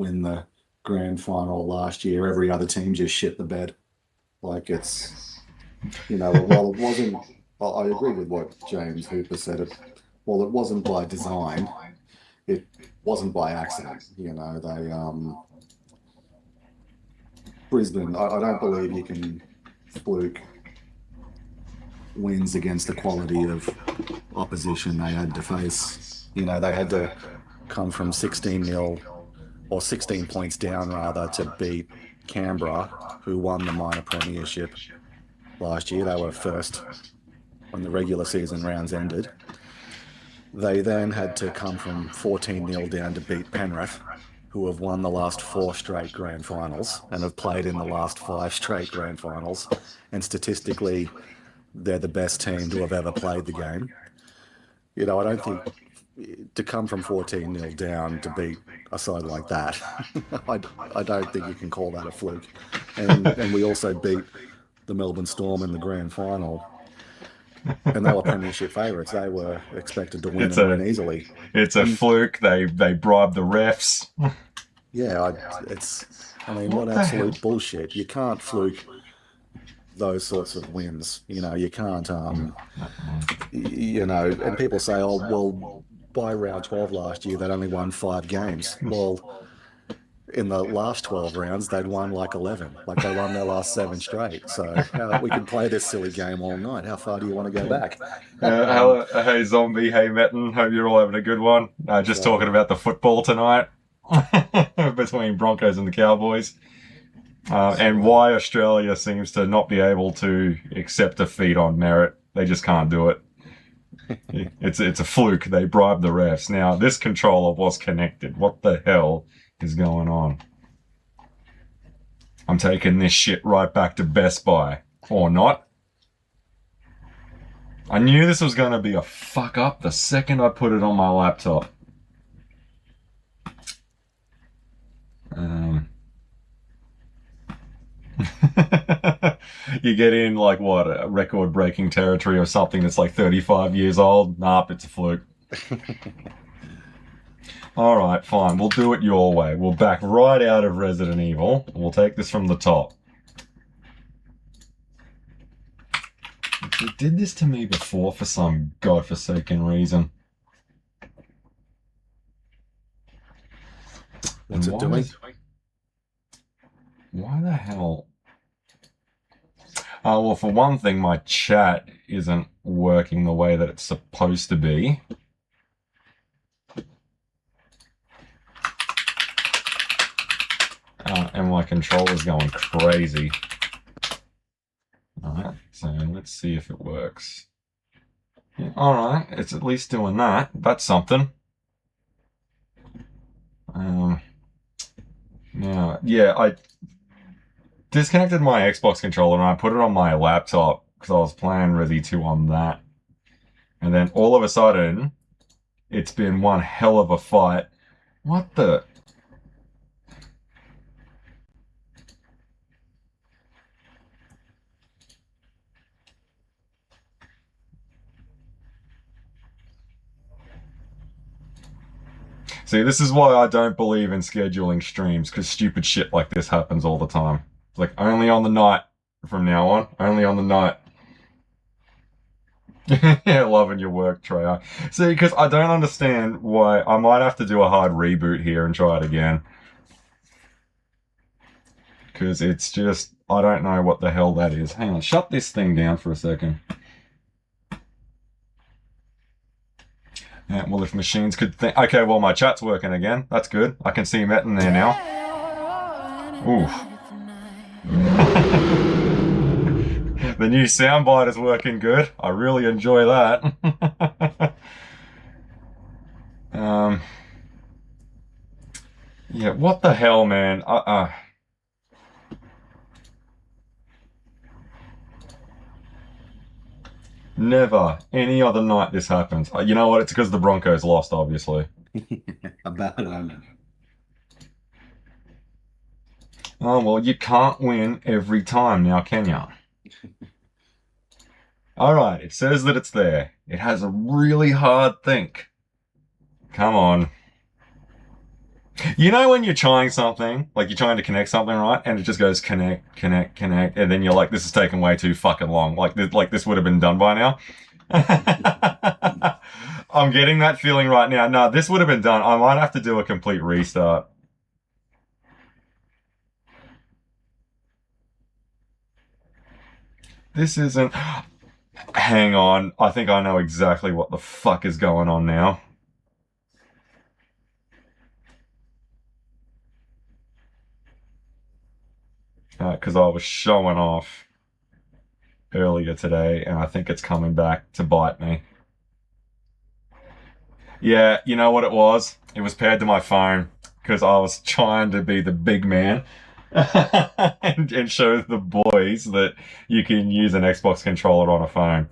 win the grand final last year, every other team just shit the bed. Like while it wasn't, I agree with what James Hooper said. While it wasn't by design, it wasn't by accident. Brisbane, I don't believe you can fluke wins against the quality of opposition they had to face. They had to come from 16-0 or 16 points down rather to beat Canberra, who won the minor premiership last year. They were first when the regular season rounds ended. They then had to come from 14-0 down to beat Penrith, who have won the last 4 straight grand finals and have played in the last 5 straight grand finals. And statistically, they're the best team to have ever played the game. I don't think to come from 14-0 down to beat a side like that, I don't think you can call that a fluke. And we also beat the Melbourne Storm in the grand final. And they were premiership favourites. They were expected to win and win easily. It's a fluke. They bribed the refs. Yeah, what absolute bullshit. You can't fluke those sorts of wins. You can't, and people say, oh, well, by round 12 last year, they'd only won 5 games. Well, in the last 12 rounds, they'd won like 11. Like they won their last 7 straight. So we can play this silly game all night. How far do you want to go back? Hey, Zombie. Hey, Metten. Hope you're all having a good one. Just talking about the football tonight between Broncos and the Cowboys. And why Australia seems to not be able to accept defeat on merit. They just can't do it. It's a fluke. They bribed the refs. Now, this controller was connected. What the hell is going on? I'm taking this shit right back to Best Buy. Or not. I knew this was going to be a fuck up the second I put it on my laptop. You get in like what, a record-breaking territory or something that's like 35 years old? Nah, it's a fluke. All right, fine. We'll do it your way. We'll back right out of Resident Evil. We'll take this from the top. It did this to me before for some godforsaken reason. What's it doing? Why the hell? Well, for one thing, my chat isn't working the way that it's supposed to be. And my controller's going crazy. Alright, so let's see if it works. Yeah, alright, it's at least doing that. That's something. Now, yeah, I disconnected my Xbox controller and I put it on my laptop because I was playing Resi 2 on that. And then all of a sudden, it's been one hell of a fight. What the? See, this is why I don't believe in scheduling streams, because stupid shit like this happens all the time. It's like, only on the night from now on. Only on the night. Yeah, loving your work, Trey. See, because I don't understand why. I might have to do a hard reboot here and try it again. Because it's just, I don't know what the hell that is. Hang on, shut this thing down for a second. Yeah, well, if machines could think... Okay, well, my chat's working again. That's good. I can see Matt in there now. Oof. The new soundbite is working good. I really enjoy that. Yeah, what the hell, man? Never any other night this happens. You know what? It's because the Broncos lost, obviously. About it. Oh, well, you can't win every time now, can ya? Alright, it says that it's there. It has a really hard think. Come on. You know when you're trying something, like you're trying to connect something, right? And it just goes connect, connect, connect, and then you're like, this is taking way too fucking long. Like this would have been done by now. I'm getting that feeling right now. No, this would have been done. I might have to do a complete restart. This isn't... Hang on. I think I know exactly what the fuck is going on now. Because I was showing off earlier today, and I think it's coming back to bite me. Yeah, you know what it was? It was paired to my phone, because I was trying to be the big man and show the boys that you can use an Xbox controller on a phone.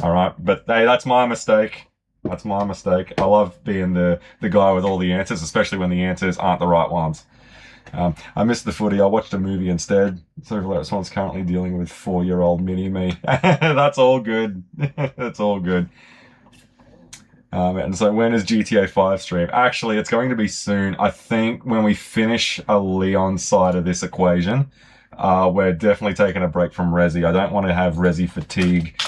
All right, but hey, that's my mistake. That's my mistake. I love being the guy with all the answers, especially when the answers aren't the right ones. I missed the footy. I watched a movie instead. So this one's currently dealing with 4-year-old mini me. That's all good. That's all good. And so when is GTA 5 stream? Actually, it's going to be soon. I think when we finish a Leon side of this equation, we're definitely taking a break from Resi. I don't want to have Resi fatigue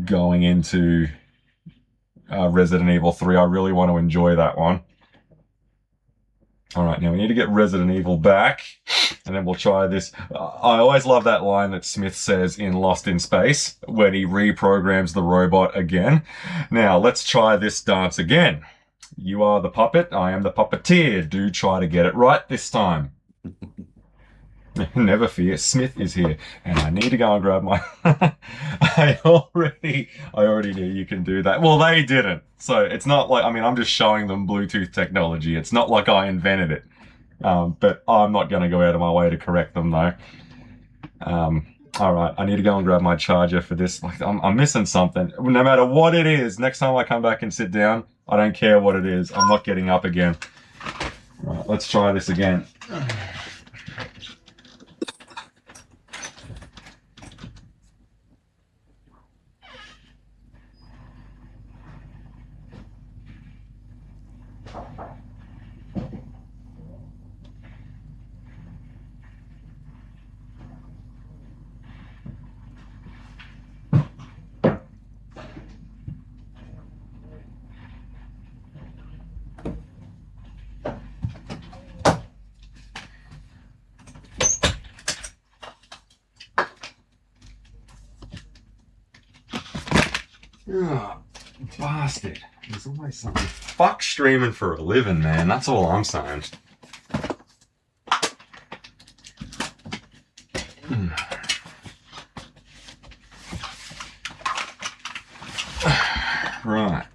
going into Resident Evil 3. I really want to enjoy that one. All right, now we need to get Resident Evil back, and then we'll try this. I always love that line that Smith says in Lost in Space when he reprograms the robot again. Now, let's try this dance again. You are the puppet, I am the puppeteer. Do try to get it right this time. Never fear, Smith is here, and I need to go and grab my... I already knew you can do that. Well, they didn't. So it's not like, I mean, I'm just showing them Bluetooth technology. It's not like I invented it. But I'm not going to go out of my way to correct them, though. All right, I need to go and grab my charger for this. Like, I'm missing something. No matter what it is, next time I come back and sit down, I don't care what it is. I'm not getting up again. All right, let's try this again. Oh, bastard. There's always something. Fuck streaming for a living, man. That's all I'm saying. Right.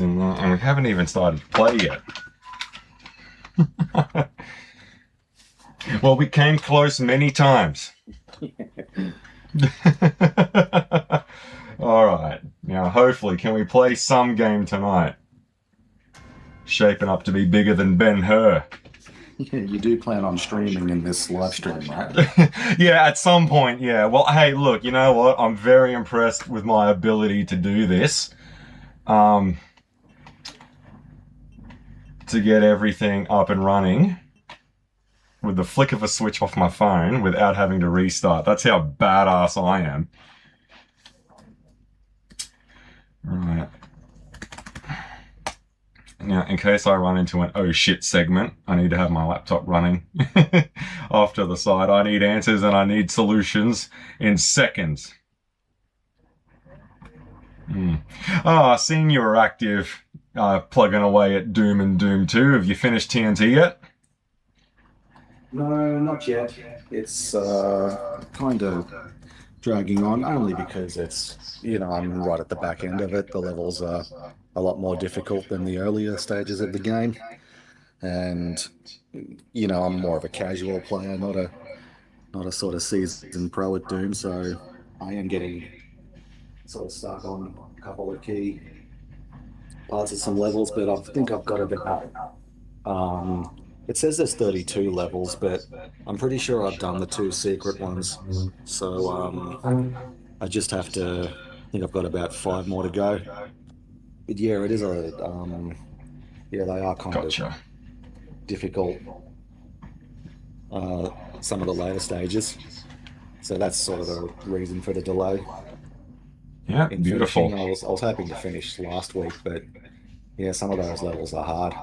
And we haven't even started to play yet. Well, we came close many times. All right. Now, hopefully, can we play some game tonight? Shaping up to be bigger than Ben-Hur. Yeah, you do plan on streaming in this live stream, right? Yeah, at some point, yeah. Well, hey, look, you know what? I'm very impressed with my ability to do this. To get everything up and running with the flick of a switch off my phone without having to restart. That's how badass I am. Right. Now, in case I run into an oh shit segment, I need to have my laptop running off to the side. I need answers and I need solutions in seconds. Seeing you were active plugging away at Doom and Doom 2. Have you finished TNT yet? No, not yet. It's kind of dragging on, only because it's, I'm right at the back end of it. The levels are a lot more difficult than the earlier stages of the game. And, I'm more of a casual player, not a sort of seasoned pro at Doom, so I am getting sort of stuck on a couple of key parts of some levels, but I think I've got about it says there's 32 levels, but I'm pretty sure I've done the 2 secret ones. So I just have to think I've got about 5 more to go. But yeah, it is yeah, they are kind of Gotcha. difficult, uh, some of the later stages. So that's sort of the reason for the delay Yeah, in finishing. beautiful. I was hoping to finish last week, but yeah, some of those levels are hard.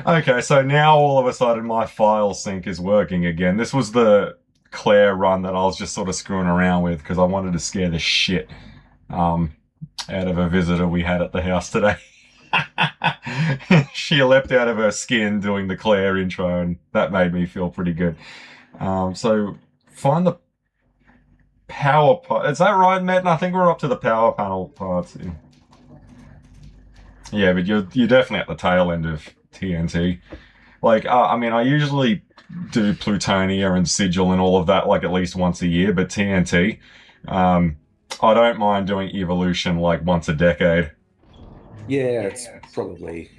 Okay, so now all of a sudden my file sync is working again. This was the Claire run that I was just sort of screwing around with because I wanted to scare the shit um, out of a visitor we had at the house today. She leapt out of her skin doing the Claire intro, and that made me feel pretty good. So find the power part. Is that right, Matt? And I think we're up to the power panel parts. Yeah, but you're definitely at the tail end of TNT. Like, I mean, I usually do Plutonia and Sigil and all of that like at least once a year, but TNT, um, I don't mind doing Evolution like once a decade. Yeah, it's probably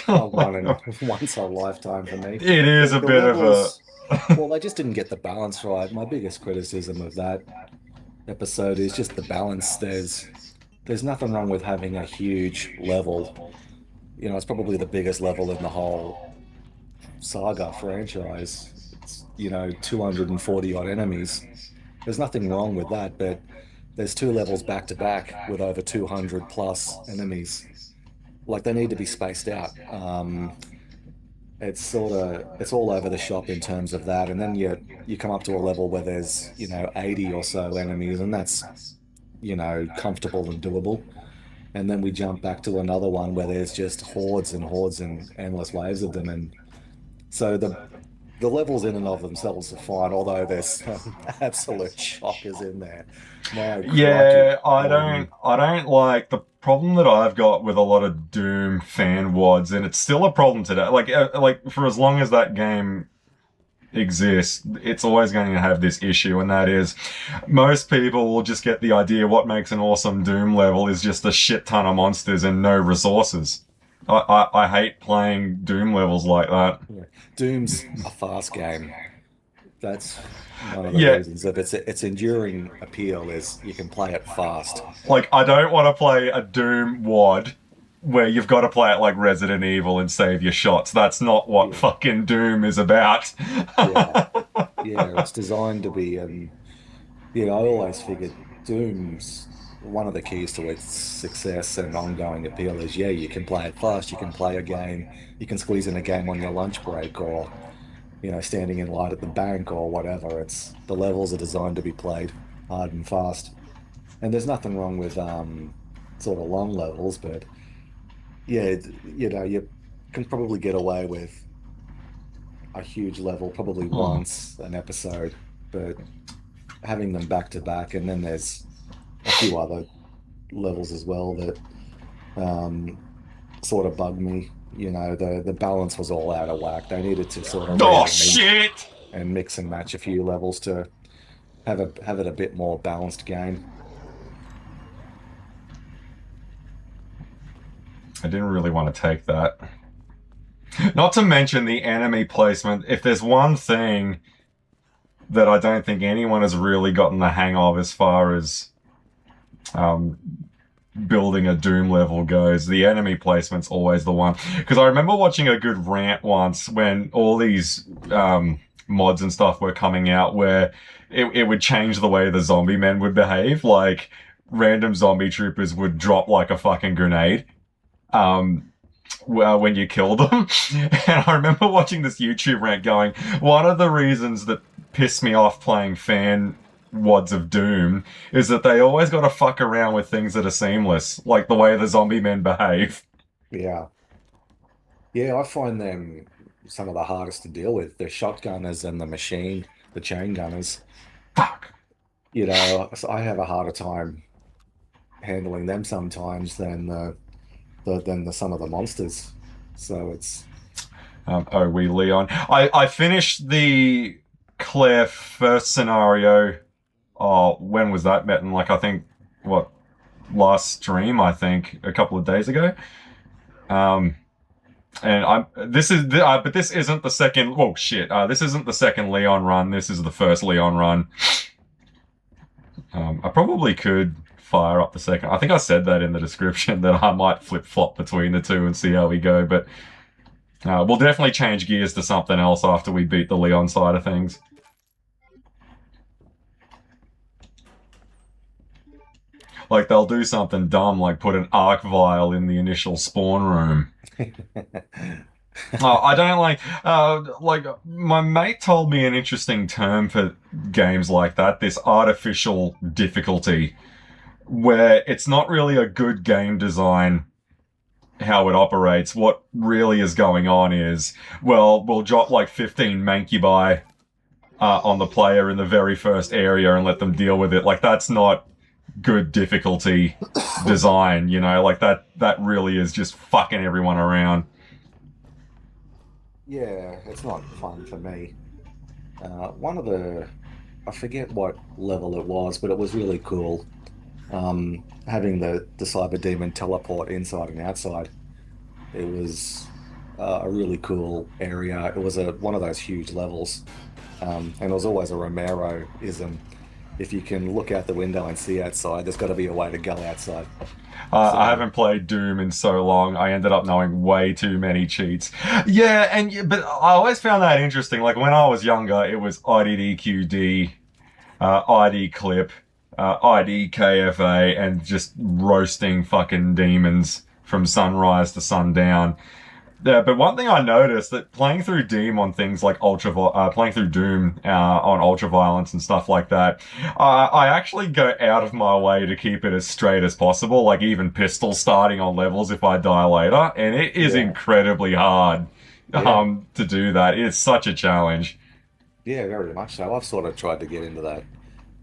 a one in once a lifetime for me. It is a The bit of a. levels, well, they just didn't get the balance right. My biggest criticism of that episode is just the balance. There's nothing wrong with having a huge level. You know, it's probably the biggest level in the whole Saga franchise. It's, 240 odd enemies. There's nothing wrong with that, but there's two levels back to back with over 200 plus enemies. Like they need to be spaced out. It's all over the shop in terms of that. And then you come up to a level where there's, 80 or so enemies, and that's, comfortable and doable. And then we jump back to another one where there's just hordes and endless waves of them. And so the levels in and of themselves are fine, although there's some absolute shockers in there. My crikey, Yeah, I don't like the problem that I've got with a lot of Doom fan wads, and it's still a problem today. Like for as long as that game exists, it's always going to have this issue, and that is most people will just get the idea what makes an awesome Doom level is just a shit ton of monsters and no resources. I hate playing Doom levels like that. yeah. Doom's a fast game. That's one of the Yeah, reasons of its enduring appeal is you can play it fast. like I don't want to play a Doom wad where you've got to play it like Resident Evil and save your shots. That's not what Yeah, fucking Doom is about. yeah, yeah. It's designed to be, yeah. I always figured Doom's one of the keys to its success and ongoing appeal is, yeah, you can play it fast. You can play a game. You can squeeze in a game on your lunch break or, standing in line at the bank or whatever. It's the levels are designed to be played hard and fast. And there's nothing wrong with sort of long levels, but yeah, you can probably get away with a huge level probably Oh. once an episode, but having them back to back, and then there's a few other levels as well that um, sort of bug me. The balance was all out of whack. They needed to sort of Oh rearrange shit! and mix and match a few levels to have it a bit more balanced game. I didn't really want to take that. Not to mention the enemy placement. If there's one thing that I don't think anyone has really gotten the hang of as far as um, building a Doom level goes, the enemy placement's always the one. Because I remember watching a good rant once when all these mods and stuff were coming out where it would change the way the zombie men would behave. Like, random zombie troopers would drop like a fucking grenade. When you kill them. And I remember watching this YouTube rant going, one of the reasons that piss me off playing fan wads of Doom is that they always got to fuck around with things that are seamless, like the way the zombie men behave. Yeah, yeah, I find them some of the hardest to deal with. The shotgunners and the chain gunners. Fuck. So I have a harder time handling them sometimes than the some of the monsters. So it's Oh, we Leon. I finished the Claire first scenario. Oh, when was that, Metin? Like, I think, what, last stream, I think, a couple of days ago. Um, and but this isn't the second, oh shit, this isn't the second Leon run, this is the first Leon run. I probably could fire up the second. I think I said that in the description that I might flip-flop between the two and see how we go, but we'll definitely change gears to something else after we beat the Leon side of things. Like, they'll do something dumb, like put an arc vial in the initial spawn room. I don't like my mate told me an interesting term for games like that, this artificial difficulty, where it's not really a good game design how it operates. What really is going on is, well, we'll drop like 15 mancubi on the player in the very first area and let them deal with it. Like, that's not good difficulty design, you know? Like, that really is just fucking everyone around. Yeah, it's not fun for me. One of the, I forget what level it was, but it was really cool. Having the Cyber Demon teleport inside and outside. It was a really cool area. It was one of those huge levels. And it was always a Romero-ism. If you can look out the window and see outside, there's got to be a way to go outside. I haven't played Doom in so long. I ended up knowing way too many cheats. Yeah, but I always found that interesting. Like, when I was younger, it was IDDQD, ID clip, ID KFA, and just roasting fucking demons from sunrise to sundown. Yeah, but one thing I noticed that playing through Doom on things like playing through Doom on ultraviolence and stuff like that, I actually go out of my way to keep it as straight as possible. Like, even pistol starting on levels if I die later, and it is incredibly hard to do that. It's such a challenge. Yeah, very much so. I've sort of tried to get into that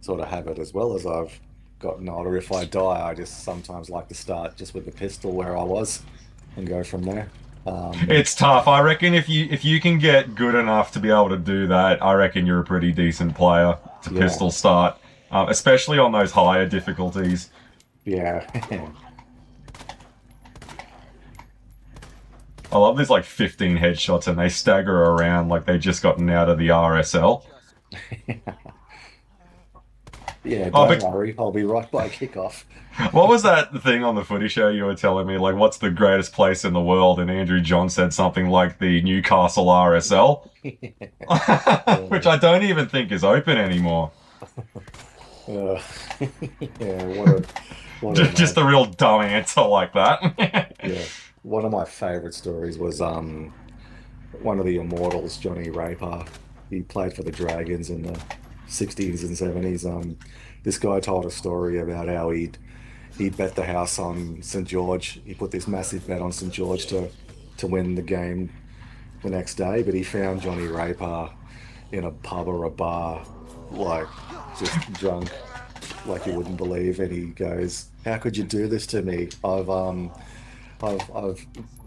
sort of habit as well as I've gotten older. If I die, I just sometimes like to start just with the pistol where I was and go from there. It's tough. I reckon if you can get good enough to be able to do that, I reckon you're a pretty decent player to pistol start, especially on those higher difficulties. Yeah. I love these like 15 headshots and they stagger around like they just gotten out of the RSL. Yeah, don't worry. I'll be right by kickoff. What was that thing on the footy show you were telling me? Like, what's the greatest place in the world? And Andrew John said something like the Newcastle RSL, which I don't even think is open anymore. Yeah, Just a real dumb answer like that. Yeah, one of my favorite stories was one of the Immortals, Johnny Raper. He played for the Dragons in the 60s and 70s. This guy told a story about how he'd bet the house on St. George. He put this massive bet on St. George to win the game the next day, but he found Johnny Raper in a pub or a bar, like just drunk, like you wouldn't believe. And he goes, "How could you do this to me? I've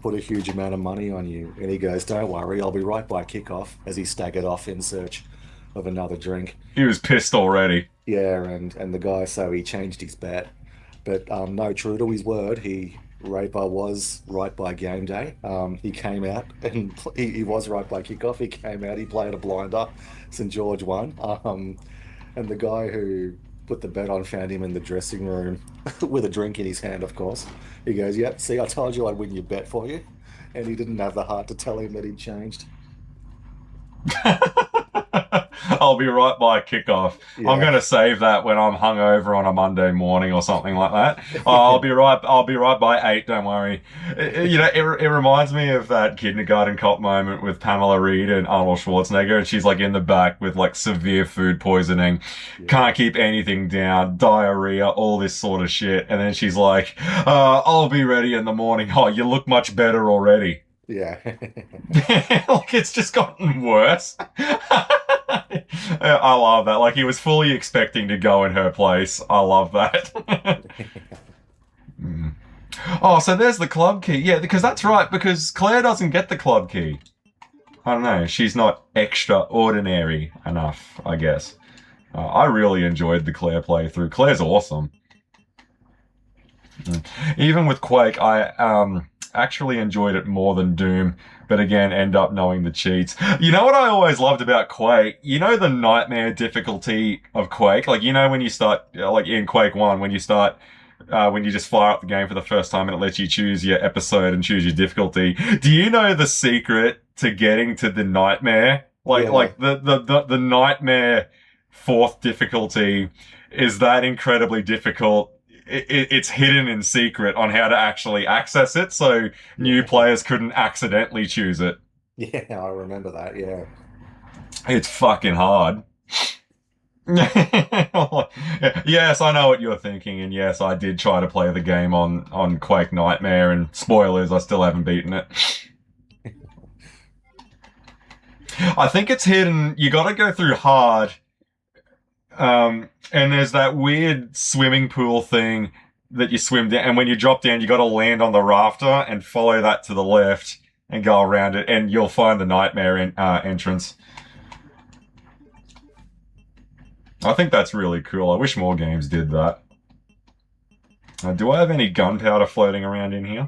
put a huge amount of money on you." And he goes, "Don't worry, I'll be right by kickoff," as he staggered off in search of another drink. He was pissed already. Yeah, and the guy, so he changed his bet. But no, true to his word, Raper was right by game day. He came out and he was right by kickoff. He came out, he played a blinder. St. George won. And the guy who put the bet on found him in the dressing room with a drink in his hand, of course. He goes, "Yep, see, I told you I'd win your bet for you." And he didn't have the heart to tell him that he'd changed. I'll be right by kickoff. Yeah. I'm going to save that when I'm hungover on a Monday morning or something like that. I'll be right by 8. Don't worry. It reminds me of that kindergarten cop moment with Pamela Reed and Arnold Schwarzenegger, and she's like in the back with like severe food poisoning, can't keep anything down, diarrhea, all this sort of shit, and then she's like, "I'll be ready in the morning." "Oh, you look much better already." Yeah. Like, it's just gotten worse. I love that. Like, he was fully expecting to go in her place. I love that. Oh, so there's the club key. Yeah, because that's right, because Claire doesn't get the club key. I don't know. She's not extraordinary enough, I guess. I really enjoyed the Claire playthrough. Claire's awesome. Even with Quake, actually enjoyed it more than Doom, but again, end up knowing the cheats. You know what I always loved about Quake? You know the nightmare difficulty of Quake? Like, you know when you start, like in Quake 1, when you start, when you just fire up the game for the first time and it lets you choose your episode and choose your difficulty. Do you know the secret to getting to the nightmare? Like the nightmare 4th difficulty is that incredibly difficult. It's hidden in secret on how to actually access it, so new players couldn't accidentally choose it. Yeah, I remember that, yeah. It's fucking hard. Yes, I know what you're thinking, and yes, I did try to play the game on Quake Nightmare, and spoilers, I still haven't beaten it. I think it's hidden. You gotta go through hard. And there's that weird swimming pool thing that you swim down, and when you drop down, you gotta land on the rafter and follow that to the left and go around it, and you'll find the nightmare entrance. I think that's really cool. I wish more games did that. Do I have any gunpowder floating around in here?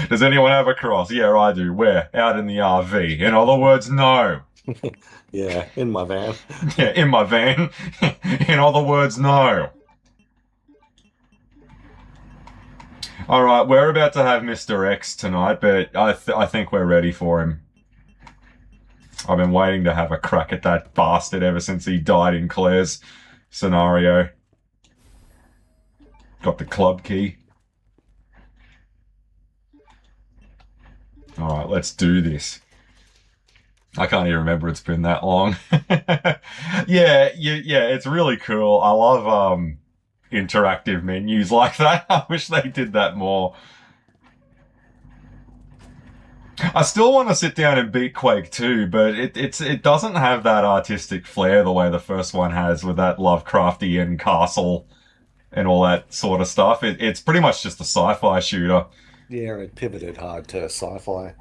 Does anyone have a cross? Yeah, I do. Where? Out in the RV. In other words, no. Yeah, in my van. Yeah, in my van. In other words, no. Alright, we're about to have Mr. X tonight, but I think we're ready for him. I've been waiting to have a crack at that bastard ever since he died in Claire's scenario. Got the club key. Alright, let's do this. I can't even remember it's been that long. Yeah, it's really cool. I love interactive menus like that. I wish they did that more. I still want to sit down and beat Quake 2, but it doesn't have that artistic flair the way the first one has, with that Lovecraftian castle and all that sort of stuff. It's pretty much just a sci-fi shooter. Yeah, it pivoted hard to sci-fi.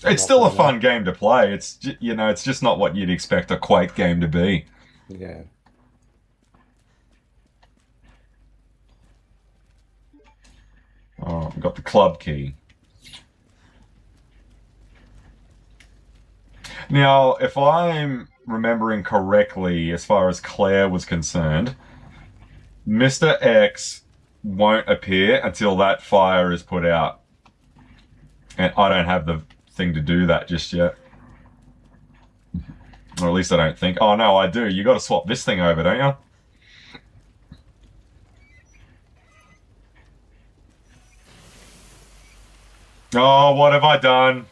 It's still a fun game to play. It's, you know, it's just not what you'd expect a Quake game to be. Yeah. Oh, I've got the club key. Now, if I'm remembering correctly, as far as Claire was concerned, Mr. X won't appear until that fire is put out. And I don't have the thing to do that just yet. Or at least I don't think. Oh, no, I do. You got to swap this thing over, don't you? Oh, what have I done?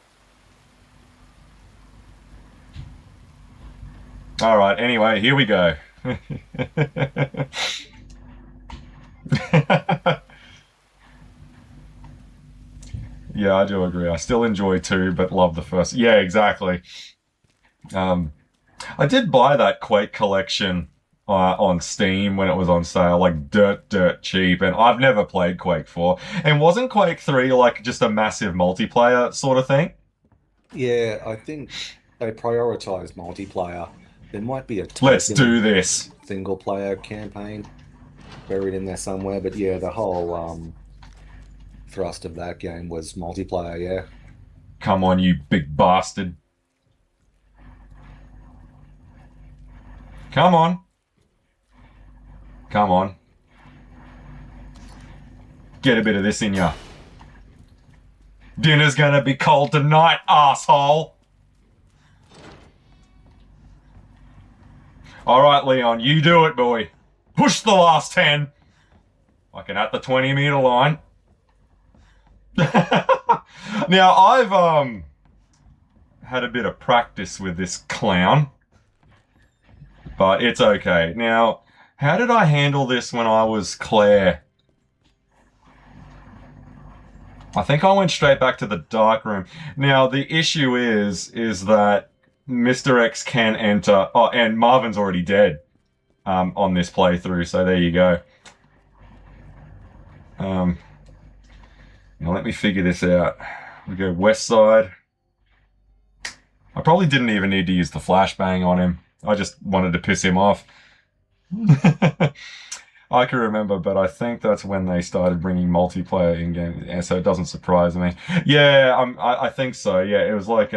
Alright, anyway, here we go. Yeah, I do agree. I still enjoy 2, but love the first. Yeah, exactly. I did buy that Quake collection on Steam when it was on sale, like dirt cheap, and I've never played Quake 4. And wasn't Quake 3 like just a massive multiplayer sort of thing? Yeah, I think they prioritize multiplayer. There might be a Let's do this. single player campaign buried in there somewhere, but yeah, the whole thrust of that game was multiplayer, yeah. Come on, you big bastard. Come on. Come on. Get a bit of this in ya. Dinner's gonna be cold tonight, asshole. Alright, Leon, you do it, boy. Push the last 10. Fucking at the 20-meter line. Now, I've had a bit of practice with this clown, but it's okay. Now, how did I handle this when I was Claire? I think I went straight back to the dark room. Now, the issue is that Mr. X can enter... Oh, and Marvin's already dead on this playthrough, so there you go. Now let me figure this out. We go west side. I probably didn't even need to use the flashbang on him. I just wanted to piss him off. I can remember, but I think that's when they started bringing multiplayer in games, and so it doesn't surprise me. Yeah, I think so. Yeah, it was like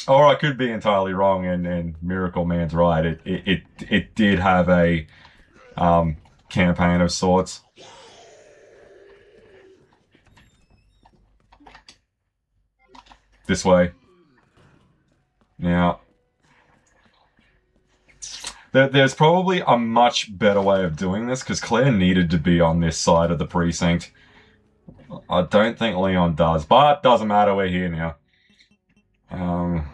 or I could be entirely wrong, and Miracle Man's right. It did have a um campaign of sorts. This way. Now, there's probably a much better way of doing this because Claire needed to be on this side of the precinct. I don't think Leon does, but doesn't matter. We're here now. Um,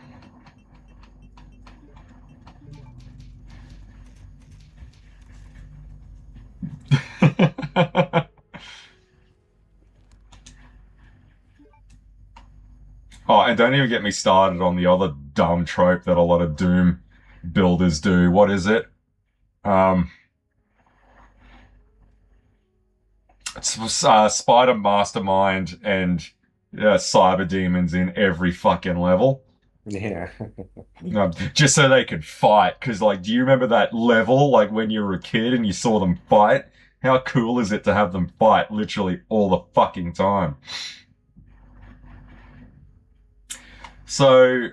oh, and don't even get me started on the other dumb trope that a lot of Doom builders do. What is it? Um, it's Spider Mastermind and Cyber Demons in every fucking level. Yeah. Just so they could fight. Because, like, do you remember that level, like, when you were a kid and you saw them fight? How cool is it to have them fight literally all the fucking time? So,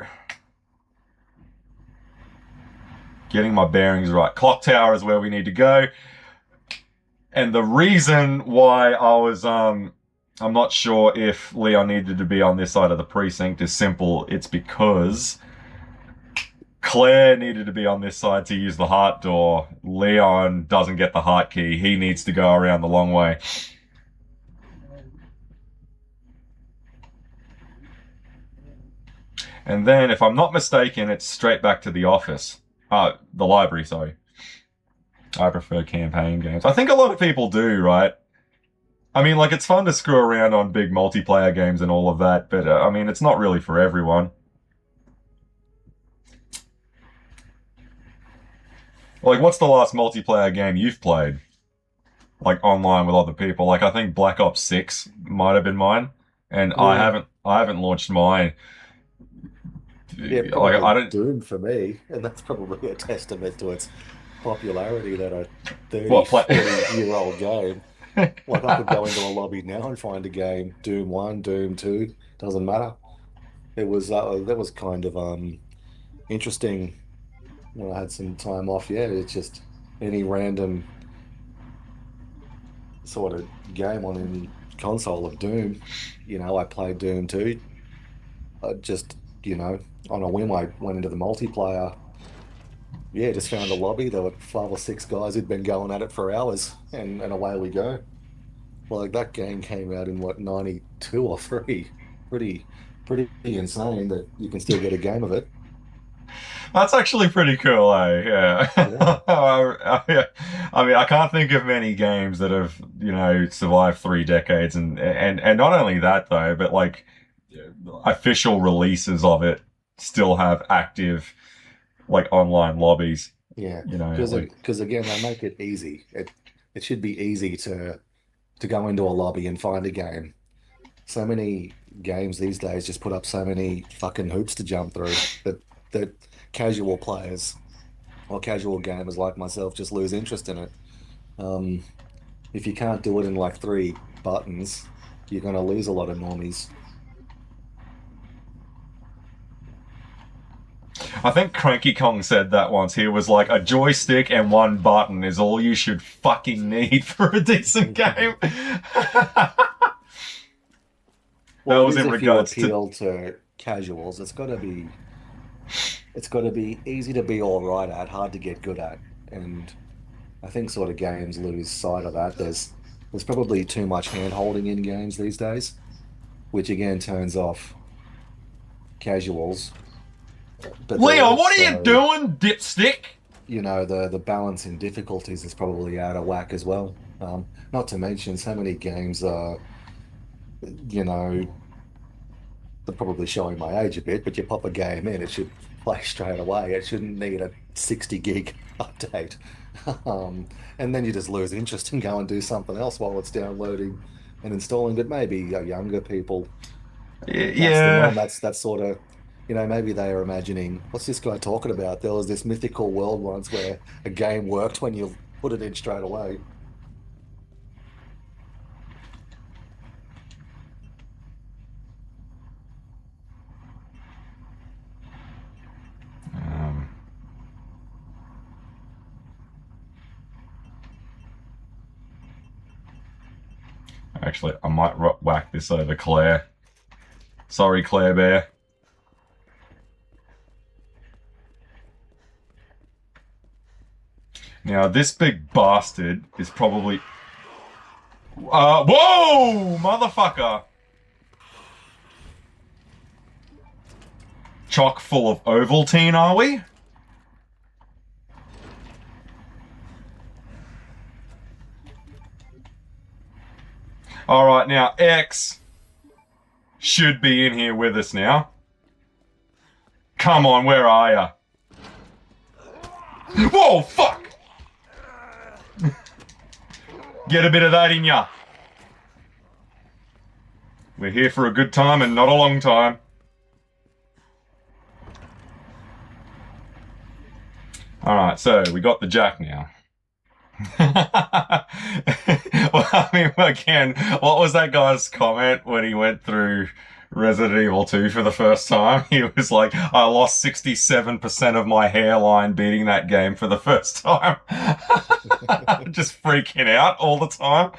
getting my bearings right. Clock tower is where we need to go. And the reason why I was, I'm not sure if Leon needed to be on this side of the precinct is simple. It's because Claire needed to be on this side to use the heart door. Leon doesn't get the heart key. He needs to go around the long way. And then, if I'm not mistaken, it's straight back to the office. The library, sorry. I prefer campaign games. I think a lot of people do, right? I mean, like, it's fun to screw around on big multiplayer games and all of that, but, I mean, it's not really for everyone. Like, what's the last multiplayer game you've played? Like, online with other people? Like, I think Black Ops 6 might have been mine, and Yeah. I haven't launched mine. Yeah, Like, probably I don't... Doom for me, and that's probably a testament to its popularity that a 30, What, play... 40-year-old game. Like I could go into a lobby now and find a game, Doom 1, Doom 2, doesn't matter. It was that was kind of interesting when I had some time off. Yeah, it's just any random sort of game on any console of Doom. I played Doom 2. I just, on a whim, I went into the multiplayer. Yeah, just found a lobby. There were 5 or 6 guys who'd been going at it for hours, and away we go. Like that game came out in what, 92 or 3. Pretty pretty insane that you can still get a game of it. That's actually pretty cool, eh? Yeah. Yeah. I mean, I can't think of many games that have, survived 3 decades, and not only that though, but like official releases of it still have active like online lobbies. Yeah. Like Because again, they make it easy. It should be easy to go into a lobby and find a game. So many games these days just put up so many fucking hoops to jump through that casual players or casual gamers like myself just lose interest in it. Um, if you can't do it in like 3 buttons, you're going to lose a lot of normies. I think Cranky Kong said that once. He was like, a joystick and 1 button is all you should fucking need for a decent game. That Well, it was is in if you regards to... appeal to casuals. It's got to be easy to be all right at, hard to get good at, and I think sort of games lose sight of that. There's probably too much hand holding in games these days, which again turns off casuals. But they're Leon, what are you also, doing, dipstick? the balance in difficulties is probably out of whack as well. Not to mention so many games are, you know, they're probably showing my age a bit, but you pop a game in, it should play straight away. It shouldn't need a 60 gig update. Um, and then you just lose interest and go and do something else while it's downloading and installing. But maybe younger people, that's the Yeah. norm. That's sort of, maybe they are imagining, what's this guy talking about? There was this mythical world once where a game worked when you put it in straight away. Actually, I might whack this over Claire. Sorry, Claire Bear. Now, this big bastard is probably... whoa! Motherfucker! Chock full of Ovaltine, are we? Alright, now, X should be in here with us now. Come on, where are ya? Whoa, fuck! Get a bit of that in ya. We're here for a good time and not a long time. Alright, so we got the Jack now. Well, I mean, again, what was that guy's comment when he went through Resident Evil 2 for the first time? He was like, I lost 67% of my hairline beating that game for the first time. Just freaking out all the time.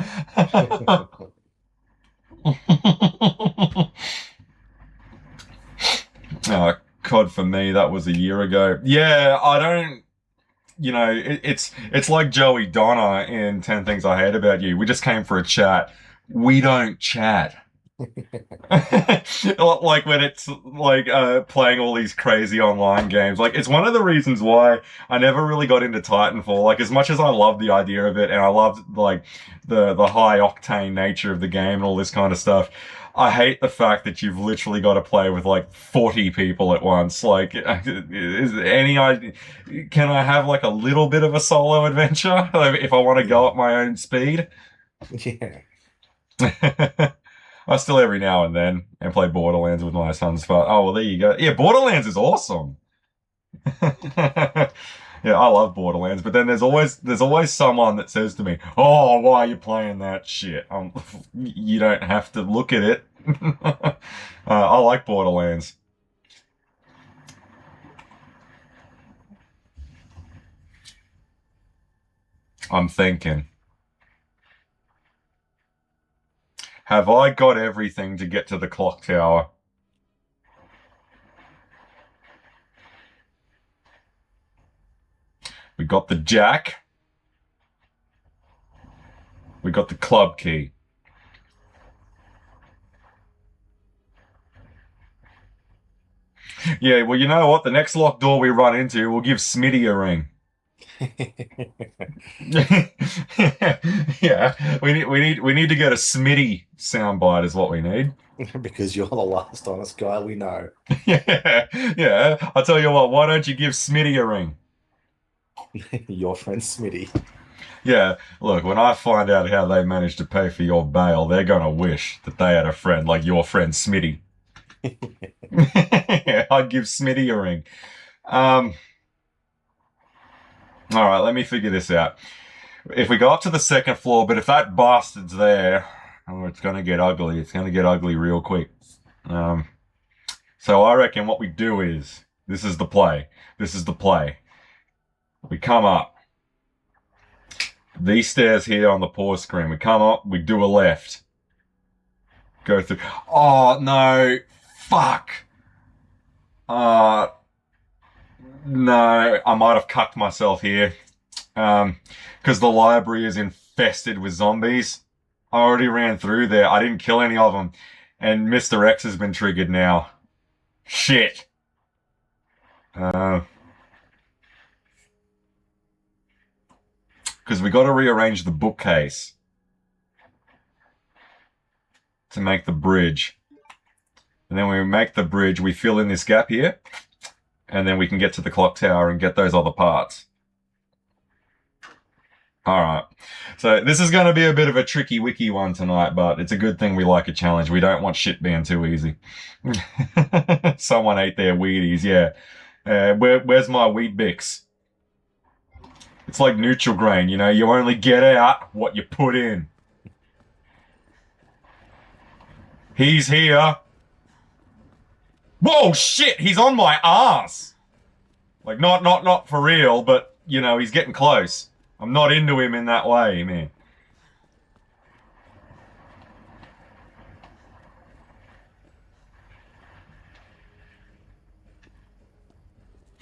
COD for me, that was a year ago. Yeah, I don't... You know, it's like Joey Donna in 10 Things I Hate About You. We just came for a chat. We don't chat. Like when it's like playing all these crazy online games. Like, it's one of the reasons why I never really got into Titanfall. Like, as much as I love the idea of it and I loved like the high octane nature of the game and all this kind of stuff, I hate the fact that you've literally got to play with like 40 people at once. Like, is there any idea? Can I have like a little bit of a solo adventure if I want to go at my own speed? Yeah. I still every now and then and play Borderlands with my sons. But oh well, there you go. Yeah, Borderlands is awesome. Yeah, I love Borderlands, but then there's always someone that says to me, "Oh, why are you playing that shit?" You don't have to look at it. I like Borderlands. I'm thinking, have I got everything to get to the clock tower? We got the jack. We got the club key. Yeah, well, you know what? The next locked door we run into, we'll give Smitty a ring. Yeah, we need to get a Smitty soundbite is what we need. Because you're the last honest guy we know. Yeah. I'll tell you what, why don't you give Smitty a ring? Your friend Smitty. Yeah, look, when I find out how they managed to pay for your bail, they're gonna wish that they had a friend like your friend Smitty. Yeah, I'd give Smitty a ring. Alright, let me figure this out. If we go up to the second floor, but if that bastard's there, oh, it's gonna get ugly. It's gonna get ugly real quick. So I reckon what we do is, this is the play. This is the play. We come up. These stairs here on the pause screen. We come up, we do a left. Go through. Oh, no. Fuck. No, I might have cucked myself here. Because the library is infested with zombies. I already ran through there. I didn't kill any of them. And Mr. X has been triggered now. Shit. Because we got to rearrange the bookcase to make the bridge. And then when we make the bridge, we fill in this gap here. And then we can get to the clock tower and get those other parts. Alright. So this is going to be a bit of a tricky wiki one tonight, but it's a good thing we like a challenge. We don't want shit being too easy. Someone ate their Wheaties, yeah. Where's my Weet Bix? It's like neutral grain, you know, you only get out what you put in. He's here. Whoa, shit, he's on my ass. Like, not for real, but, you know, he's getting close. I'm not into him in that way, man.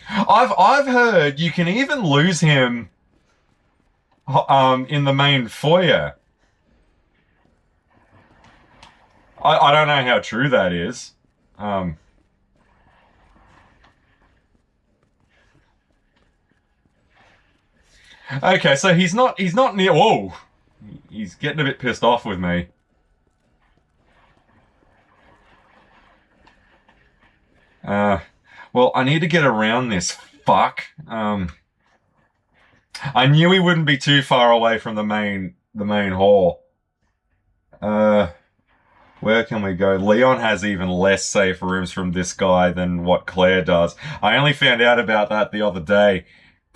I've heard you can even lose him in the main foyer. I don't know how true that is. Okay, so he's not near. Whoa, he's getting a bit pissed off with me. Well, I need to get around this fuck. I knew he wouldn't be too far away from the main hall. Where can we go? Leon has even less safe rooms from this guy than what Claire does. I only found out about that the other day.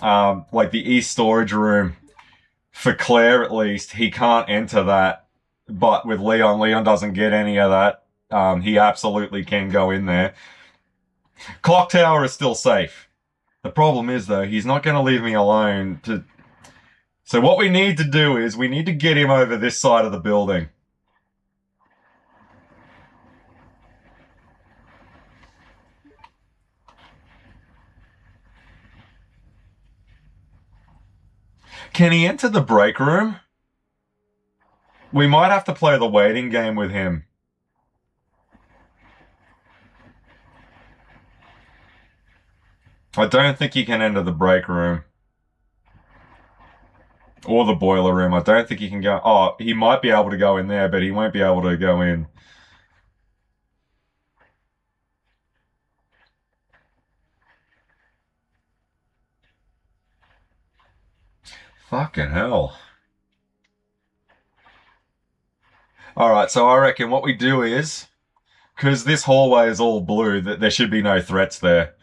Like the East storage room, for Claire at least, he can't enter that. But with Leon doesn't get any of that. He absolutely can go in there. Clock tower is still safe. The problem is, though, he's not going to leave me alone to... So what we need to do is we need to get him over this side of the building. Can he enter the break room? We might have to play the waiting game with him. I don't think he can enter the break room. Or the boiler room. I don't think he can go... Oh, he might be able to go in there, but he won't be able to go in. Fucking hell. Alright, so I reckon what we do is... Because this hallway is all blue, there should be no threats there.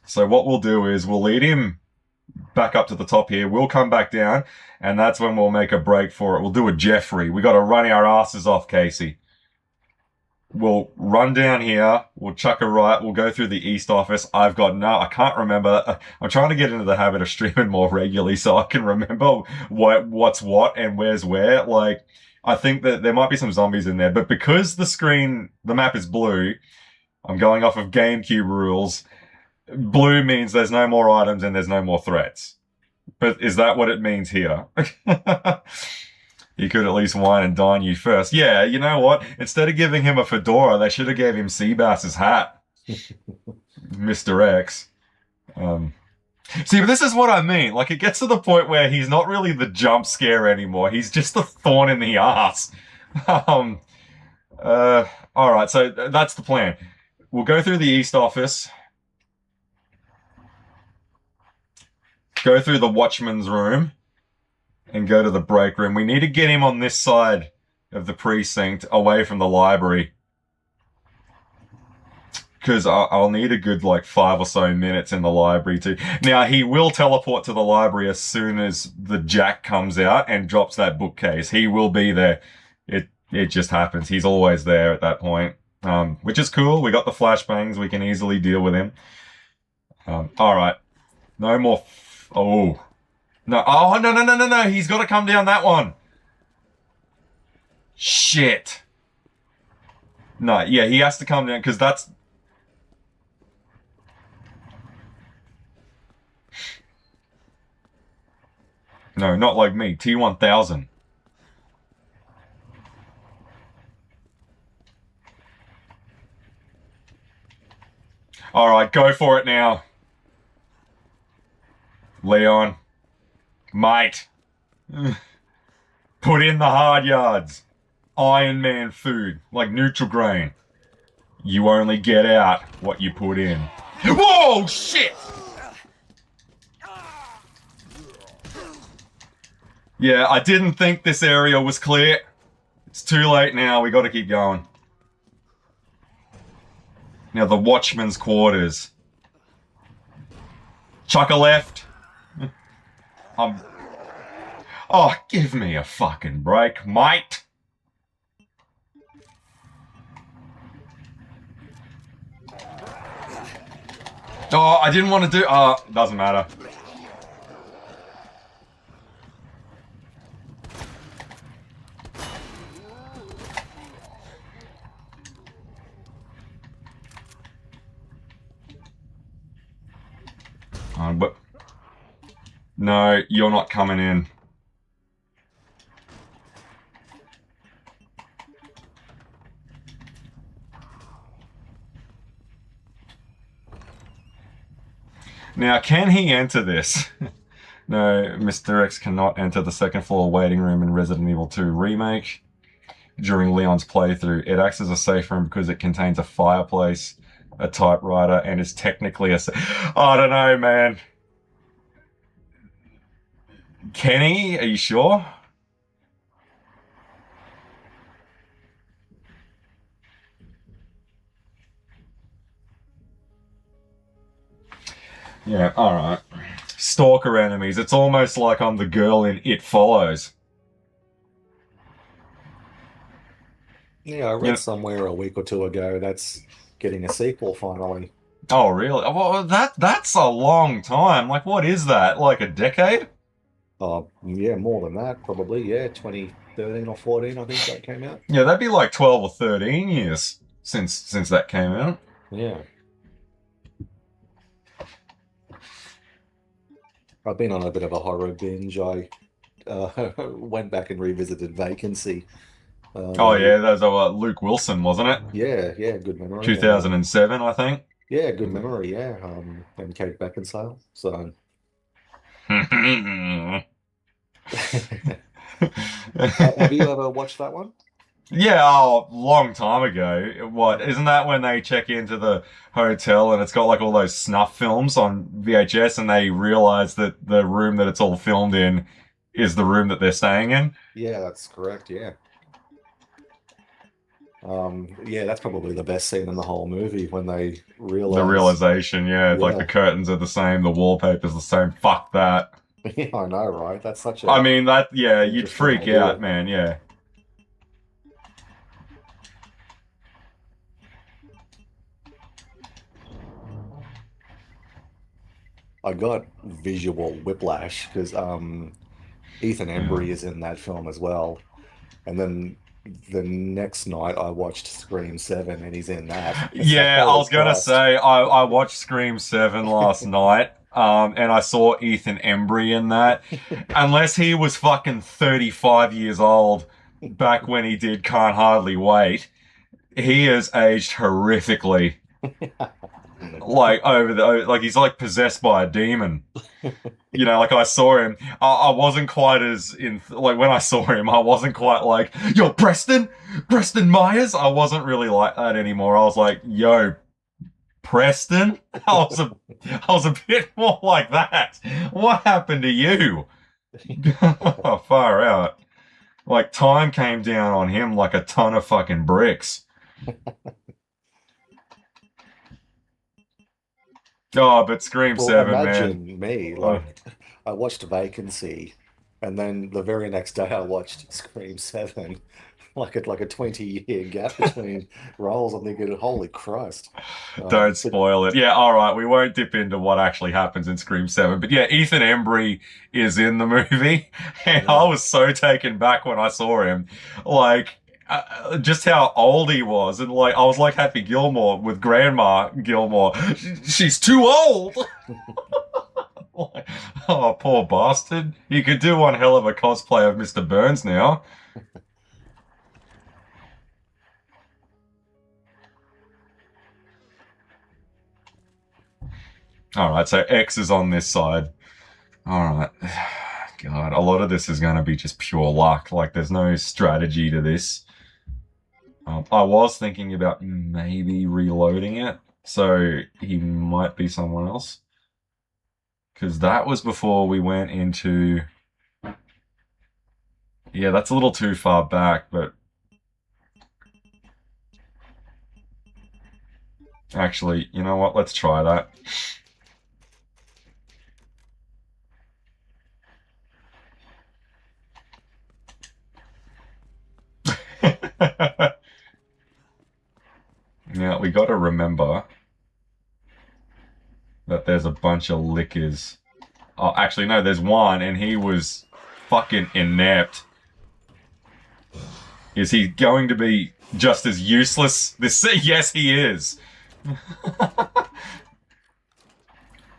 So what we'll do is we'll lead him back up to the top here. We'll come back down, and that's when we'll make a break for it. We'll do a Jeffrey. We got to run our asses off, Casey. We'll run down here. We'll chuck a right. We'll go through the East office. I can't remember. I'm trying to get into the habit of streaming more regularly so I can remember what's what and where's where. Like, I think that there might be some zombies in there, but because the map is blue, I'm going off of GameCube rules. Blue means there's no more items and there's no more threats. But is that what it means here? He could at least wine and dine you first. Yeah, you know what? Instead of giving him a fedora, they should have gave him Seabass's hat. Mr. X. See, but this is what I mean. Like, it gets to the point where he's not really the jump scare anymore. He's just the thorn in the ass. Alright, so that's the plan. We'll go through the East office. Go through the watchman's room. And go to the break room. We need to get him on this side of the precinct, away from the library. Because I'll need a good, 5 or so minutes in the library too. Now, he will teleport to the library as soon as the Jack comes out and drops that bookcase. He will be there. It just happens. He's always there at that point. Which is cool. We got the flashbangs. We can easily deal with him. Alright. No more... Oh... No, oh, no, he's got to come down that one. Shit. No, yeah, he has to come down, because that's... No, not like me, T1000. Alright, go for it now. Leon. Mate, put in the hard yards. Iron Man food, like neutral grain. You only get out what you put in. Whoa, shit! Yeah, I didn't think this area was clear. It's too late now, we gotta keep going. Now the watchman's quarters. Chuck a left. Oh, give me a fucking break, mate. Oh, I didn't want to do... doesn't matter. But... No, you're not coming in. Now, can he enter this? No, Mr. X cannot enter the second floor waiting room in Resident Evil 2 Remake. During Leon's playthrough, it acts as a safe room because it contains a fireplace, a typewriter, and is technically a... I don't know, man. Kenny, are you sure? Yeah, alright. Stalker enemies. It's almost like I'm the girl in It Follows. Yeah, I read somewhere a week or two ago that's getting a sequel finally. Oh, really? Well, that's a long time. Like, what is that? Like a decade? Oh, yeah, more than that, probably. Yeah, 2013 or 14, I think that came out. Yeah, that'd be like 12 or 13 years since that came out. Yeah. I've been on a bit of a horror binge. I went back and revisited Vacancy. Oh yeah, that was Luke Wilson, wasn't it? Yeah, good memory. 2007, I think. Yeah, good memory, yeah. And Kate Beckinsale. So have you ever watched that one? Yeah, oh, long time ago. What, isn't that when they check into the hotel and it's got like all those snuff films on VHS and they realize that the room that it's all filmed in is the room that they're staying in? Yeah, that's correct, yeah. Yeah, that's probably the best scene in the whole movie when they realize The realization, yeah, like the Yeah. curtains are the same, the wallpaper's the same. Fuck that. Yeah, I know, right? That's such a I mean, that, yeah, you'd interesting freak idea. out, man, yeah. I got visual whiplash because Ethan Embry is in that film as well. And then the next night I watched Scream 7 and he's in that. It's like, Yeah, I holy was gonna Christ. say I watched Scream 7 last night, and I saw Ethan Embry in that. Unless he was fucking 35 years old back when he did Can't Hardly Wait, he has aged horrifically. Like like he's like possessed by a demon. You know, like I saw him, I wasn't quite as like when I saw him, I wasn't quite like, yo, Preston Myers. I wasn't really like that anymore. I was like, yo, Preston. I was a bit more like that. What happened to you? Far out. Like time came down on him like a ton of fucking bricks. Oh, but Scream Well, 7, man. imagine me, Oh. like I watched Vacancy and then the very next day I watched Scream 7. Like a 20-year gap between roles. I'm thinking, holy Christ. Don't But spoil it. Yeah, alright, we won't dip into what actually happens in Scream 7. But yeah, Ethan Embry is in the movie. And I was so taken back when I saw him. Like, just how old he was. And like, I was like Happy Gilmore with Grandma Gilmore. She's too old! Like, oh, poor bastard. You could do one hell of a cosplay of Mr. Burns now. Alright, so X is on this side. Alright. God, a lot of this is going to be just pure luck. Like, there's no strategy to this. I was thinking about maybe reloading it, so he might be someone else. Because that was before we went into... Yeah, that's a little too far back, but... Actually, you know what? Let's try that. Now, we got to remember that there's a bunch of lickers. Oh, actually, no, there's one, and he was fucking inept. Is he going to be just as useless? Yes, he is.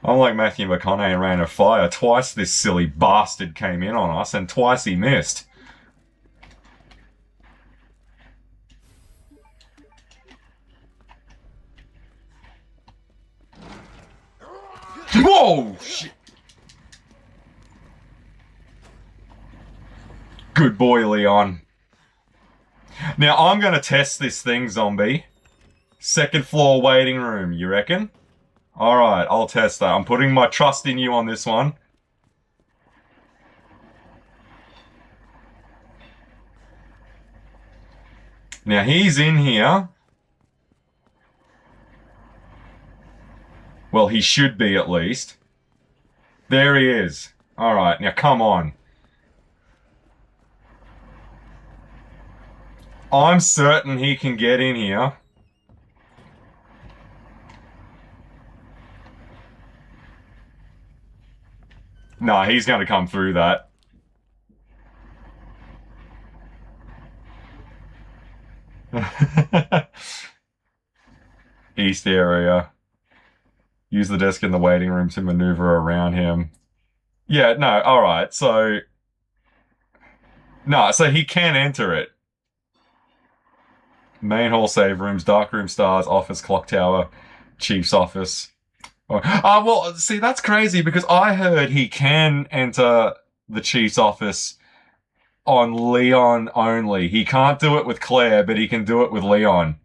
Unlike Matthew McConaughey in Rain of Fire, twice this silly bastard came in on us, and twice he missed. Whoa! Shit. Good boy, Leon. Now, I'm going to test this thing, zombie. Second floor waiting room, you reckon? Alright, I'll test that. I'm putting my trust in you on this one. Now, he's in here. Well, he should be at least. There he is. Alright, now come on. I'm certain he can get in here. No, he's going to come through that. East area. Use the desk in the waiting room to maneuver around him. Yeah, no, alright, so... No, so he can enter it. Main hall save rooms, dark room stars, office, clock tower, chief's office. Well, see, that's crazy because I heard he can enter the chief's office on Leon only. He can't do it with Claire, but he can do it with Leon.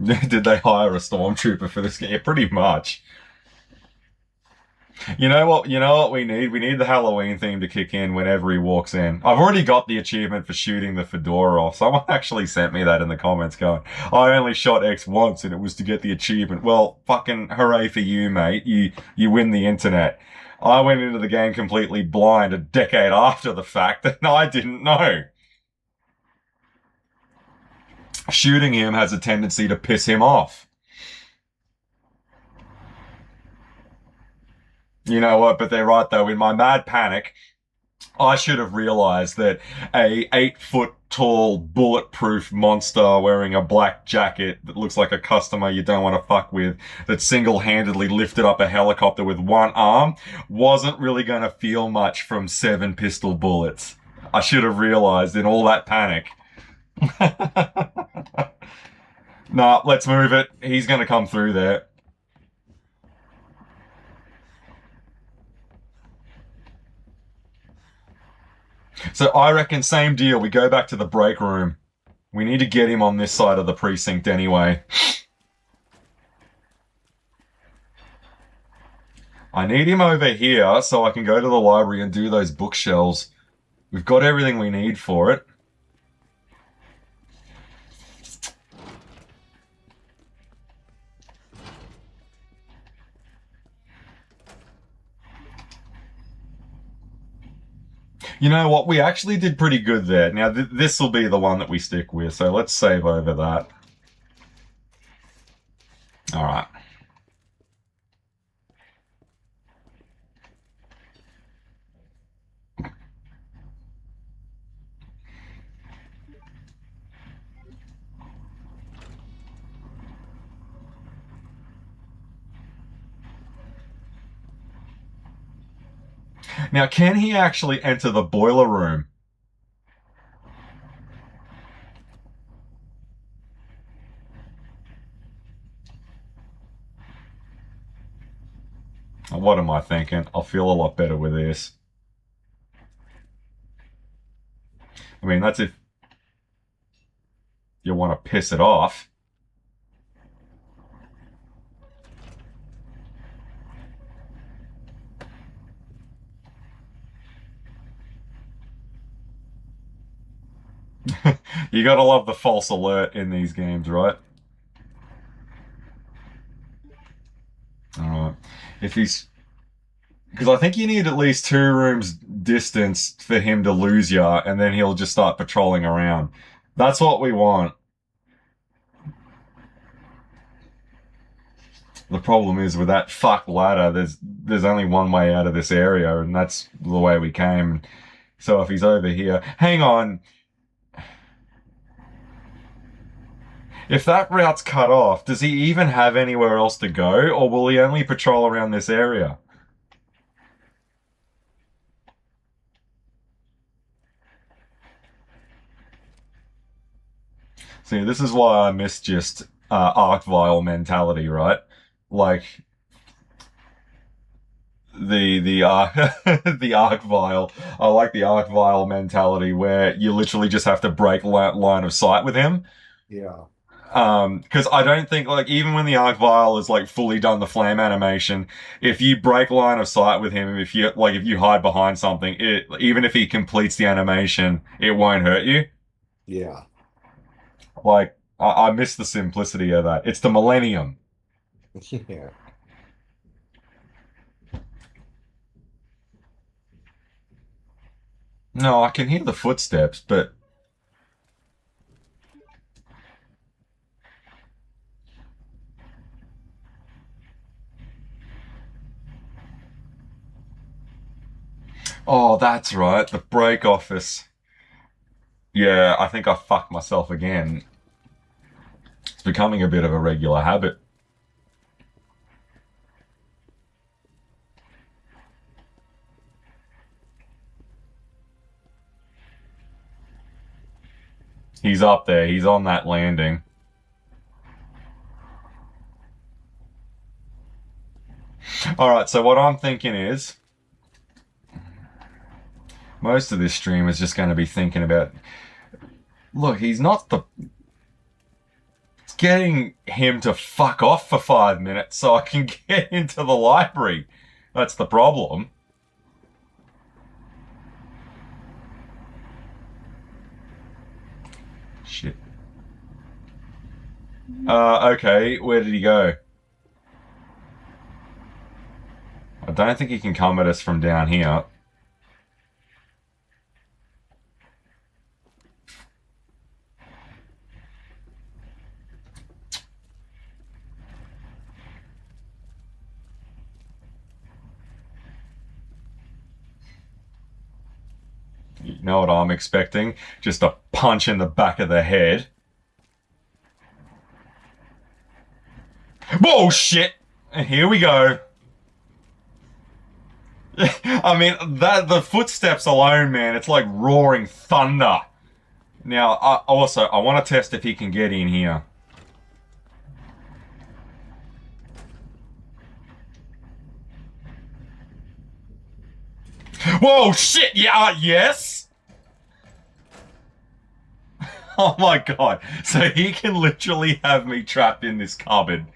Did they hire a stormtrooper for this game? Yeah, pretty much. You know what? You know what we need? We need the Halloween theme to kick in whenever he walks in. I've already got the achievement for shooting the fedora off. Someone actually sent me that in the comments going, I only shot X once and it was to get the achievement. Well, fucking hooray for you, mate. You win the internet. I went into the game completely blind a decade after the fact and I didn't know. Shooting him has a tendency to piss him off. You know what? But they're right though. In my mad panic, I should have realized that a 8-foot tall bulletproof monster wearing a black jacket that looks like a customer you don't want to fuck with that single-handedly lifted up a helicopter with one arm wasn't really going to feel much from 7 pistol bullets. I should have realized in all that panic. Nah, let's move it. He's going to come through there. So I reckon same deal. We go back to the break room. We need to get him on this side of the precinct anyway. I need him over here so I can go to the library and do those bookshelves. We've got everything we need for it. You know what? We actually did pretty good there. Now, this will be the one that we stick with, so let's save over that. All right. Now, can he actually enter the boiler room? What am I thinking? I'll feel a lot better with this. I mean, that's if you want to piss it off. You gotta love the false alert in these games, right? All right. If he's because I think you need at least 2 rooms distance for him to lose you, and then he'll just start patrolling around. That's what we want. The problem is with that fuck ladder, there's only one way out of this area, and that's the way we came. So if he's over here, hang on. If that route's cut off, does he even have anywhere else to go, or will he only patrol around this area? See, this is why I miss just Arc-Vile mentality, right? Like the Arc-Vile. I like the Arc-Vile mentality where you literally just have to break line of sight with him. Yeah. Because I don't think, like, even when the Arc-Vile is like fully done the flame animation, if you break line of sight with him, if you hide behind something, even if he completes the animation, it won't hurt you. Yeah. Like, I miss the simplicity of that. It's the Millennium. Yeah. No, I can hear the footsteps, but oh, that's right, the break office. Yeah, I think I fucked myself again. It's becoming a bit of a regular habit. He's up there. He's on that landing. All right, so what I'm thinking is most of this stream is just going to be thinking about, look, he's not the... It's getting him to fuck off for 5 minutes so I can get into the library. That's the problem. Shit. Okay, where did he go? I don't think he can come at us from down here. You know what I'm expecting? Just a punch in the back of the head. Whoa, shit! Here we go. I mean, the footsteps alone, man, it's like roaring thunder. Now, I want to test if he can get in here. Whoa, shit! Yeah, yes! Oh my god. So he can literally have me trapped in this cupboard.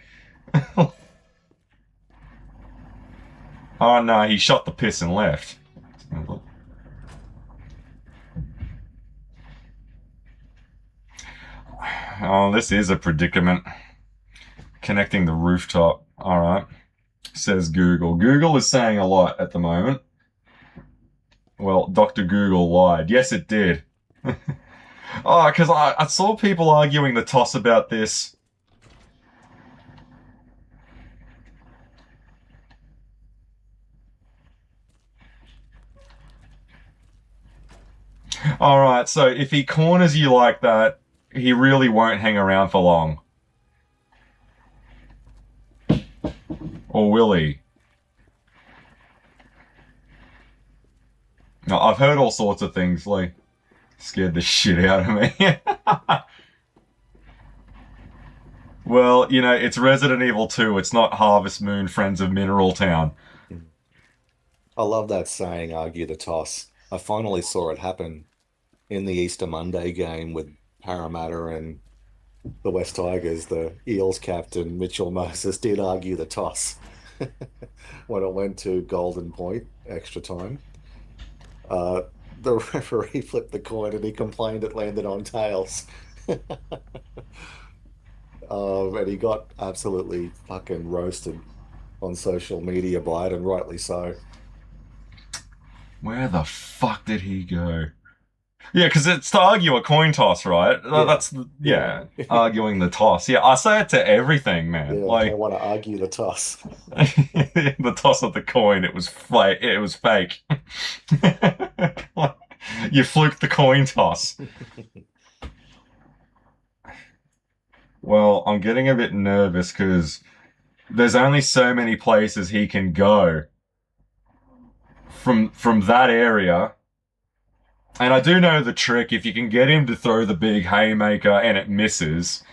Oh no, he shot the piss and left. Oh, this is a predicament. Connecting the rooftop. Alright. Says Google. Google is saying a lot at the moment. Well, Dr. Google lied. Yes, it did. Oh, because I saw people arguing the toss about this. Alright, so if he corners you like that, he really won't hang around for long. Or will he? No, I've heard all sorts of things, like, scared the shit out of me. Well, you know, it's Resident Evil 2, it's not Harvest Moon, Friends of Mineral Town. I love that saying, argue the toss. I finally saw it happen in the Easter Monday game with Parramatta and the West Tigers. The Eels captain, Mitchell Moses, did argue the toss when it went to Golden Point, extra time. The referee flipped the coin and he complained it landed on tails. And he got absolutely fucking roasted. on social media by it, and rightly so. Where the fuck did he go? Yeah, because it's to argue a coin toss, right? Yeah, That's, yeah, yeah, arguing the toss. Yeah, I say it to everything, man. yeah. They Like, want to argue the toss. the toss of the coin, it was fake. It was fake. You fluked the coin toss. Well, I'm getting a bit nervous because there's only so many places he can go from that area. And I do know the trick. If you can get him to throw the big haymaker and it misses,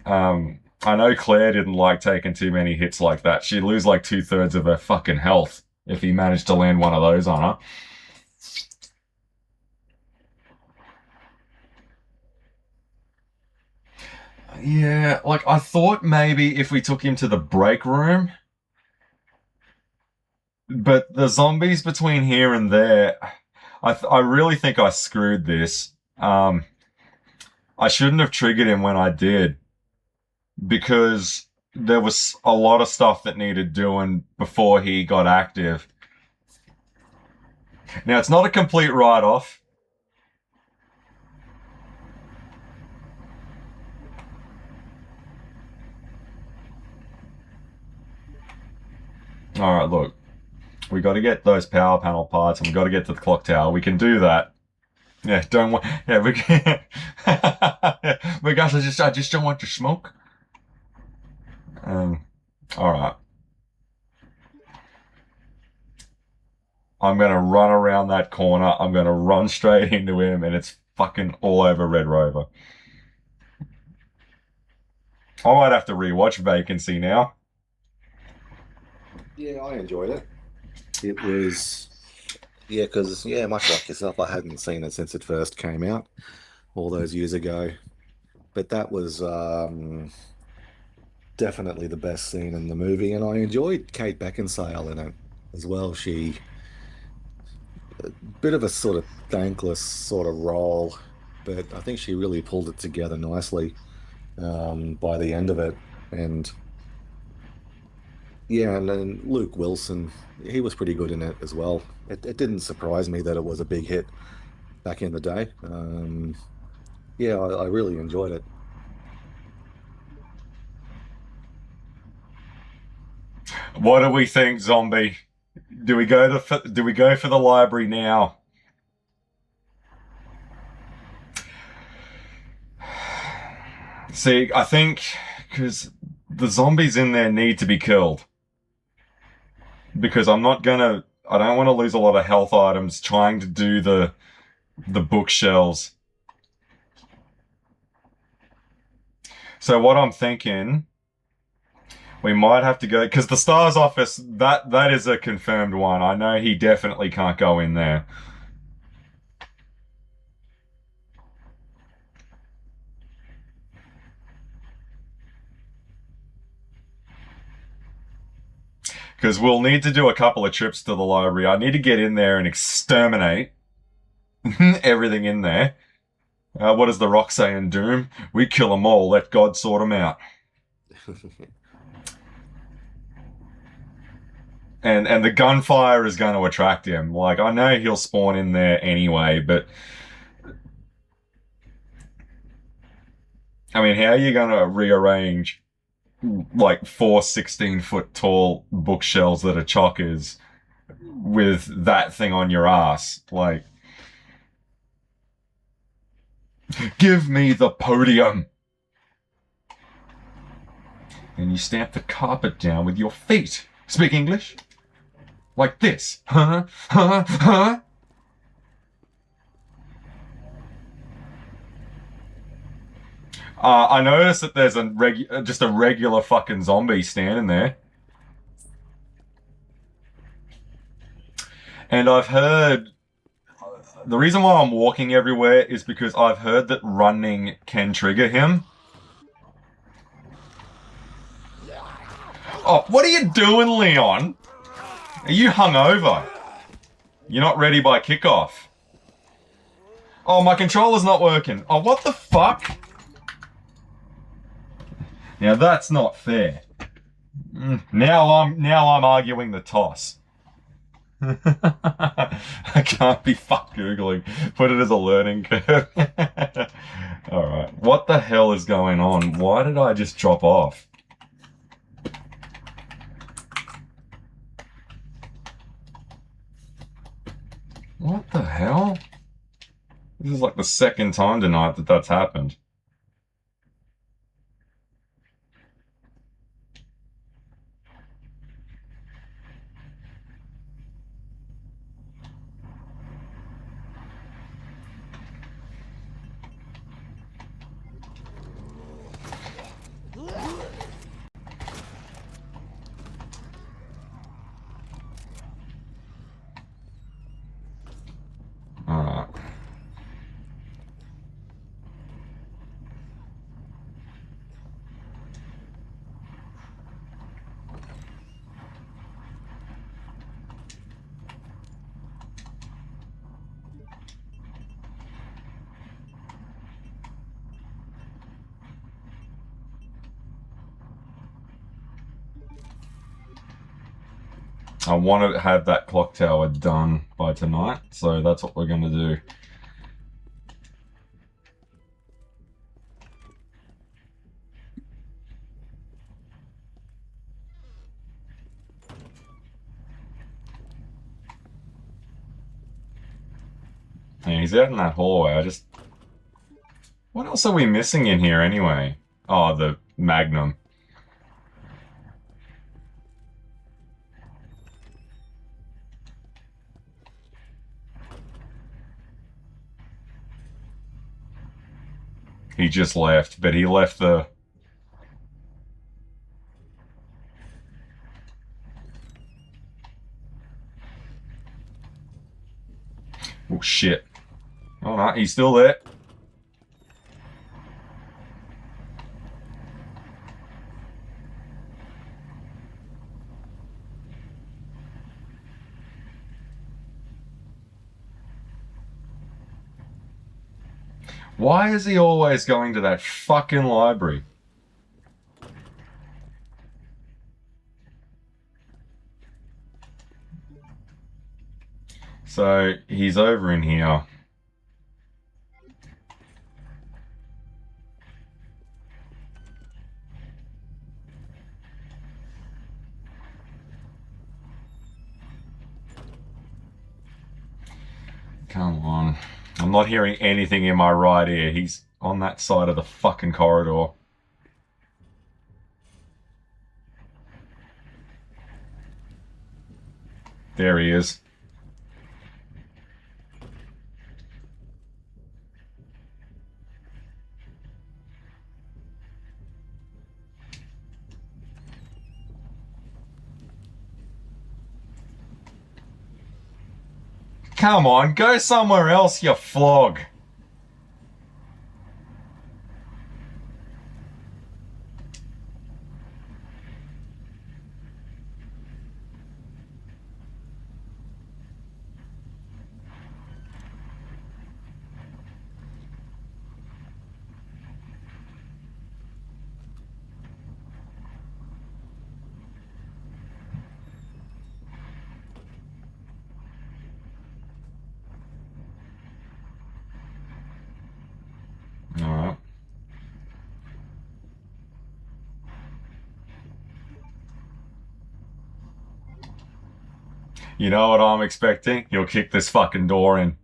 I know Claire didn't like taking too many hits like that. She'd lose like 2/3 of her fucking health if he managed to land one of those on her. Yeah, like I thought maybe if we took him to the break room, but the zombies between here and there, I really think I screwed this. I shouldn't have triggered him when I did, because there was a lot of stuff that needed doing before he got active. Now, it's not a complete write-off. All right, look. We got to get those power panel parts, and we got to get to the clock tower. We can do that. Yeah, don't want. Yeah, we can. But guys, I just don't want to smoke. All right. I'm gonna run around that corner. I'm gonna run straight into him, and it's fucking all over Red Rover. I might have to rewatch Vacancy now. Yeah, I enjoyed it. It was, yeah, because, yeah, much like yourself, I hadn't seen it since it first came out all those years ago. But that was definitely the best scene in the movie, and I enjoyed Kate Beckinsale in it as well. She, bit of a sort of thankless sort of role, but I think she really pulled it together nicely by the end of it. And yeah, and then Luke Wilson, he was pretty good in it as well. It didn't surprise me that it was a big hit back in the day. Yeah, I really enjoyed it. What do we think, Zombie? Do we go for the library now? See, I think because the zombies in there need to be killed. Because I don't want to lose a lot of health items trying to do the bookshelves. So what I'm thinking, we might have to go, because the Stars office, that is a confirmed one. I know he definitely can't go in there. Because we'll need to do a couple of trips to the library. I need to get in there and exterminate everything in there. What does the Rock say in Doom? We kill them all, let God sort them out. And the gunfire is going to attract him. Like, I know he'll spawn in there anyway, but I mean, how are you going to rearrange like 4 16-foot tall bookshelves that are chockers with that thing on your ass? Like, give me the podium. And you stamp the carpet down with your feet. Speak English? Like this. Huh? Huh? Huh? I noticed that there's just a regular fucking zombie standing there. And I've heard... The reason why I'm walking everywhere is because I've heard that running can trigger him. Oh, what are you doing, Leon? Are you hungover? You're not ready by kickoff. Oh, my controller's not working. Oh, what the fuck? Now that's not fair. Now I'm arguing the toss. I can't be fuck Googling. Put it as a learning curve. Alright. What the hell is going on? Why did I just drop off? What the hell? This is like the second time tonight that that's happened. Alright. I want to have that clock tower done by tonight, so that's what we're going to do. Yeah, he's out in that hallway. What else are we missing in here anyway? Oh, the Magnum. He just left, but he left the... Oh, shit. Oh, no, he's still there. Why is he always going to that fucking library? So, he's over in here. Come on. I'm not hearing anything in my right ear. He's on that side of the fucking corridor. There he is. Come on, go somewhere else, you flog. Alright. You know what I'm expecting? He'll kick this fucking door in.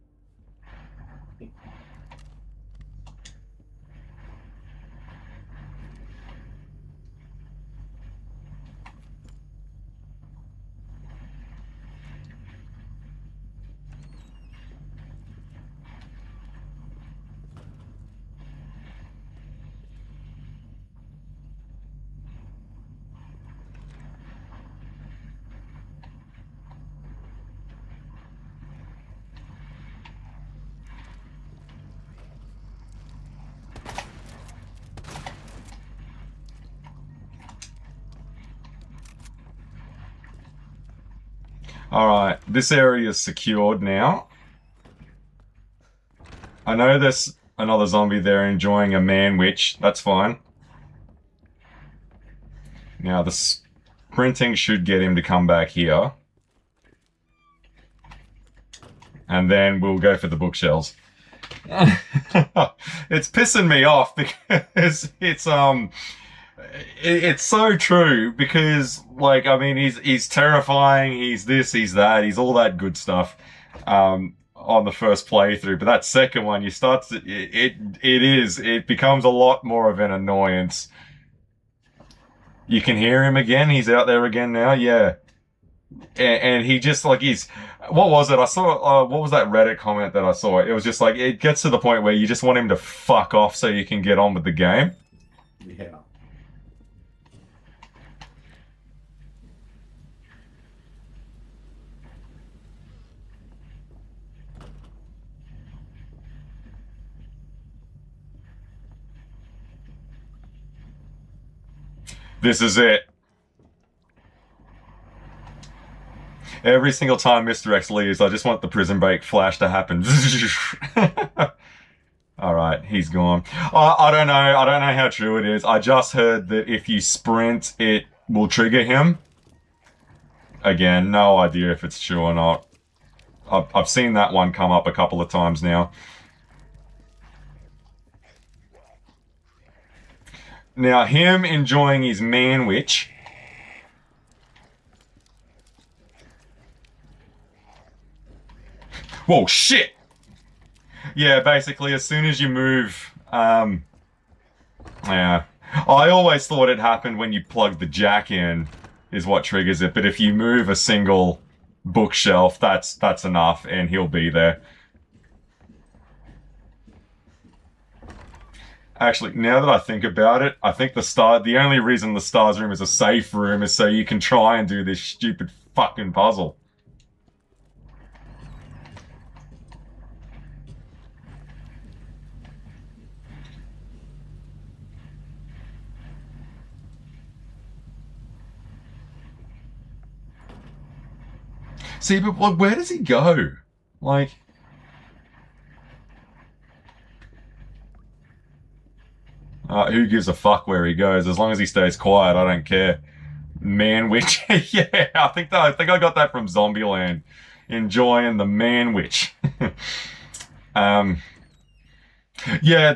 Alright, this area is secured now. I know there's another zombie there enjoying a man-witch. That's fine. Now, Printing should get him to come back here. And then we'll go for the bookshelves. It's pissing me off because it's so true because, like, I mean, he's terrifying, he's this, he's that, he's all that good stuff on the first playthrough, but that second one, you start to, it becomes a lot more of an annoyance. You can hear him again, he's out there again now, yeah. And he just, like, what was it? I saw, what was that Reddit comment that I saw? It was just like, it gets to the point where you just want him to fuck off so you can get on with the game. Yeah. This is it. Every single time Mr. X leaves, I just want the prison break flash to happen. Alright, he's gone. I don't know. I don't know how true it is. I just heard that if you sprint, it will trigger him. Again, no idea if it's true or not. I've seen that one come up a couple of times now. Now, him enjoying his manwich. Whoa, shit! Yeah, basically, as soon as you move, yeah. I always thought it happened when you plug the jack in, is what triggers it, but if you move a single bookshelf, that's enough, and he'll be there. Actually, now that I think about it, I think the only reason the stars room is a safe room is so you can try and do this stupid fucking puzzle. See, but where does he go? Like... who gives a fuck where he goes? As long as he stays quiet, I don't care. Manwich. Yeah, I think I got that from Zombieland. Enjoying the manwich. Yeah,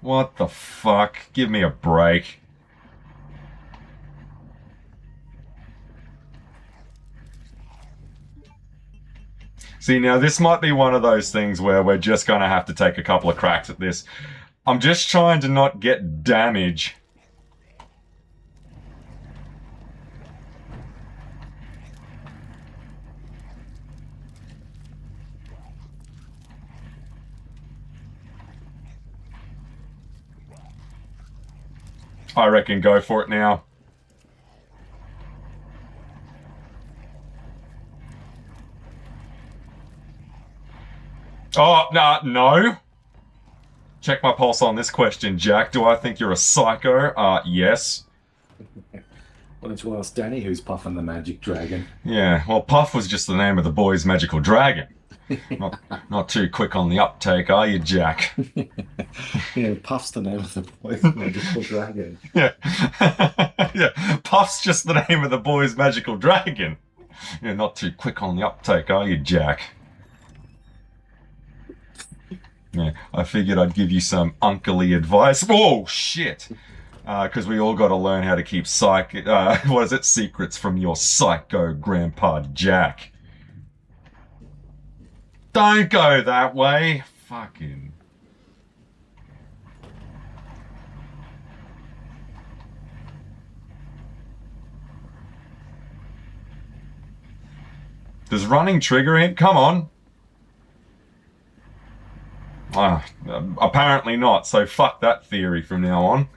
what the fuck? Give me a break. See, now this might be one of those things where we're just going to have to take a couple of cracks at this. I'm just trying to not get damage. I reckon go for it now. Oh, nah, no. Check my pulse on this question, Jack. Do I think you're a psycho? Yes. Why don't you ask Danny who's puffing the magic dragon? Yeah, well, Puff was just the name of the boy's magical dragon. Not too quick on the uptake, are you, Jack? Yeah, Puff's the name of the boy's magical dragon. Yeah. Yeah, Puff's just the name of the boy's magical dragon. You're not too quick on the uptake, are you, Jack? Yeah, I figured I'd give you some uncly advice. Whoa, shit! Because we all got to learn how to keep what is it? Secrets from your psycho grandpa, Jack. Don't go that way. Fucking... Does running trigger him? Come on. Apparently not, so fuck that theory from now on.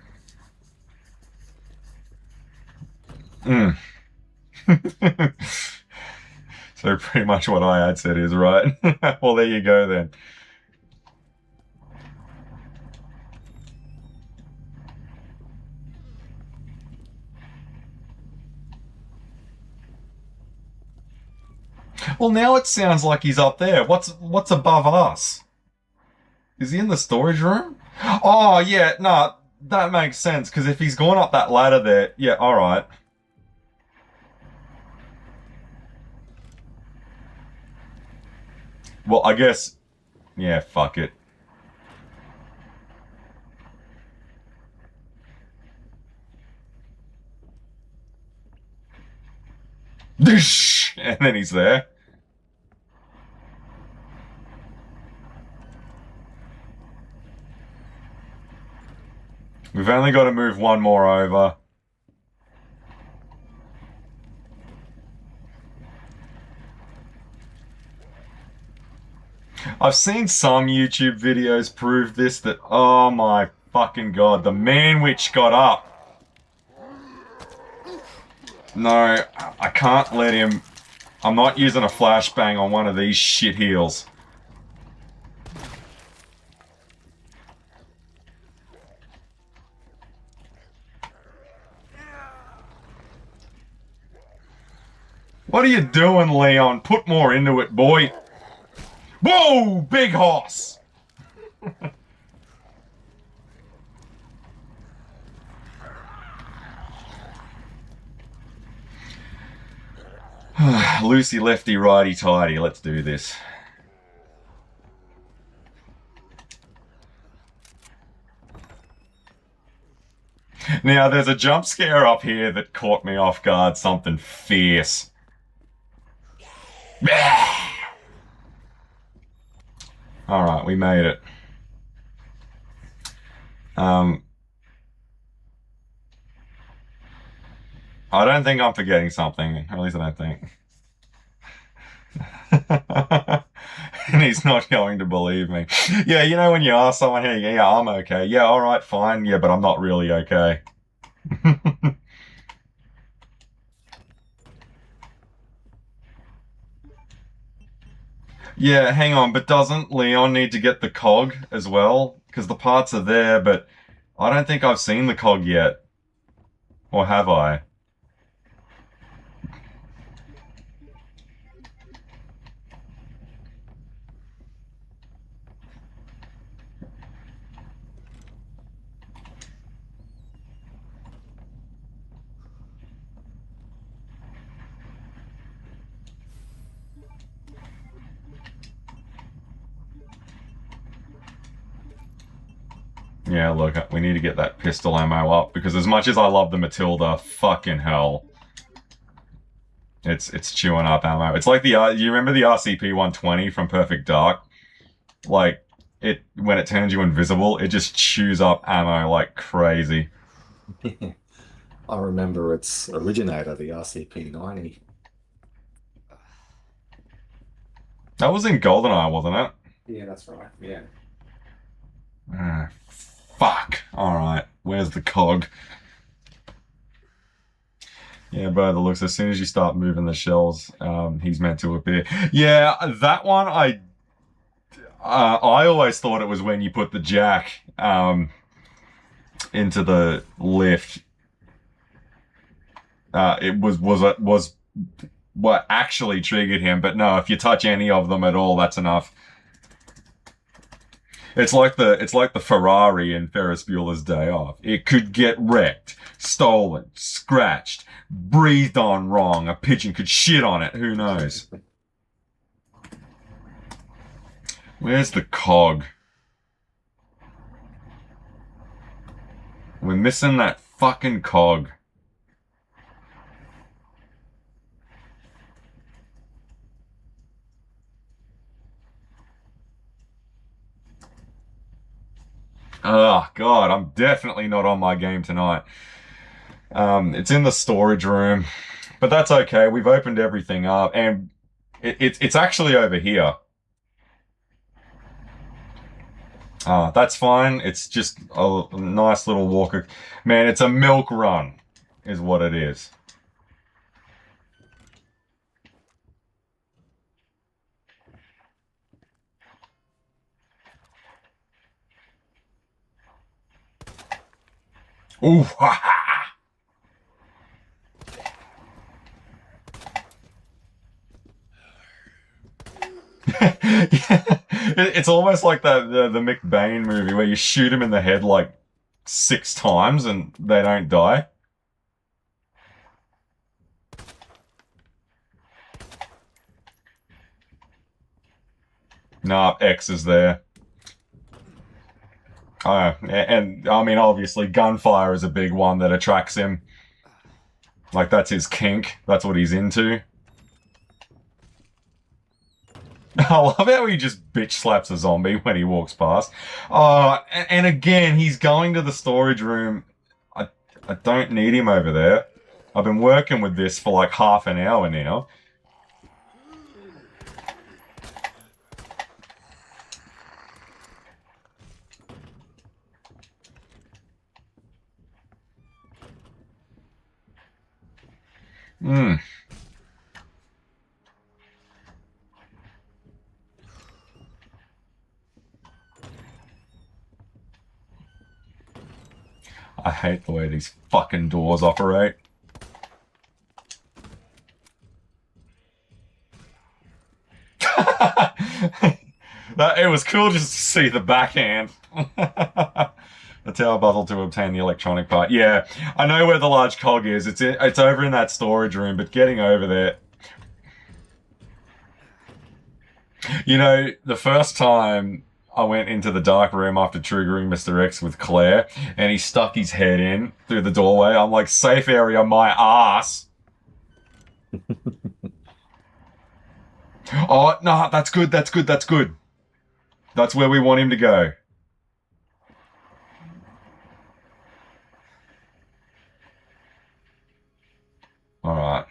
So pretty much what I had said is right. Well, there you go then. Well, now it sounds like he's up there. What's above us? Is he in the storage room? Oh, yeah, no. That makes sense, because if he's gone up that ladder there, yeah, alright. Well, I guess, yeah, fuck it. And then he's there. We've only got to move one more over. I've seen some YouTube videos prove this, that, oh my fucking god, the man witch got up. No, I can't let him. I'm not using a flashbang on one of these shit heels. What are you doing, Leon? Put more into it, boy. Whoa, big horse! Loosey, lefty, righty, tighty. Let's do this. Now, there's a jump scare up here that caught me off guard. Something fierce. Alright, we made it. I don't think I'm forgetting something. At least I don't think. And he's not going to believe me. Yeah, you know when you ask someone, hey, yeah, I'm okay. Yeah, alright, fine. Yeah, but I'm not really okay. Yeah, hang on, but doesn't Leon need to get the cog as well? Because the parts are there, but I don't think I've seen the cog yet. Or have I? Yeah, look, we need to get that pistol ammo up, because as much as I love the Matilda, fucking hell. It's chewing up ammo. It's like the, you remember the RCP-120 from Perfect Dark? Like, when it turns you invisible, it just chews up ammo like crazy. I remember its originator, the RCP-90. That was in GoldenEye, wasn't it? Yeah, that's right. Yeah. Fuck. Alright, where's the cog? Yeah, by the looks, as soon as you start moving the shells, he's meant to appear. Yeah, that one, I always thought it was when you put the jack into the lift. It was what actually triggered him, but no, if you touch any of them at all, that's enough. It's like the Ferrari in Ferris Bueller's Day Off. It could get wrecked, stolen, scratched, breathed on wrong. A pigeon could shit on it. Who knows? Where's the cog? We're missing that fucking cog. Oh, God, I'm definitely not on my game tonight. It's in the storage room, but that's okay. We've opened everything up, and it's actually over here. That's fine. It's just a nice little walker. Man, it's a milk run, is what it is. Ooh, ha ha! Yeah, it's almost like the McBain movie where you shoot him in the head like 6 times and they don't die. Nah, X is there. And I mean, obviously, gunfire is a big one that attracts him. Like, that's his kink. That's what he's into. I love how he just bitch slaps a zombie when he walks past. And again, he's going to the storage room. I don't need him over there. I've been working with this for like half an hour now. I hate the way these fucking doors operate. It was cool just to see the backhand. The tower puzzle to obtain the electronic part. Yeah, I know where the large cog is. It's over in that storage room, but getting over there... You know, the first time I went into the dark room after triggering Mr. X with Claire, and he stuck his head in through the doorway, I'm like, safe area, my ass. Oh, no, that's good, that's good, that's good. That's where we want him to go. Alright.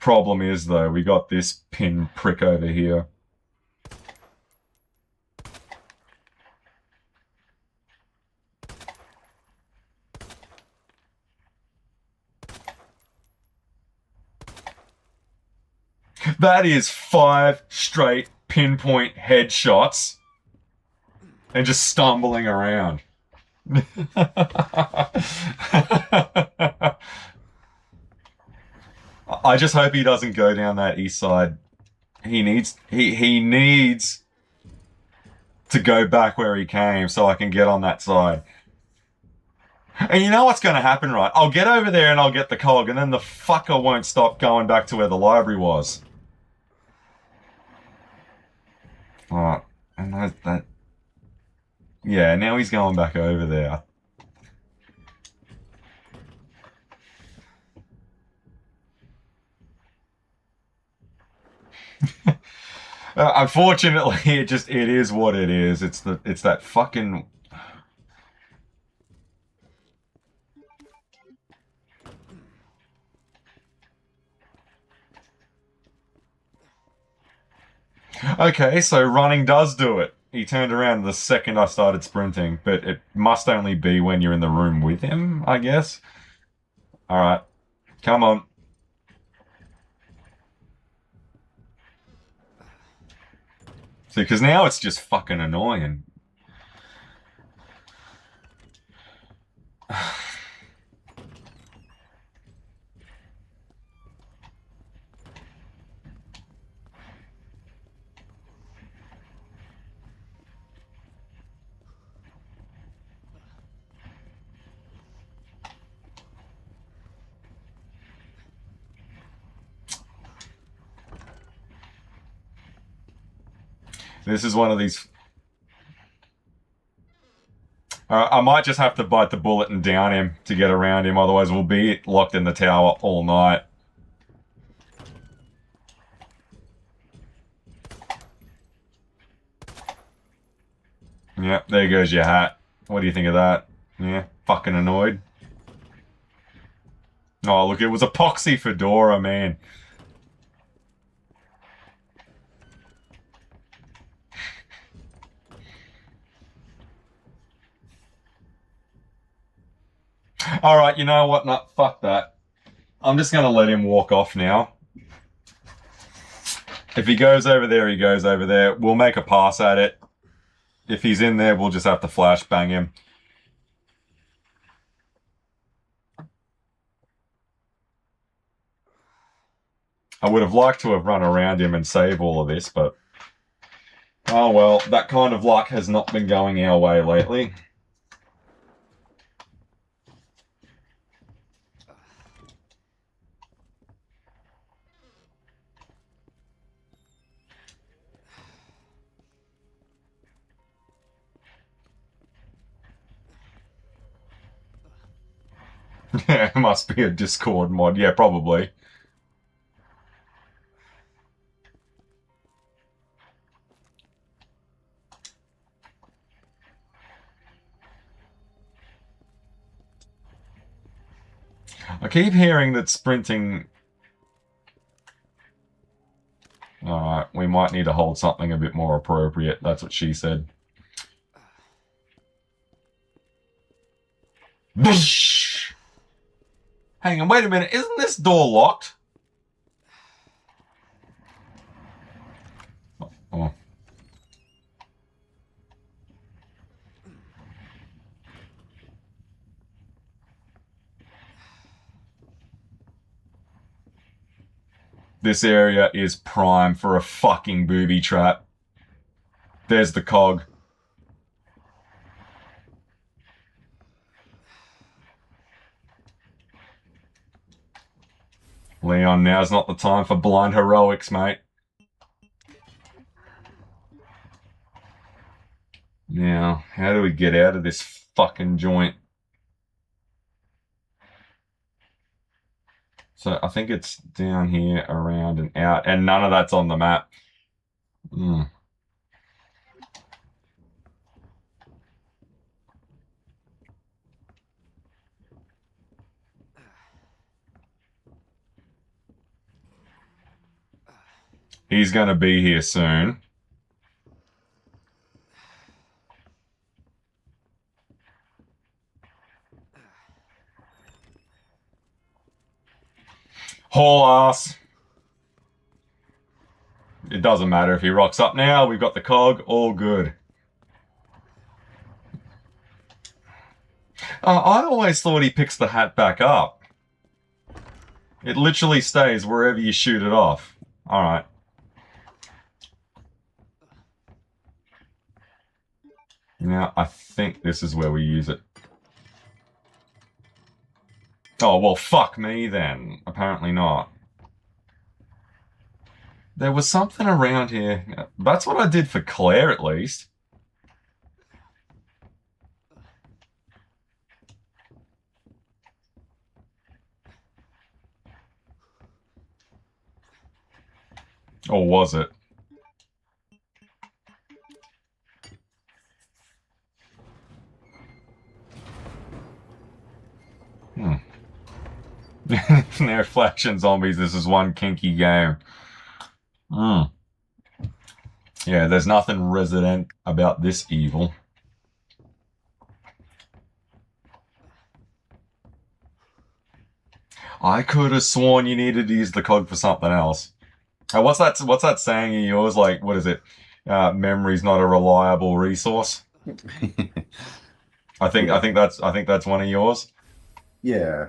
Problem is, though, we got this pin prick over here. That is 5 straight pinpoint headshots and just stumbling around. I just hope he doesn't go down that east side. He needs to go back where he came so I can get on that side. And you know what's going to happen, right? I'll get over there and I'll get the cog, and then the fucker won't stop going back to where the library was. Oh, and that... Yeah, now he's going back over there. Unfortunately, it is what it is. It's that fucking... Okay, so running does do it. He turned around the second I started sprinting, but it must only be when you're in the room with him, I guess. Alright. Come on. See, because now it's just fucking annoying. This is one of these... I might just have to bite the bullet and down him to get around him, otherwise we'll be locked in the tower all night. Yeah, there goes your hat. What do you think of that? Yeah, fucking annoyed. Oh, look, it was epoxy fedora, man. Alright, you know what? No, fuck that. I'm just gonna let him walk off now. If he goes over there, he goes over there. We'll make a pass at it. If he's in there, we'll just have to flashbang him. I would have liked to have run around him and save all of this, but... Oh well, that kind of luck has not been going our way lately. It must be a Discord mod. Yeah, probably. I keep hearing that sprinting... Alright, we might need to hold something a bit more appropriate. That's what she said. Hang on, wait a minute. Isn't this door locked? Oh. This area is prime for a fucking booby trap. There's the cog. Leon, now's not the time for blind heroics, mate. Now, how do we get out of this fucking joint? So I think it's down here, around and out, and none of that's on the map. He's going to be here soon. Haul ass. It doesn't matter if he rocks up now. We've got the cog. All good. I always thought he picks the hat back up. It literally stays wherever you shoot it off. Alright. Now, I think this is where we use it. Oh, well, fuck me then. Apparently not. There was something around here. That's what I did for Claire, at least. Or was it? They're flesh and zombies. This is one kinky game. Yeah, there's nothing resident about this evil. I could have sworn you needed to use the cog for something else. What's that saying of yours? Like, what is it? Memory's not a reliable resource. I think that's one of yours. Yeah.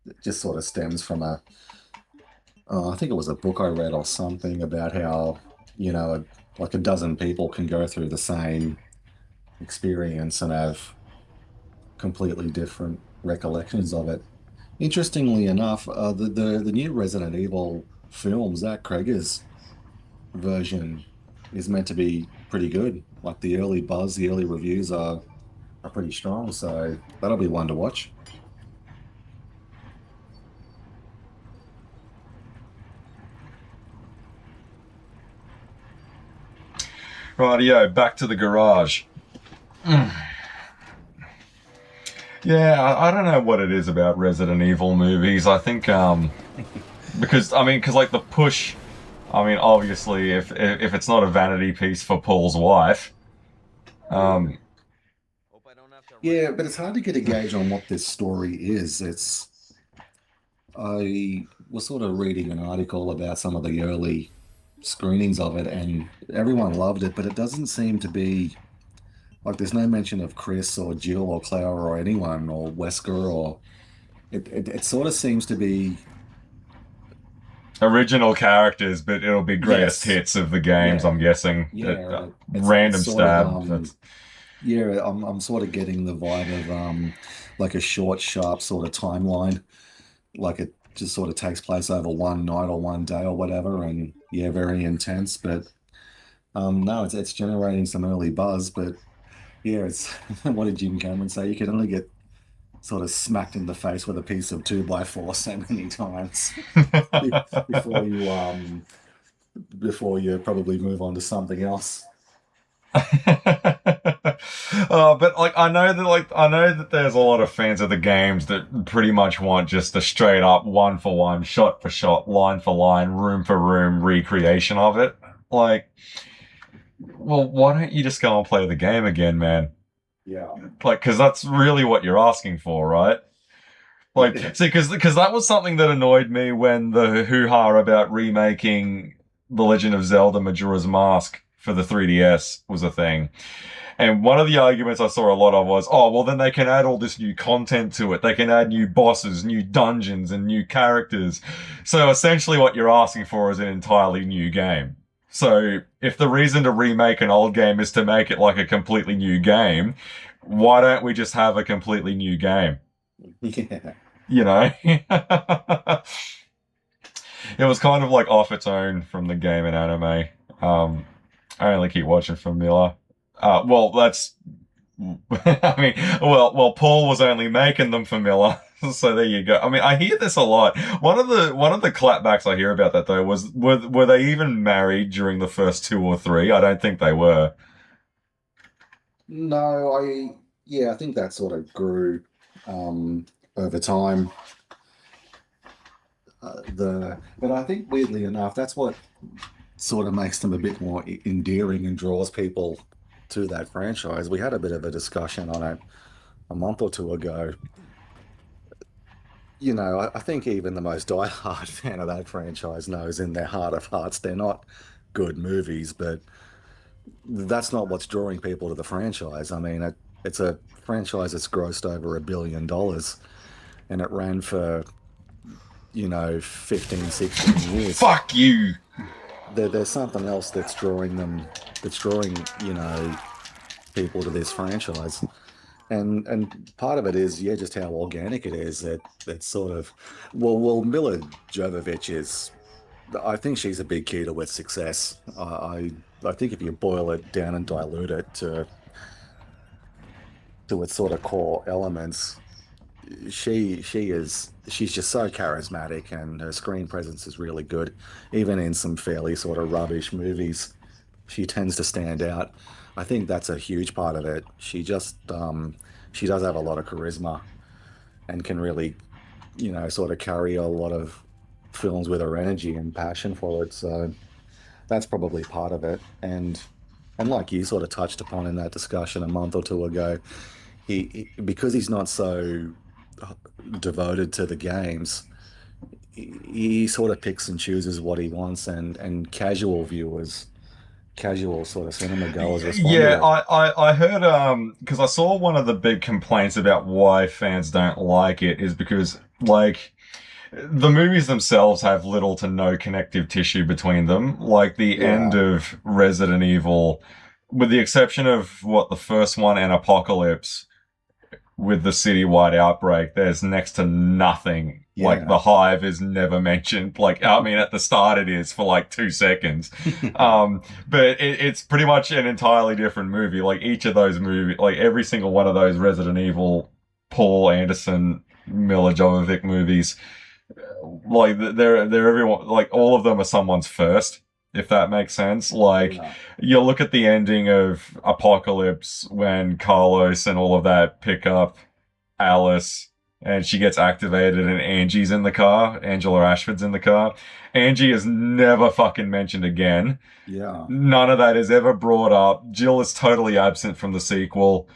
It just sort of stems from I think it was a book I read or something about how, like a dozen people can go through the same experience and have completely different recollections of it. Interestingly enough, the new Resident Evil film, Zach Cregger's version, is meant to be pretty good. Like the early buzz, the early reviews are pretty strong, so that'll be one to watch. Rightio, back to the garage. Yeah, I don't know what it is about Resident Evil movies. I think, because like the push, obviously, if it's not a vanity piece for Paul's wife, Yeah, but it's hard to get a gauge on what this story is. I was sort of reading an article about some of the early screenings of it, and everyone loved it, but it doesn't seem to be like there's no mention of Chris or Jill or Clara or anyone or Wesker or it sort of seems to be original characters, but it'll be greatest yes, hits of the games, yeah, I'm guessing. yeah. Random It's sort of stab. yeah, I'm sort of getting the vibe of like a short, sharp sort of timeline, like it just sort of takes place over one night or one day or whatever, and yeah, very intense. But no, it's generating some early buzz, but yeah, it's what did Jim Cameron say? You can only get sort of smacked in the face with a piece of 2x4 so many times be- before you before you probably move on to something else. But like I know that there's a lot of fans of the games that pretty much want just a straight up one for one, shot for shot, line for line, room for room recreation of it. Like, well, why don't you just go and play the game again, man? Yeah. Like, because that's really what you're asking for, right? Like, see, because that was something that annoyed me when the hoo-ha about remaking The Legend of Zelda Majora's Mask for the 3DS was a thing. And one of the arguments I saw a lot of was, oh, well, then they can add all this new content to it. They can add new bosses, new dungeons, and new characters. So essentially what you're asking for is an entirely new game. So if the reason to remake an old game is to make it like a completely new game, why don't we just have a completely new game? Yeah. You know? It was kind of like off its own from the game and anime. I only keep watching from Miller. Well, that's. I mean, Paul was only making them for Miller, so there you go. I mean, I hear this a lot. One of the clapbacks I hear about that though was were they even married during the first two or three? I don't think they were. No, yeah, I think that sort of grew um, over time. But I think weirdly enough, that's what sort of makes them a bit more endearing and draws people to that franchise. We had a bit of a discussion on it a month or two ago. You know, I think even the most diehard fan of that franchise knows in their heart of hearts they're not good movies, but that's not what's drawing people to the franchise. I mean, it's a franchise that's grossed over $1 billion and it ran for, 15, 16 years. Fuck you. There's something else that's drawing, people to this franchise. And part of it is, yeah, just how organic it is. It's sort of, Mila Jovovich is, I think she's a big key to its success. I think if you boil it down and dilute it to its sort of core elements, she's just so charismatic and her screen presence is really good. Even in some fairly sort of rubbish movies, she tends to stand out. I think that's a huge part of it. She does have a lot of charisma and can really, sort of carry a lot of films with her energy and passion for it. So that's probably part of it. And like you sort of touched upon in that discussion a month or two ago, because he's not so devoted to the games, he sort of picks and chooses what he wants, and casual viewers, casual sort of cinema goers respond to Yeah, it. I heard because I saw one of the big complaints about why fans don't like it is because like the movies themselves have little to no connective tissue between them. Like the end Yeah, of Resident Evil, with the exception of what the first one and Apocalypse, with the citywide outbreak, there's next to nothing. Like yeah, the hive is never mentioned. Like, I mean, at the start it is for like 2 seconds. But it's pretty much an entirely different movie. Like each of those movies, like every single one of those Resident Evil, Paul Anderson, Mila Jovovich movies, like they're everyone, like all of them are someone's first, if that makes sense. Like yeah, you look at the ending of Apocalypse when Carlos and all of that pick up Alice and she gets activated and Angie's in the car. Angela Ashford's in the car. Angie is never fucking mentioned again. yeah, None of that is ever brought up. Jill is totally absent from the sequel.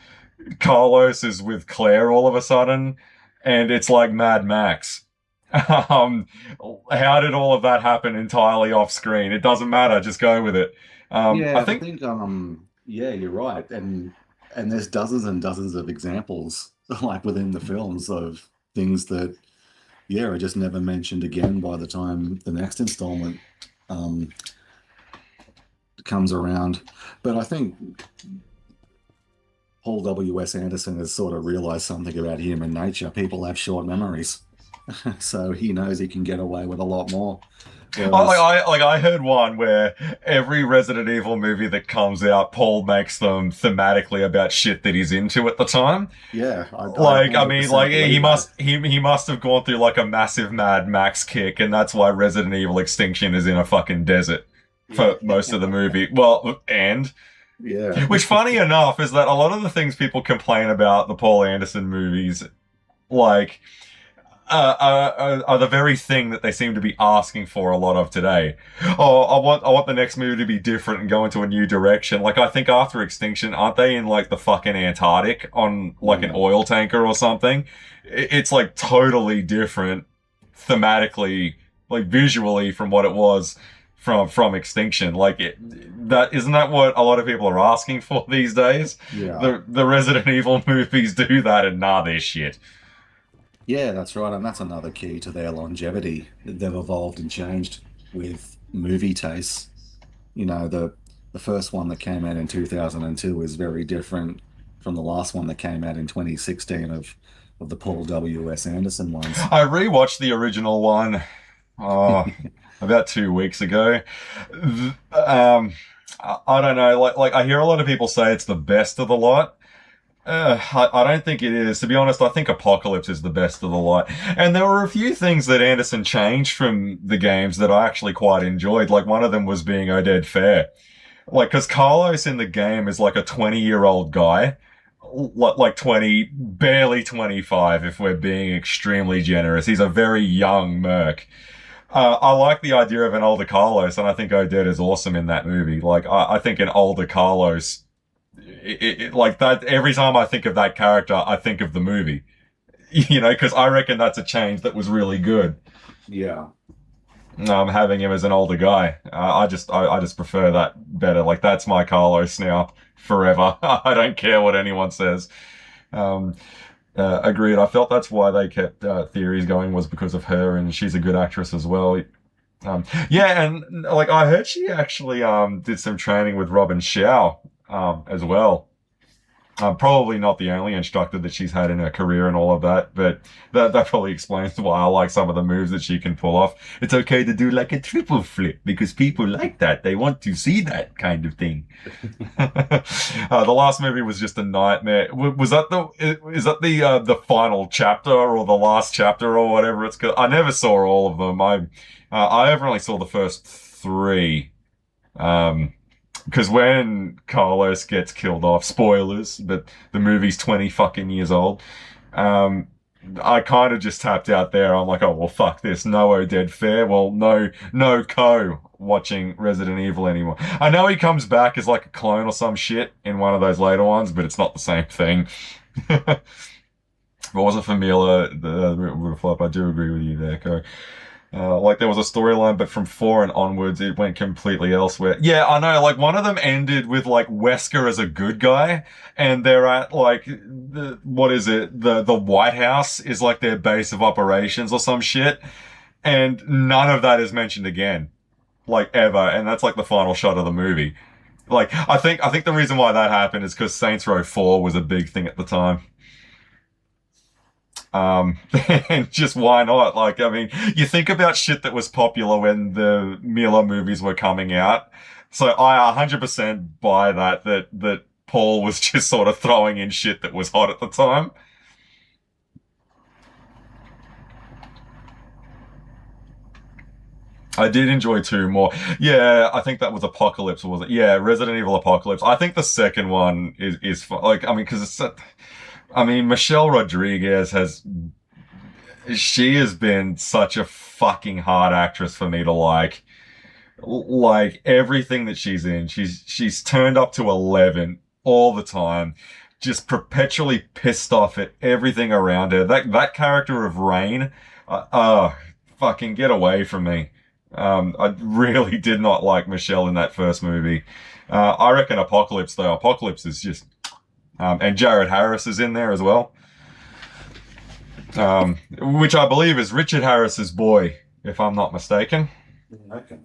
Carlos is with Claire all of a sudden, and it's like Mad Max. Um, how did all of that happen entirely off screen? It doesn't matter. Just go with it. I yeah. I think think yeah, you're right. And there's dozens and dozens of examples like within the films of things that, yeah, are just never mentioned again by the time the next installment um comes around. But I think Paul W.S. Anderson has sort of realized something about human nature. People have short memories. So he knows he can get away with a lot more. Like Whereas, I heard one where every Resident Evil movie that comes out, Paul makes them thematically about shit that he's into at the time. yeah, I Like, I mean, 100% like believe that. he must have gone through like a massive Mad Max kick, and that's why Resident Evil Extinction is in a fucking desert Yeah. for most of the movie. Well, and Yeah. which, funny enough, is that a lot of the things people complain about the Paul Anderson movies, like are the very thing that they seem to be asking for a lot of today. Oh, I want the next movie to be different and go into a new direction. Like I think after Extinction, aren't they in like the fucking Antarctic on like an Yeah. oil tanker or something? It's like totally different thematically, like visually from what it was from Extinction. Like that isn't that what a lot of people are asking for these days? Yeah. The Resident Evil movies do that, and nah, they're shit. Yeah, that's right. And that's another key to their longevity. They've evolved and changed with movie tastes. The first one that came out in 2002 is very different from the last one that came out in 2016 of the Paul W.S. Anderson ones. I rewatched the original one about 2 weeks ago. I don't know. Like I hear a lot of people say it's the best of the lot. I don't think it is. To be honest, I think Apocalypse is the best of the lot. And there were a few things that Anderson changed from the games that I actually quite enjoyed. Like one of them was being Oded Fair. Like, because Carlos in the game is like a 20-year-old guy. Like 20, barely 25 if we're being extremely generous. He's a very young merc. I like the idea of an older Carlos, and I think Oded is awesome in that movie. Like, I think an older Carlos, like that, every time I think of that character, I think of the movie. Because I reckon that's a change that was really good. Yeah. Having him as an older guy, I just prefer that better. Like that's my Carlos now forever. I don't care what anyone says. Um, Agreed. I felt that's why they kept theories going was because of her, and she's a good actress as well. Yeah, and like I heard she actually did some training with Robin Shaw as well. Probably not the only instructor that she's had in her career and all of that, but that probably explains why I like some of the moves that she can pull off. It's okay to do like a triple flip because people like that. They want to see that kind of thing. The last movie was just a nightmare. Was that is that the final chapter or the last chapter or whatever it's called? I never saw all of them. I only saw the first three. Because when Carlos gets killed off, spoilers, but the movie's 20 fucking years old. Um, I kind of just tapped out there. I'm like, oh well, fuck this. No Oded Fair. Well, no Co watching Resident Evil anymore. I know he comes back as like a clone or some shit in one of those later ones, but it's not the same thing. If it wasn't for Mila, it would have flopped. I do agree with you there, Co. Like there was a storyline, but from 4 and onwards, it went completely elsewhere. Yeah, I know. Like one of them ended with like Wesker as a good guy, and they're at like what is it? The White House is like their base of operations or some shit, and none of that is mentioned again, like ever. And that's like the final shot of the movie. Like I think the reason why that happened is because Saints Row 4 was a big thing at the time. And just why not? Like, I mean, you think about shit that was popular when the Mila movies were coming out. So I 100% buy that Paul was just sort of throwing in shit that was hot at the time. I did enjoy 2 more. Yeah, I think that was Apocalypse, was it? Yeah, Resident Evil Apocalypse. I think the second one is like, I mean, because I mean, Michelle Rodriguez she has been such a fucking hard actress for me to like. Like everything that she's in, she's turned up to 11 all the time, just perpetually pissed off at everything around her. That character of Rain, fucking get away from me. I really did not like Michelle in that first movie. I reckon Apocalypse though. Apocalypse is just, and Jared Harris is in there as well. Which I believe is Richard Harris's boy, if I'm not mistaken. Okay.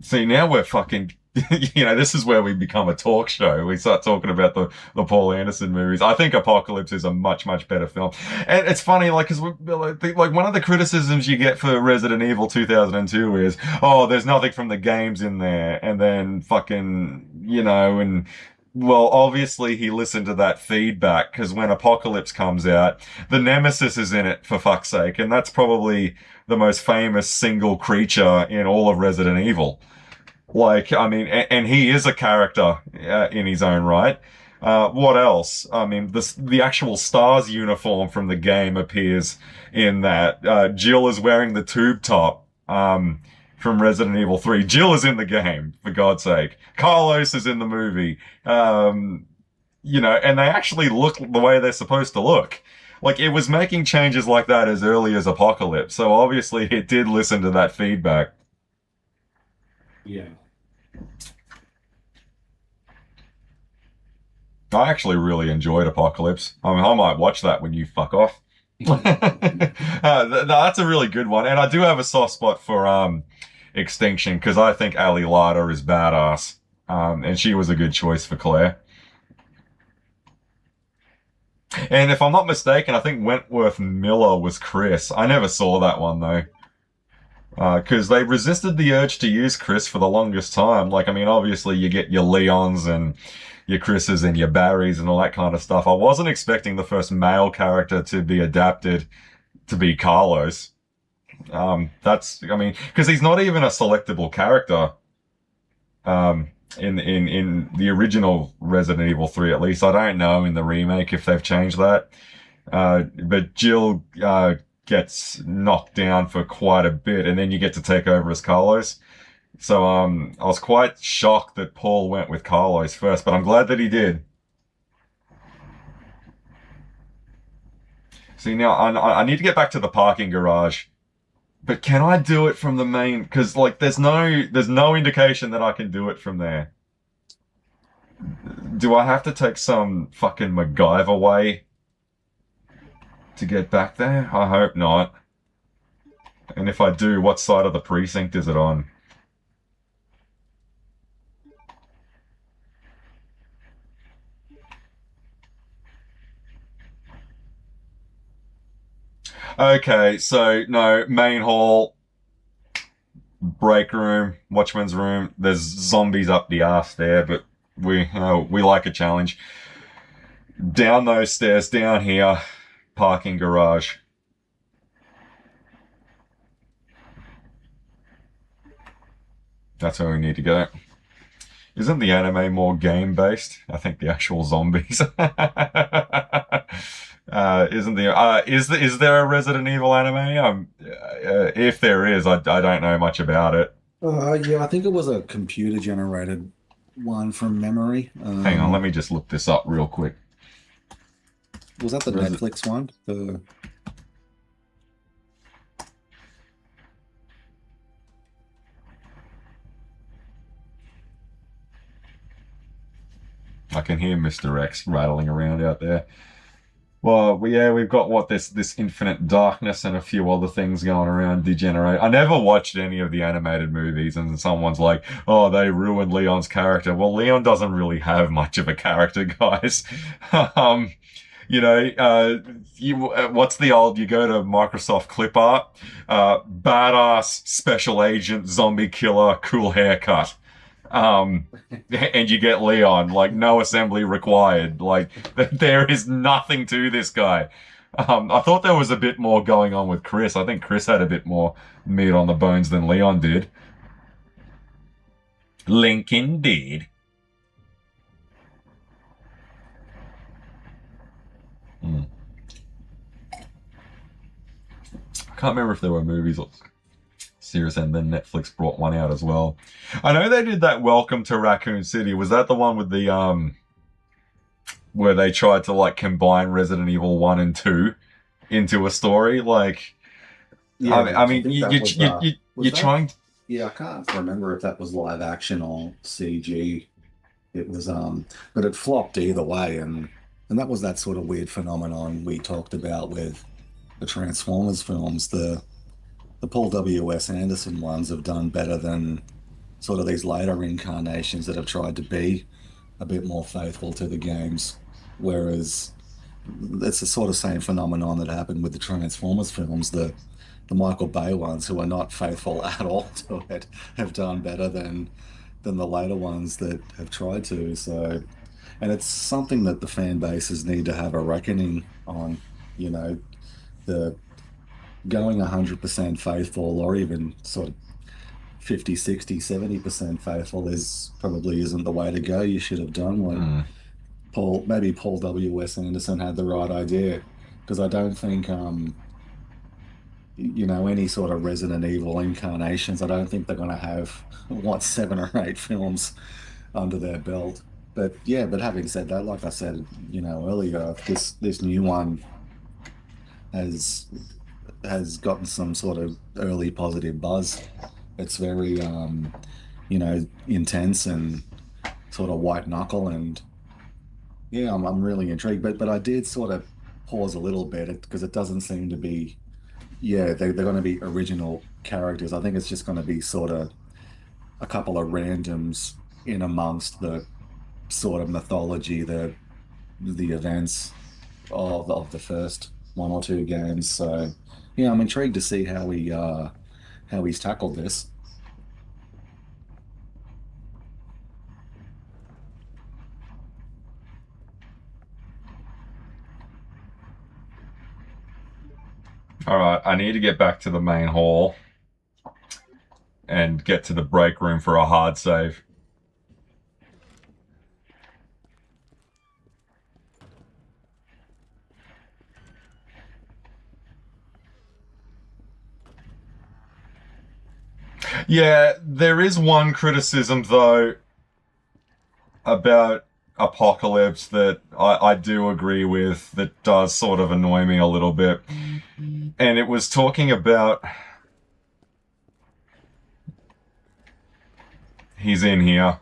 See, now we're fucking this is where we become a talk show. We start talking about the Paul Anderson movies. I think Apocalypse is a much, much better film. And it's funny, like, cause like one of the criticisms you get for Resident Evil 2002 is, oh, there's nothing from the games in there. And then fucking, and well, obviously he listened to that feedback because when Apocalypse comes out, the Nemesis is in it, for fuck's sake. And that's probably the most famous single creature in all of Resident Evil. Like, I mean, and he is a character in his own right. What else? I mean, the actual STARS uniform from the game appears in that. Jill is wearing the tube top from Resident Evil 3. Jill is in the game, for God's sake. Carlos is in the movie. And they actually look the way they're supposed to look. Like, it was making changes like that as early as Apocalypse, so obviously it did listen to that feedback. Yeah. I actually really enjoyed Apocalypse. I mean, I might watch that when you fuck off. That's a really good one. And I do have a soft spot for Extinction because I think Ali Larter is badass. And she was a good choice for Claire. And if I'm not mistaken, I think Wentworth Miller was Chris. I never saw that one though. Because they resisted the urge to use Chris for the longest time. Like, I mean, obviously you get your Leons and your Chris's and your Barrys and all that kind of stuff. I wasn't expecting the first male character to be adapted to be Carlos. Because he's not even a selectable character. In the original Resident Evil 3, at least. I don't know in the remake if they've changed that. But Jill, gets knocked down for quite a bit, and then you get to take over as Carlos. So I was quite shocked that Paul went with Carlos first, but I'm glad that he did. See, now I need to get back to the parking garage, but can I do it from the main? Because like there's no indication that I can do it from there. Do I have to take some fucking MacGyver way to get back there? I hope not. And if I do, what side of the precinct is it on? Okay, so no, main hall, break room, watchman's room. There's zombies up the arse there, but we like a challenge. Down those stairs, down here. Parking garage. That's where we need to go. Isn't the anime more game-based? I think the actual zombies. Is there a Resident Evil anime? If there is, I don't know much about it. Yeah, I think it was a computer-generated one from memory. Hang on, let me just look this up real quick. Was that the Netflix one? I can hear Mr. X rattling around out there. Well, yeah, we've got this Infinite Darkness and a few other things going around. Degenerate. I never watched any of the animated movies, and someone's like, "Oh, they ruined Leon's character." Well, Leon doesn't really have much of a character, guys. What's the old? You go to Microsoft Clip Art, badass special agent, zombie killer, cool haircut. And you get Leon, like no assembly required. Like there is nothing to this guy. I thought there was a bit more going on with Chris. I think Chris had a bit more meat on the bones than Leon did. Link indeed. I can't remember if there were movies or series, and then Netflix brought one out as well. I know they did that Welcome to Raccoon City. Was that the one with the where they tried to like combine Resident Evil 1 and 2 into a story? Like, yeah, I mean, you're trying. Yeah, I can't remember if that was live action or CG. It was but it flopped either way, and that was that sort of weird phenomenon we talked about with the Transformers films. The Paul W.S. Anderson ones have done better than sort of these later incarnations that have tried to be a bit more faithful to the games, whereas it's the sort of same phenomenon that happened with the Transformers films. The Michael Bay ones, who are not faithful at all to it, have done better than the later ones that have tried to. So, and it's something that the fan bases need to have a reckoning on. You know, the going 100% faithful, or even sort of 50, 60, 70% faithful is probably isn't the way to go. You should have done what Mm. Maybe Paul W.S. Anderson had the right idea. Because I don't think, any sort of Resident Evil incarnations, I don't think they're going to have, what, 7 or 8 films under their belt. But yeah, but having said that, like I said, earlier, this new one has has gotten some sort of early positive buzz. It's very, intense and sort of white knuckle, and yeah, I'm really intrigued. But I did sort of pause a little bit because it doesn't seem to be, yeah, they're going to be original characters. I think it's just going to be sort of a couple of randoms in amongst the sort of mythology, the events of the first 1 or 2 games. So yeah, I'm intrigued to see how he's tackled this. All right, I need to get back to the main hall and get to the break room for a hard save. Yeah, there is one criticism though about Apocalypse that I do agree with, that does sort of annoy me a little bit. And it was talking about, he's in here.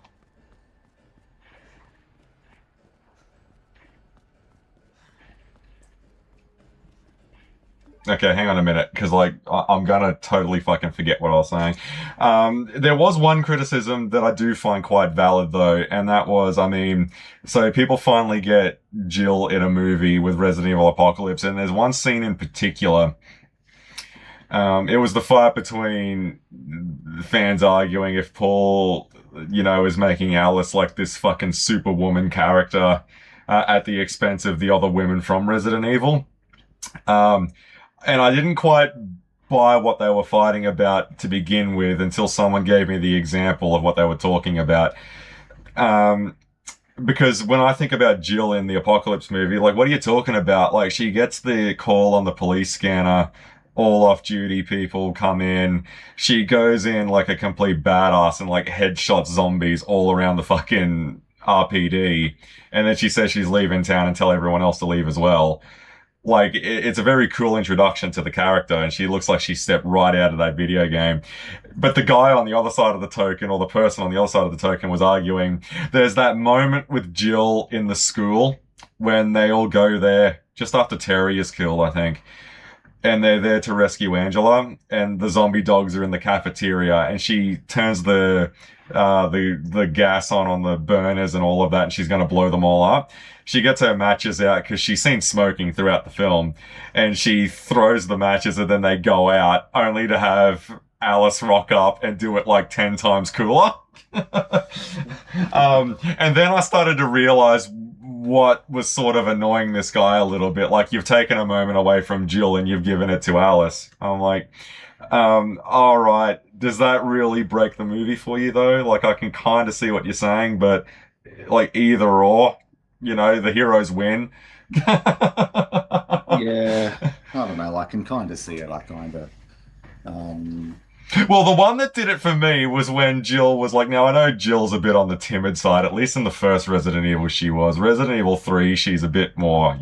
Okay, hang on a minute, because I'm gonna totally fucking forget what I was saying. There was one criticism that I do find quite valid though, and that was, I mean, so people finally get Jill in a movie with Resident Evil Apocalypse, and there's one scene in particular. It was the fight between fans arguing if Paul, is making Alice like this fucking superwoman character at the expense of the other women from Resident Evil. Um, and I didn't quite buy what they were fighting about to begin with until someone gave me the example of what they were talking about. Um, because when I think about Jill in the Apocalypse movie, like, what are you talking about? Like, she gets the call on the police scanner, all off-duty people come in. She goes in like a complete badass and like headshots zombies all around the fucking RPD. And then she says she's leaving town and tell everyone else to leave as well. Like, it's a very cool introduction to the character, and she looks like she stepped right out of that video game. But the guy on the other side of the token, or the person on the other side of the token, was arguing there's that moment with Jill in the school when they all go there just after Terry is killed, I think. And they're there to rescue Angela, and the zombie dogs are in the cafeteria, and she turns the gas on the burners and all of that, and she's going to blow them all up. She gets her matches out because she's seen smoking throughout the film, and she throws the matches, and then they go out, only to have Alice rock up and do it like 10 times cooler. And then I started to realize what was sort of annoying this guy a little bit. Like, you've taken a moment away from Jill and you've given it to Alice. I'm like, all right, does that really break the movie for you though? Like, I can kind of see what you're saying, but like, either or, the heroes win. Yeah, I don't know. I can kind of see it. I kind of. Um, Well, the one that did it for me was when Jill was like, now I know Jill's a bit on the timid side, at least in the first Resident Evil she was. Resident Evil 3, she's a bit more,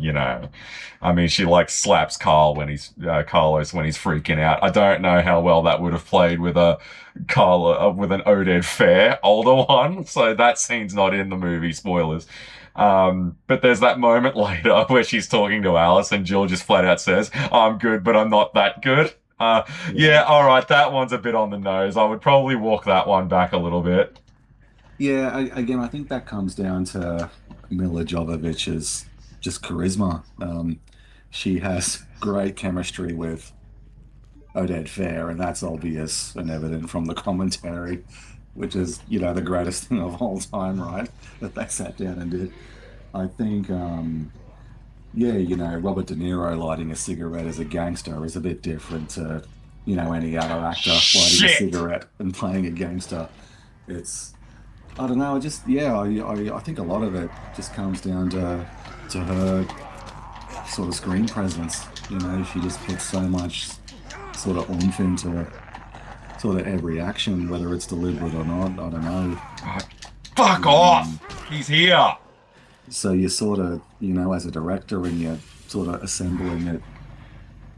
I mean, she like slaps Carlos when he's freaking out. I don't know how well that would have played with with an Oded Fair older one. So that scene's not in the movie, spoilers. But there's that moment later where she's talking to Alice and Jill just flat out says, I'm good, but I'm not that good. Yeah, Yeah. all right, that one's a bit on the nose. I would probably walk that one back a little bit. Yeah, again, I think that comes down to Mila Jovovich's just charisma. She has great chemistry with Oded Fair, and that's obvious and evident from the commentary, which is, the greatest thing of all time, right? That they sat down and did. I think, yeah, Robert De Niro lighting a cigarette as a gangster is a bit different to, any other actor lighting a Shit. cigarette and playing a gangster. It's, I don't know, yeah, I think a lot of it just comes down to her sort of screen presence. She just puts so much sort of oomph into sort of every action, whether it's deliberate or not. I don't know. Oh, fuck off! Um, He's here. so you sort of, as a director, and you're sort of assembling it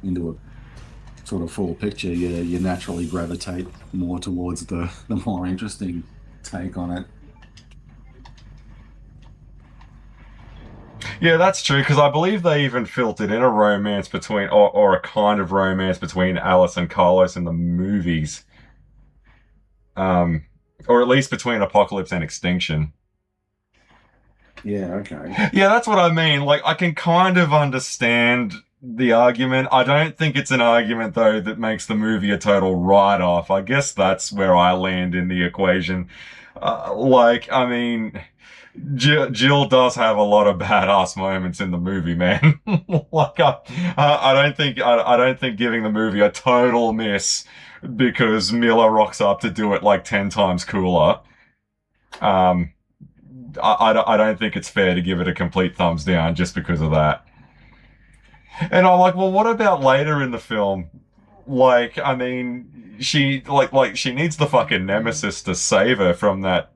into a sort of full picture, you naturally gravitate more towards the more interesting take on it. Yeah, that's true, because I believe they even filtered in a romance between, or a kind of romance between Alice and Carlos in the movies. Um, or at least between Apocalypse and Extinction. Yeah, okay. Yeah, that's what I mean. Like, I can kind of understand the argument. I don't think it's an argument, though, that makes the movie a total write-off. I guess that's where I land in the equation. I mean, Jill does have a lot of badass moments in the movie, man. I don't think giving the movie a total miss because Miller rocks up to do it like 10 times cooler. Um, I don't think it's fair to give it a complete thumbs down just because of that. And I'm like, well, what about later in the film? Like, I mean, she needs the fucking nemesis to save her from that.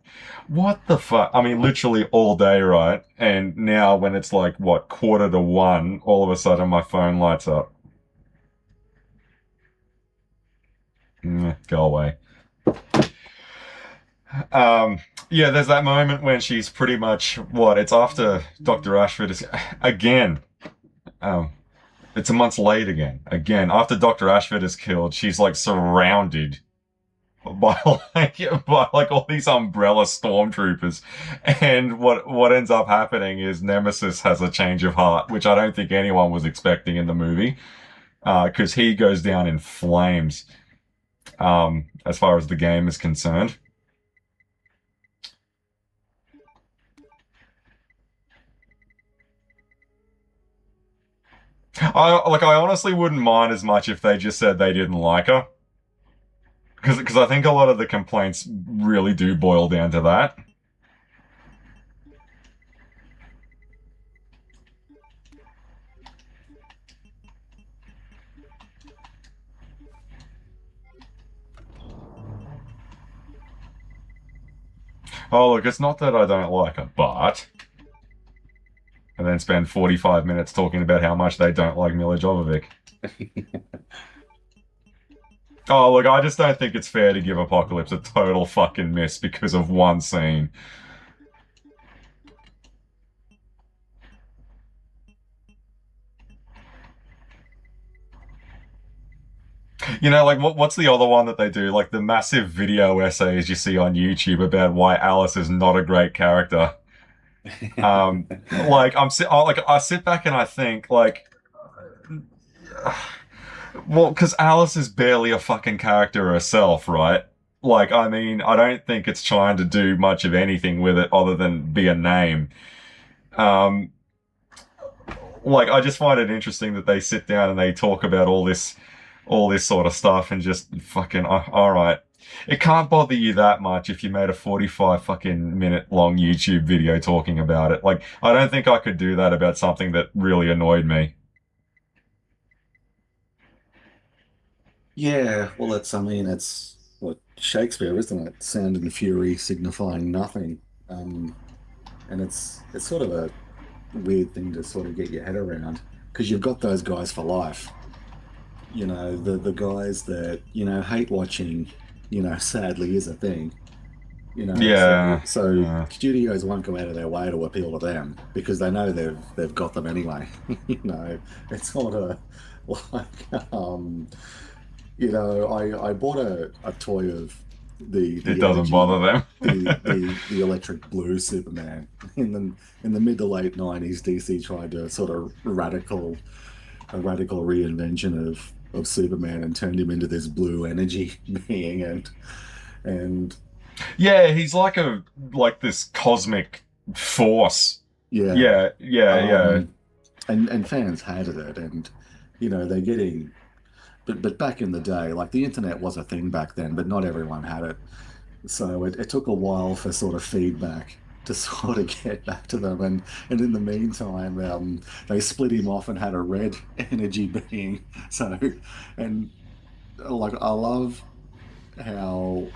What the fuck? I mean, literally all day, right? And now when it's like, what, quarter to one, all of a sudden my phone lights up. Go away. Um, yeah, there's that moment when she's pretty much, what, it's after Dr. Ashford is, again, um, it's a month late again. Again, after Dr. Ashford is killed, she's like surrounded by by all these umbrella stormtroopers. And what ends up happening is Nemesis has a change of heart, which I don't think anyone was expecting in the movie. Because he goes down in flames, as far as the game is concerned. I honestly wouldn't mind as much if they just said they didn't like her. Because I think a lot of the complaints really do boil down to that. Oh, look, it's not that I don't like her, but... And then spend 45 minutes talking about how much they don't like Mila Jovovich. Oh, look, I just don't think it's fair to give Apocalypse a total fucking miss because of one scene. Like, what's the other one that they do? Like, the massive video essays you see on YouTube about why Alice is not a great character. I sit back and I think, like, well, because Alice is barely a fucking character herself, right? Like, I mean, I don't think it's trying to do much of anything with it other than be a name. Um, I just find it interesting that they sit down and they talk about all this sort of stuff and just fucking, all right. It can't bother you that much if you made a 45 fucking minute long YouTube video talking about it. Like, I don't think I could do that about something that really annoyed me. Yeah, well, I mean, it's what Shakespeare, isn't it? Sound and fury signifying nothing. And it's sort of a weird thing to sort of get your head around because you've got those guys for life. The guys that, hate watching, sadly is a thing. So Yeah, yeah. studios won't go out of their way to appeal to them because they know they've got them anyway. It's sort of like I bought a toy of It the doesn't energy bother them. the electric blue Superman in the mid to late 90s. DC tried to sort of radical reinvention of Superman and turned him into this blue energy being, and Yeah, he's like this cosmic force. yeah, Yeah, yeah, yeah. um, and fans hated it, and they're getting. But back in the day, like the internet was a thing back then, but not everyone had it. So it took a while for sort of feedback to sort of get back to them. And in the meantime, they split him off and had a red energy being. So, and like, I love how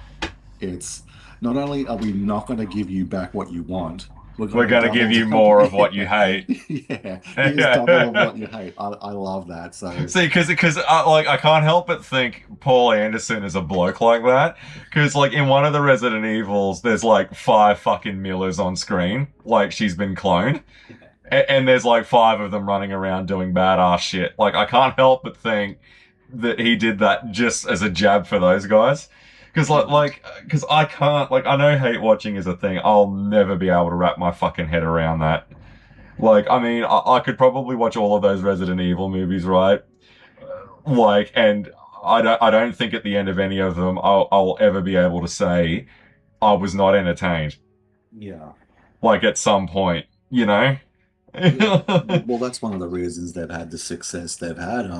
it's not only are we not going to give you back what you want, we're We're going to gonna give double, you double, more of what you yeah, hate. yeah, here's double of Yeah. what you hate. I love that. So, See, because like I can't help but think Paul Anderson is a bloke like that. Because like in one of the Resident Evils, there's like 5 fucking Millers on screen, like she's been cloned, and there's like 5 of them running around doing badass shit. Like I can't help but think that he did that just as a jab for those guys. Because because I can't like I know hate watching is a thing. I'll never be able to wrap my fucking head around that. Like, I mean, I could probably watch all of those Resident Evil movies, right? Like, and I don't think at the end of any of them I'll ever be able to say I was not entertained. yeah. Like at some point, you know? Yeah, well, that's one of the reasons they've had the success they've had.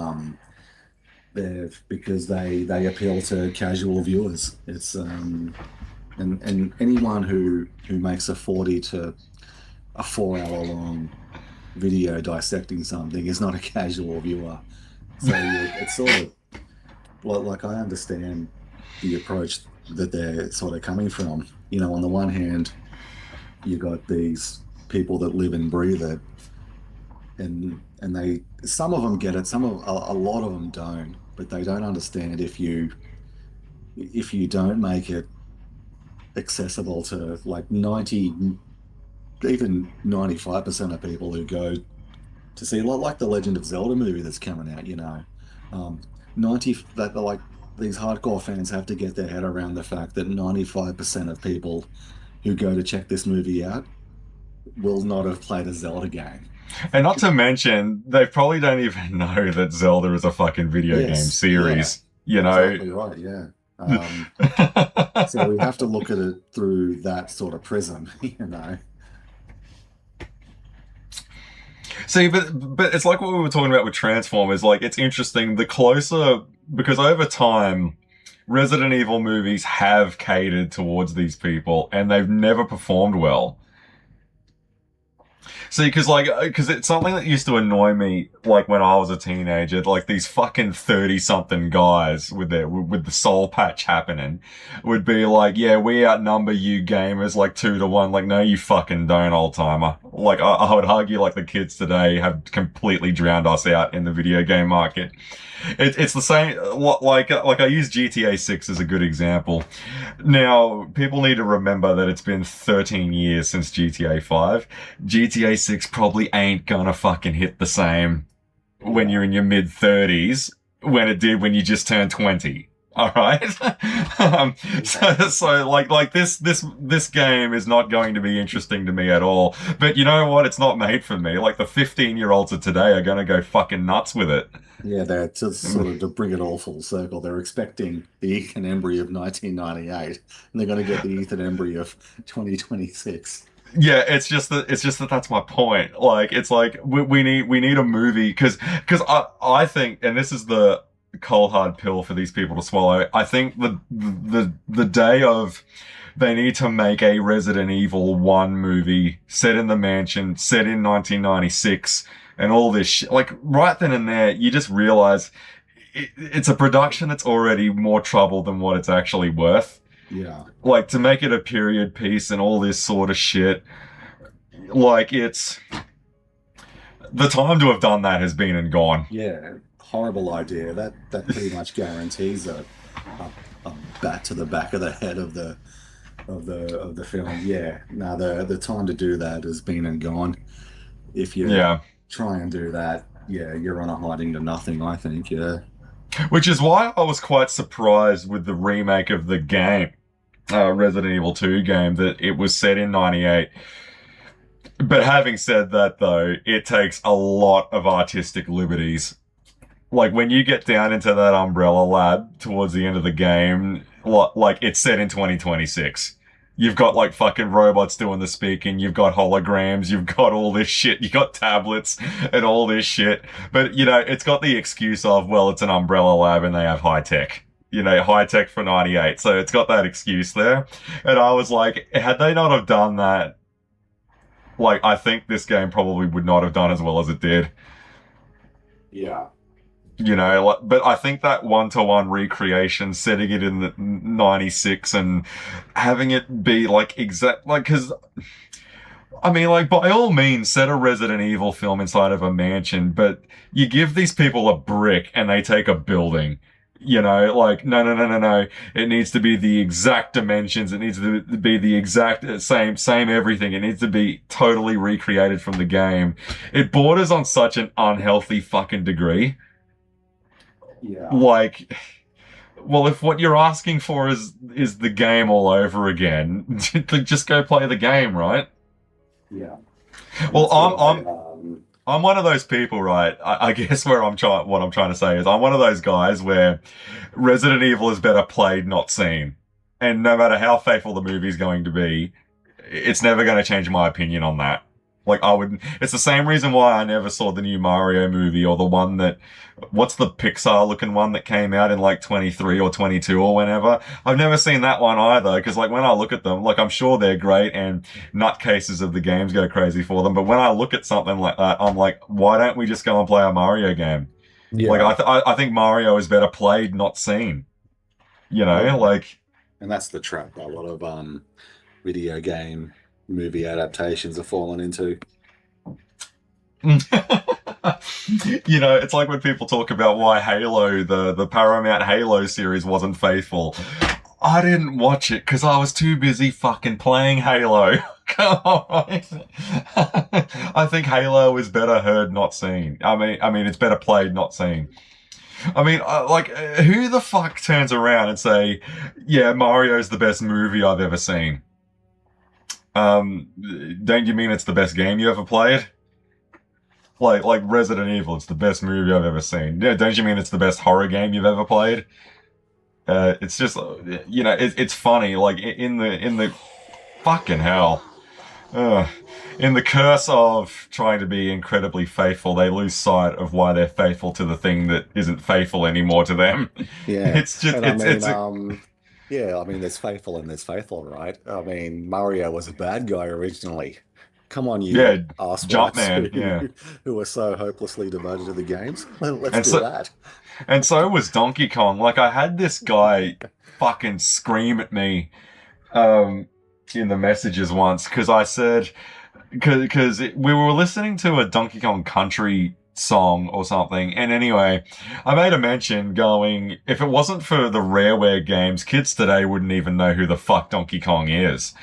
They've because they appeal to casual viewers. It's and anyone who makes a 40 to a 4 hour long video dissecting something is not a casual viewer. So it's sort of like I understand the approach that they're sort of coming from. On the one hand, you got these people that live and breathe it, and they some of them get it, a lot of them don't, but they don't understand if you don't make it accessible to like 90, even 95% of people who go to see like the Legend of Zelda movie that's coming out, 90 that like these hardcore fans have to get their head around the fact that 95% of people who go to check this movie out will not have played a Zelda game. And not to mention, they probably don't even know that Zelda is a fucking video game Yes, yeah, series, you know? exactly right, yeah. So we have to look at it through that sort of prism, you know. See, but it's like what we were talking about with Transformers. Like, it's interesting. The closer, because over time, Resident Evil movies have catered towards these people, and they've never performed well. See, because it's something that used to annoy me, like when I was a teenager, like these fucking 30-something guys with the soul patch happening would be like, yeah, we outnumber you gamers like 2 to 1. Like, no, you fucking don't, old timer. Like, I would argue like the kids today have completely drowned us out in the video game market. It's the same, like I use GTA 6 as a good example. Now, people need to remember that it's been 13 years since GTA 5. GTA 6 probably ain't gonna fucking hit the same when Yeah. you're in your mid 30s when it did when you just turned 20. All right. So like this game is not going to be interesting to me at all. But you know what? It's not made for me. Like the 15-year-olds of today are going to go fucking nuts with it. Yeah, they're to sort of to bring it all full circle. They're expecting the Ethan Embry of 1998, and they're going to get the Ethan Embry of 2026. Yeah, it's just that that's my point. Like it's like we need a movie because I think, and this is the cold hard pill for these people to swallow. I think the day of they need to make a Resident Evil 1 movie set in the mansion, set in 1996, and all this shit. Like right then and there, you just realize it's a production that's already more trouble than what it's actually worth. Yeah, Like to make it a period piece and all this sort of shit. Like it's the time to have done that has been and gone. yeah, horrible idea. That pretty much guarantees a, a bat to the back of the head of the film. Yeah, now the time to do that has been and gone. If you Yeah. try and do that, yeah, you're on a hiding to nothing, I think. Yeah. Which is why I was quite surprised with the remake of the game, Resident Evil 2 game, that it was set in 98. But having said that, though, it takes a lot of artistic liberties. Like, when you get down into that Umbrella lab towards the end of the game, like, it's set in 2026. You've got, like, fucking robots doing the speaking, you've got holograms, you've got all this shit, you got tablets and all this shit. But, you know, it's got the excuse of, well, it's an Umbrella lab and they have high tech. You know, high tech for 98. So it's got that excuse there. And I was like, had they not have done that, like, I think this game probably would not have done as well as it did. Yeah. You know, like, but I think that one-to-one recreation, setting it in the 96 and having it be like exact, like, cause, I mean, like, by all means, set a Resident Evil film inside of a mansion, but you give these people a brick and they take a building. You know, like, no. It needs to be the exact dimensions. It needs to be the exact same everything. It needs to be totally recreated from the game. It borders on such an unhealthy fucking degree. Yeah. Like, well, if what you're asking for is the game all over again, just go play the game, right? Yeah. Well, I'm I'm one of those people, right? I guess what I'm trying to say is I'm one of those guys where Resident Evil is better played, not seen. And no matter how faithful the movie's going to be, it's never going to change my opinion on that. Like, it's the same reason why I never saw the new Mario movie or the one what's the Pixar looking one that came out in like 23 or 22 or whenever? I've never seen that one either, because like when I look at them, like I'm sure they're great and nutcases of the games go crazy for them, but when I look at something like that, I'm like, why don't we just go and play a Mario game? Yeah. Like, I think Mario is better played, not seen. You know, like... And that's the trap a lot of video game movie adaptations have fallen into. You know, it's like when people talk about why Halo, the Paramount Halo series wasn't faithful. I didn't watch it because I was too busy fucking playing Halo. Come on. I think Halo is better heard, not seen. I mean, it's better played, not seen. I mean, who the fuck turns around and say, yeah, Mario's the best movie I've ever seen? Don't you mean it's the best game you ever played? Like Resident Evil, it's the best movie I've ever seen. Yeah, don't you mean it's the best horror game you've ever played? It's just, you know, it's funny. Like in the fucking hell, in the curse of trying to be incredibly faithful, they lose sight of why they're faithful to the thing that isn't faithful anymore to them. Yeah, It's just, yeah, I mean, there's faithful and there's faithful, right? I mean, Mario was a bad guy originally. Come on, you yeah, asswats Jumpman, yeah. who are so hopelessly devoted to the games. Let's And do so, that. and so was Donkey Kong. Like, I had this guy fucking scream at me, in the messages once, because I said, because we were listening to a Donkey Kong Country song or something, and anyway, I made a mention going, if it wasn't for the Rareware games, kids today wouldn't even know who the fuck Donkey Kong is.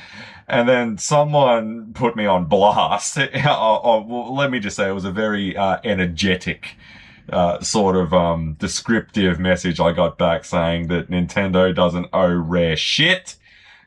And then someone put me on blast. Well, let me just say, it was a very energetic, sort of descriptive message I got back saying that Nintendo doesn't owe Rare shit.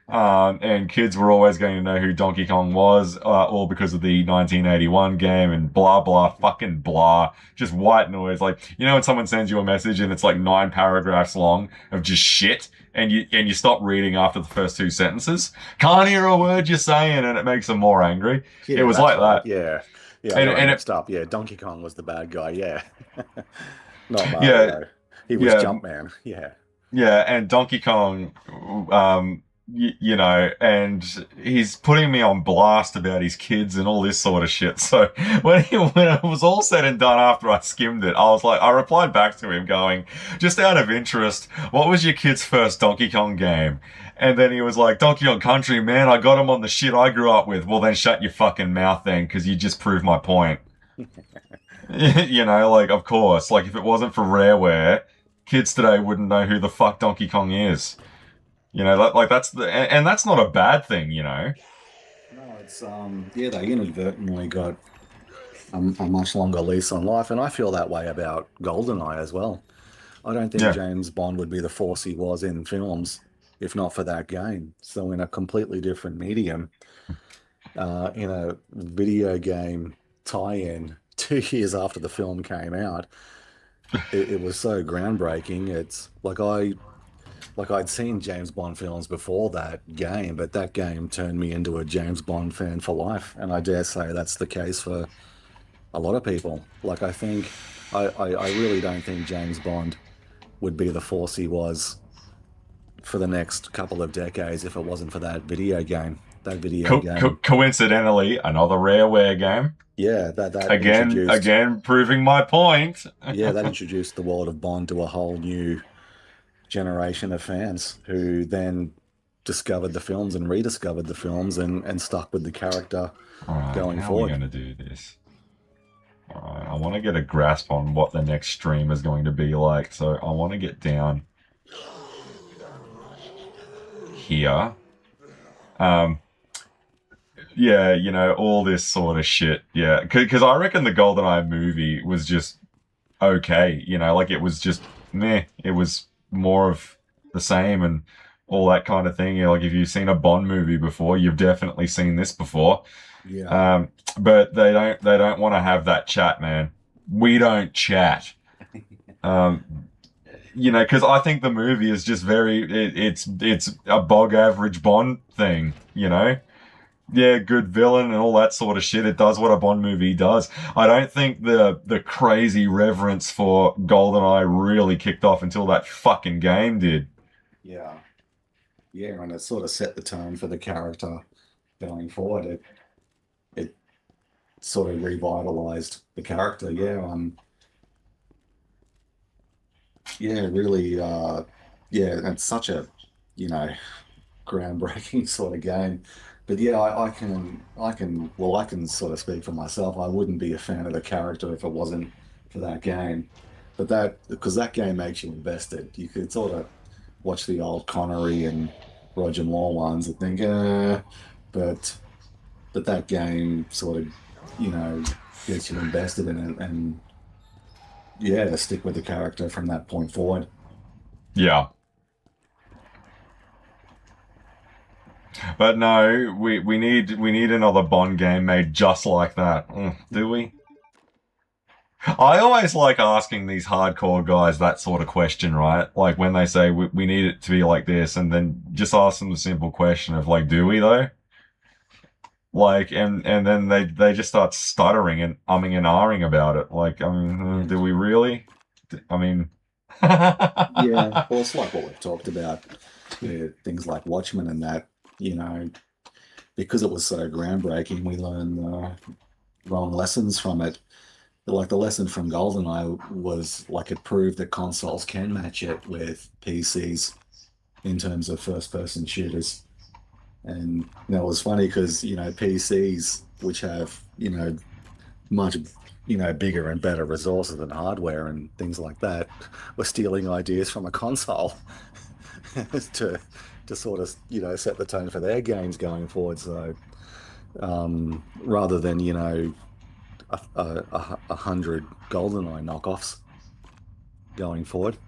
And kids were always going to know who Donkey Kong was, all because of the 1981 game and blah, blah, fucking blah. Just white noise. Like, you know when someone sends you a message and it's like 9 paragraphs long of just shit, and you stop reading after the first 2 sentences? Can't hear a word you're saying, and it makes them more angry. Yeah, It was that's like right. that. Yeah, yeah, And, I got and mixed up. Yeah, Donkey Kong was the bad guy. Yeah, not yeah, Mario. He was yeah, Jumpman. Yeah, yeah, and Donkey Kong, you know, and he's putting me on blast about his kids and all this sort of shit. So when it was all said and done, after I skimmed it, I replied back to him going, just out of interest, what was your kid's first Donkey Kong game? And then he was like, Donkey Kong Country, man, I got him on the shit I grew up with. Well, then shut your fucking mouth then, because you just proved my point. You know, like, of course, like, if it wasn't for Rareware, kids today wouldn't know who the fuck Donkey Kong is. You know, like, and that's not a bad thing, you know. no, it's yeah, they inadvertently got a much longer lease on life, and I feel that way about GoldenEye as well. I don't think Yeah. James Bond would be the force he was in films if not for that game. So in a completely different medium, in a video game tie-in 2 years after the film came out, it was so groundbreaking. It's like I'd seen James Bond films before that game, but that game turned me into a James Bond fan for life. And I dare say that's the case for a lot of people. Like I think I really don't think James Bond would be the force he was for the next couple of decades if it wasn't for that video game. That video game, Coincidentally, another Rareware game. yeah, that Again, introduced, again, proving my point. yeah, that introduced the world of Bond to a whole new generation of fans who then discovered the films and rediscovered the films and stuck with the character All right, going how are we forward. going to do this? All right, I want to get a grasp on what the next stream is going to be like. So I want to get down here. Um, yeah, you know, all this sort of shit. Yeah, because I reckon the GoldenEye movie was just okay. You know, like it was just meh. It was more of the same and all that kind of thing. You know, like if you've seen a Bond movie before, you've definitely seen this before. Yeah. But they don't want to have that chat, man. We don't chat. Um, you know, because I think the movie is just it's a bog average Bond thing. You know, yeah, good villain and all that sort of shit. It does what a Bond movie does. I don't think the crazy reverence for GoldenEye really kicked off until that fucking game did. Yeah. Yeah, and it sort of set the tone for the character going forward. It sort of revitalized the character. Yeah, yeah, really yeah, it's such a, you know, groundbreaking sort of game. But yeah, I can sort of speak for myself. I wouldn't be a fan of the character if it wasn't for that game. But because that game makes you invested. You could sort of watch the old Connery and Roger Moore ones and think, but that game sort of, you know, gets you invested in it and yeah, to stick with the character from that point forward. Yeah. But no, we need another Bond game made just like that. Do we? I always like asking these hardcore guys that sort of question, right? Like when they say we need it to be like this, and then just ask them the simple question of like, do we though? Like, and then they just start stuttering and umming and ahhing about it. Like, I mean, do we really? I mean, Yeah, well, it's like what we've talked about, yeah, things like Watchmen and that, you know, because it was so groundbreaking, we learned wrong lessons from it. Like the lesson from GoldenEye was like it proved that consoles can match it with PCs in terms of first-person shooters. And you know, it was funny because you know PCs, which have you know much bigger and better resources and hardware and things like that, were stealing ideas from a console to sort of set the tone for their games going forward. So rather than a hundred GoldenEye knockoffs going forward.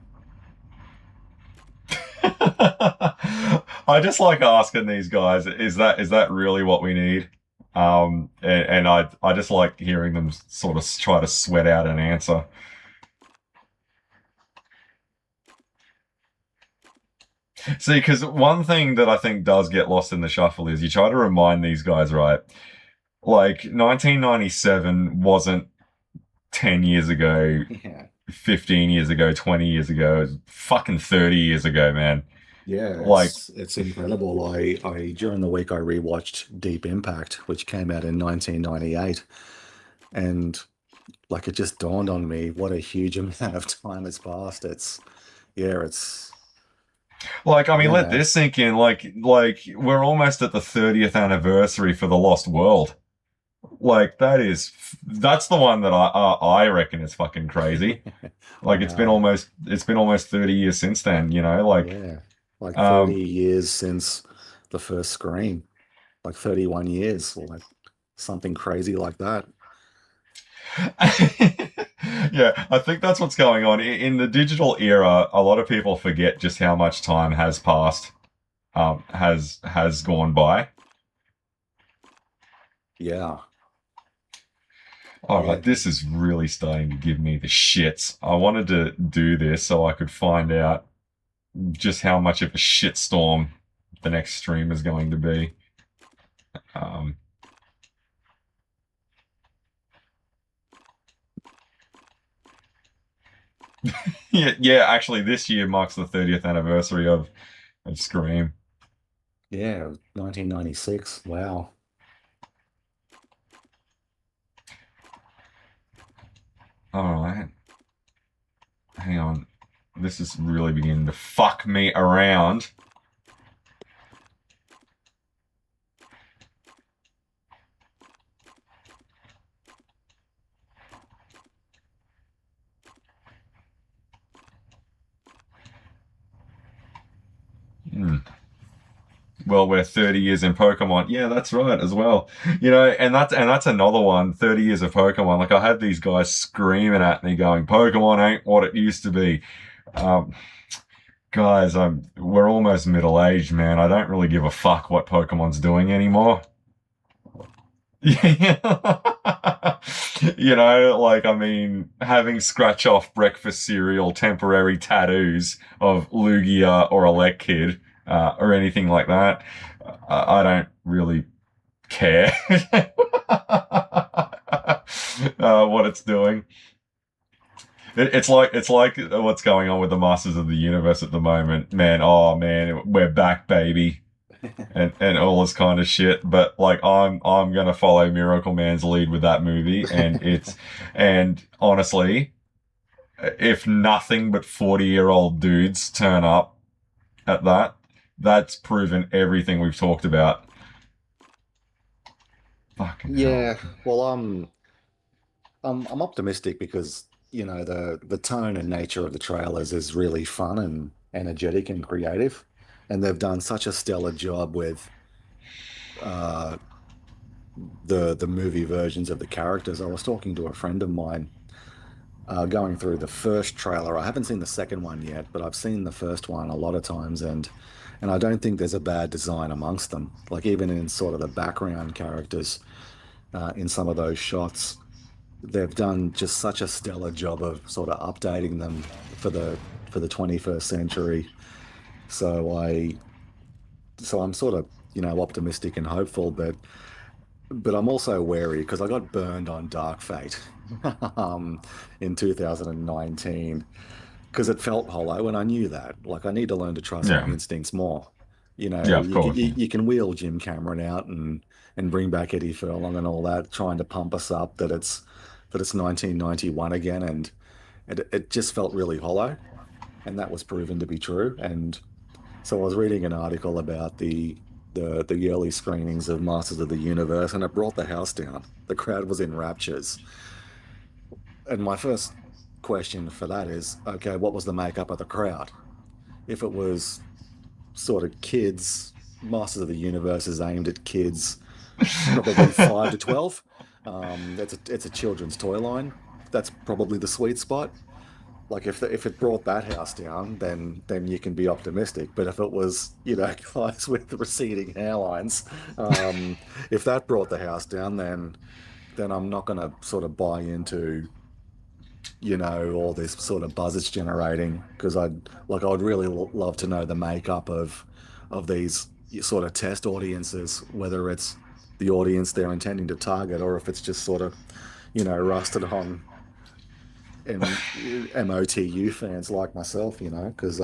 I just like asking these guys, is that really what we need? And I just like hearing them sort of try to sweat out an answer. See, because one thing that I think does get lost in the shuffle is you try to remind these guys, right? Like 1997 wasn't 10 years ago, Yeah. 15 years ago, 20 years ago, it was fucking 30 years ago, man. Yeah, Like, it's incredible. I during the week I rewatched Deep Impact, which came out in 1998, and like it just dawned on me what a huge amount of time has passed. It's I mean, you let know, this sink in. Like we're almost at the 30th anniversary for The Lost World. Like that's the one that I reckon is fucking crazy. Like wow, it's been almost 30 years since then, you know, like yeah, like 30 um years since the first screen, like 31 years, or like something crazy like that. Yeah, I think that's what's going on in the digital era. A lot of people forget just how much time has passed, has gone by. Yeah, All yeah, right, this is really starting to give me the shits. I wanted to do this so I could find out just how much of a shitstorm the next stream is going to be. Um, yeah, yeah. Actually, this year marks the 30th anniversary of Scream. yeah. 1996. Wow. All right, hang on. This is really beginning to fuck me around. Hmm. Well, we're 30 years in Pokemon. Yeah, that's right as well. And that's another one. 30 years of Pokemon. Like I had these guys screaming at me, going, "Pokemon ain't what it used to be." Um, Guys, we're almost middle aged, man. I don't really give a fuck what Pokemon's doing anymore. Yeah. Like, I mean, having scratch off breakfast cereal temporary tattoos of Lugia or Elekid, or anything like that, I don't really care what it's doing. It's like what's going on with the Masters of the Universe at the moment, man. Oh man, we're back, baby, and all this kind of shit. But like, I'm gonna follow MiracleMan's lead with that movie, and honestly, if nothing but 40-year-old dudes turn up at that, that's proven everything we've talked about. Fucking hell. Yeah. Well, I'm optimistic because the tone and nature of the trailers is really fun and energetic and creative, and they've done such a stellar job with uh, the movie versions of the characters. I was talking to a friend of mine going through the first trailer. I haven't seen the second one yet, but I've seen the first one a lot of times, and I don't think there's a bad design amongst them. Like even in sort of the background characters in some of those shots, they've done just such a stellar job of sort of updating them for the 21st century. So I'm sort of optimistic and hopeful, but I'm also wary because I got burned on Dark Fate um, in 2019 because it felt hollow, and I knew that. Like I need to learn to trust my Yeah, instincts more. yeah, of course. You can wheel Jim Cameron out and bring back Eddie Furlong and all that, trying to pump us up that it's 1991 again, and it just felt really hollow, and that was proven to be true. And so I was reading an article about the early screenings of Masters of the Universe, and it brought the house down. The crowd was in raptures. And my first question for that is, okay, what was the makeup of the crowd? If it was sort of kids, Masters of the Universe is aimed at kids, probably 5 to 12. It's a children's toy line. That's probably the sweet spot. Like if it brought that house down, then you can be optimistic. But if it was, guys with the receding hairlines, if that brought the house down, then I'm not going to sort of buy into, all this sort of buzz it's generating because I'd really love to know the makeup of these sort of test audiences, whether it's the audience they're intending to target or if it's just sort of, rusted on MOTU fans like myself, because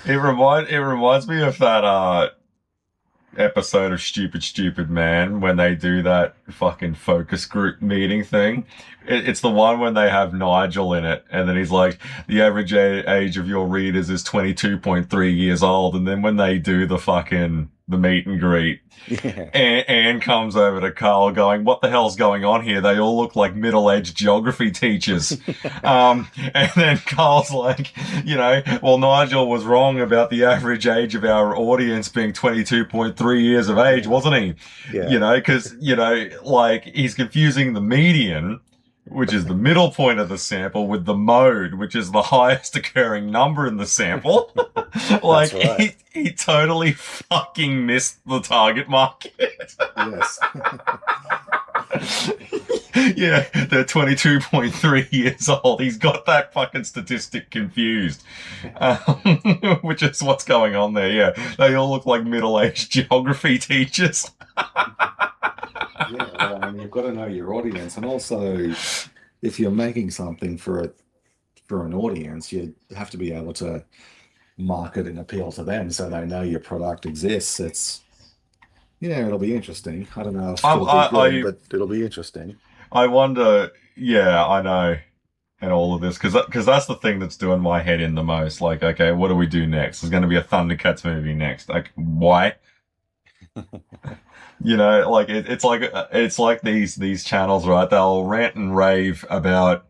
It reminds me of that episode of Stupid Man when they do that fucking focus group meeting thing. It's the one when they have Nigel in it, and then he's like, the average age of your readers is 22.3 years old, and then when they do the meet and greet, yeah, Anne comes over to Carl going, what the hell's going on here? They all look like middle-aged geography teachers. And then Carl's like, well, Nigel was wrong about the average age of our audience being 22.3 years of age, wasn't he? yeah, Because, like he's confusing the median which is the middle point of the sample, with the mode, which is the highest occurring number in the sample. Like, That's right. he totally fucking missed the target market. Yes. Yeah, they're 22.3 years old. He's got that fucking statistic confused, um, which is what's going on there. Yeah, they all look like middle-aged geography teachers. Yeah, well, I mean, you've got to know your audience, and also, if you're making something for an audience, you have to be able to market and appeal to them so they know your product exists. Yeah, it'll be interesting. I don't know if I, it'll be good, I, but it'll be interesting. I wonder. Yeah, I know. And all of this, because that's the thing that's doing my head in the most. Like, okay, what do we do next? There's going to be a Thundercats movie next. Like, why? You know, like it's like these channels, right? They'll rant and rave about,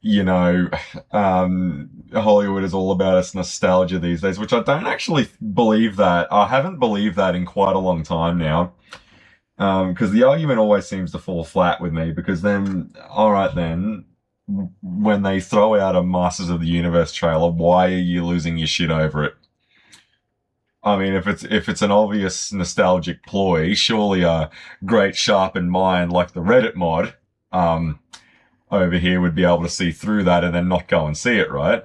you know, Hollywood is all about its nostalgia these days, which I don't actually believe that. I haven't believed that in quite a long time now. Because the argument always seems to fall flat with me. Because then, all right, then when they throw out a Masters of the Universe trailer, why are you losing your shit over it? I mean, if it's an obvious nostalgic ploy, surely a great sharpened mind like the Reddit mod over here would be able to see through that and then not go and see it, right?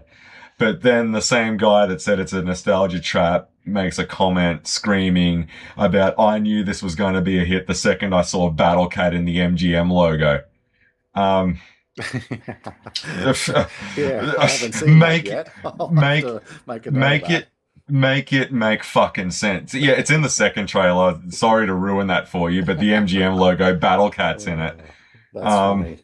But then the same guy that said it's a nostalgia trap makes a comment screaming about, I knew this was going to be a hit the second I saw Battle Cat in the MGM logo. Um, Yeah, I haven't seen that make yet. I'll have make to make a note of make that. it make fucking sense. Yeah, it's in the second trailer. Sorry to ruin that for you, but the MGM logo, Battle Cat's in it. Oh, that's Um, funny.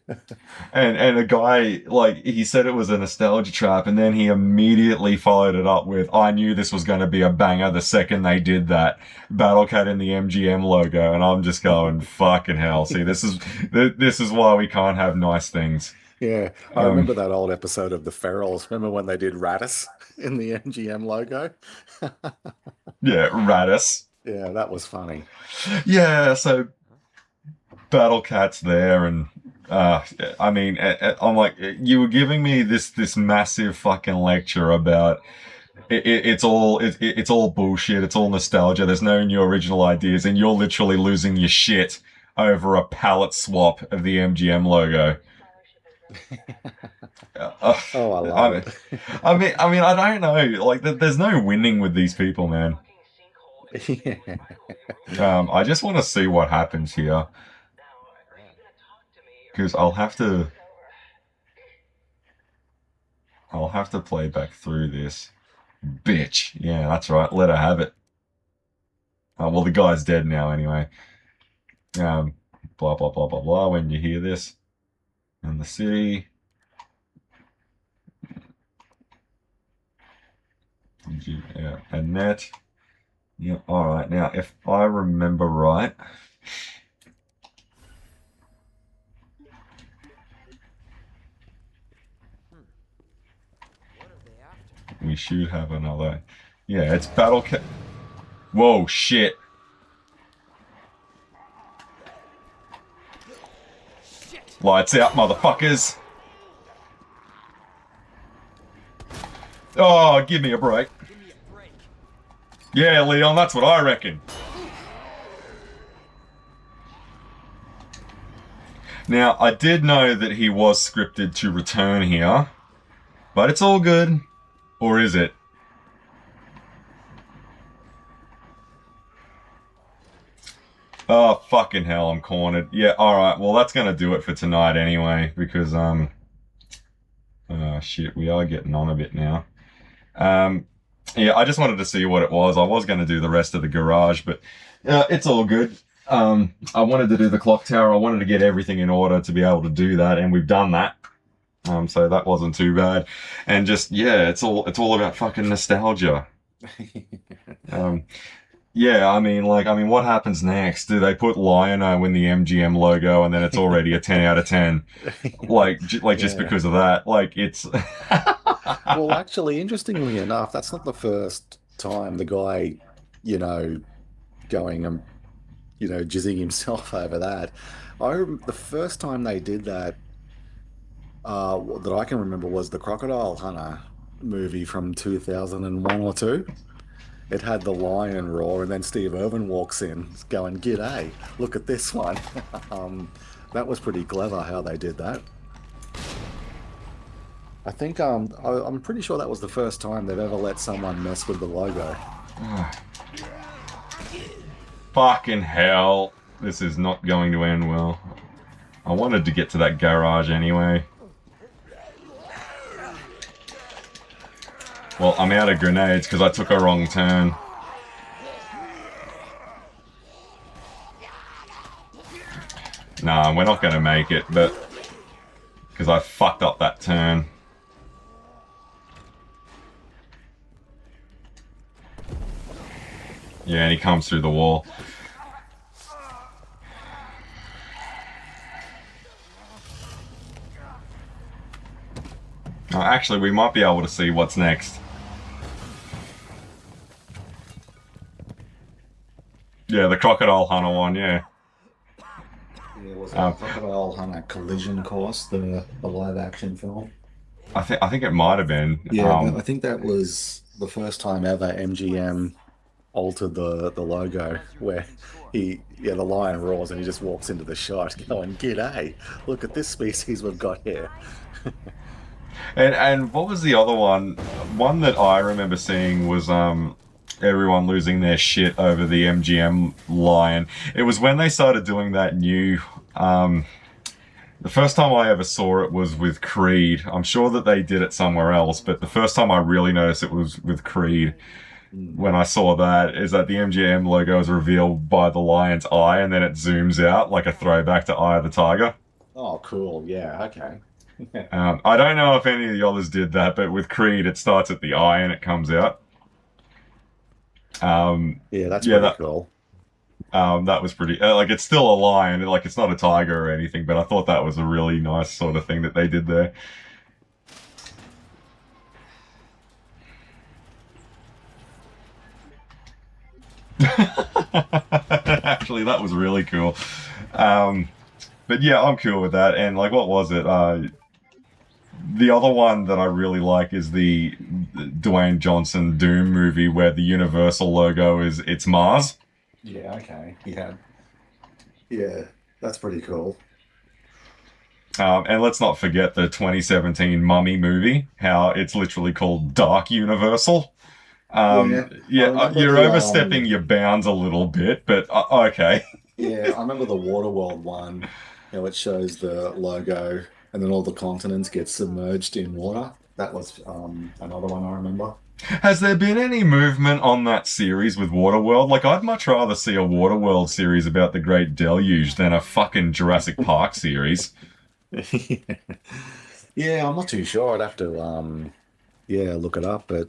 and a guy, like, he said it was a nostalgia trap, and then he immediately followed it up with, I knew this was going to be a banger the second they did that. Battle Cat in the MGM logo, and I'm just going, fucking hell. See, this is why we can't have nice things. Yeah, I Um, remember that old episode of The Ferals. Remember when they did Radis in the MGM logo? yeah, Radis. Yeah, that was funny. Yeah, so Battle Cat's there, and I mean, I'm like, you were giving me this massive fucking lecture about it's all bullshit, it's all nostalgia. There's no new original ideas, and you're literally losing your shit over a palette swap of the MGM logo. Uh, Oh, I love I mean, it. I don't know. Like, there's no winning with these people, man. Yeah. I just want to see what happens here because I'll have to play back through this. Bitch. Yeah, that's right. Let her have it. Well, the guy's dead now anyway. Um, blah, blah, blah, blah, blah. When you hear this in the city. Yeah, Annette. Yeah, alright. Now, if I remember right, we should have another. Yeah, it's Battle Cat. Whoa, shit. Lights out, motherfuckers. Oh, give me a break. Yeah, Leon, that's what I reckon. Now, I did know that he was scripted to return here, but it's all good. Or is it? Oh, fucking hell, I'm cornered. Yeah, alright, well, that's gonna do it for tonight anyway, because, shit, we are getting on a bit now. Yeah, I just wanted to see what it was. I was gonna do the rest of the garage, but it's all good. I wanted to do the clock tower. I wanted to get everything in order to be able to do that, and we've done that. So that wasn't too bad. And just, yeah, it's all about fucking nostalgia. Um, yeah, what happens next? Do they put LeonA in the MGM logo and then it's already a 10 out of 10? Just Yeah. because of that. Like, it's... Well, actually, interestingly enough, that's not the first time the guy, you know, going and, jizzing himself over that. The first time they did that, that I can remember was the Crocodile Hunter movie from 2001 or two. It had the lion roar, and then Steve Irwin walks in, going, "G'day, look at this one." That was pretty clever how they did that. I think I'm pretty sure that was the first time they've ever let someone mess with the logo. Fucking hell. This is not going to end well. I wanted to get to that garage anyway. Well, I'm out of grenades because I took a wrong turn. Nah, we're not going to make it, but... because I fucked up that turn. Yeah, and he comes through the wall. Actually, we might be able to see what's next. Yeah, the Crocodile Hunter one, yeah. Yeah, was it Crocodile Hunter Collision Course, the live action film? I think it might have been. Yeah, I think that was the first time ever MGM altered the logo where the lion roars and he just walks into the shot going, "G'day, look at this species we've got here." And what was the other one? One that I remember seeing was everyone losing their shit over the MGM lion. It was when they started doing that new. The first time I ever saw it was with Creed. I'm sure that they did it somewhere else, but the first time I really noticed it was with Creed. When I saw that, is that the MGM logo is revealed by the lion's eye, and then it zooms out like a throwback to Eye of the Tiger. Oh, cool. Yeah, okay. I don't know if any of the others did that, but with Creed, it starts at the eye and it comes out. Yeah, that's pretty cool. That was pretty... like, it's still a lion. Like, it's not a tiger or anything, but I thought that was a really nice sort of thing that they did there. Actually, that was really cool. But yeah, I'm cool with that. And, like, what was it? The other one that I really like is the Dwayne Johnson Doom movie where the Universal logo is it's Mars. Yeah, okay. Yeah, that's pretty cool. And let's not forget the 2017 Mummy movie, how it's literally called Dark Universal. You're overstepping your bounds a little bit, but okay. Yeah, I remember the Waterworld one. It shows the logo and then all the continents get submerged in water. That was another one I remember. Has there been any movement on that series with Waterworld? Like, I'd much rather see a Waterworld series about the Great Deluge than a fucking Jurassic Park series. Yeah, I'm not too sure. I'd have to look it up, but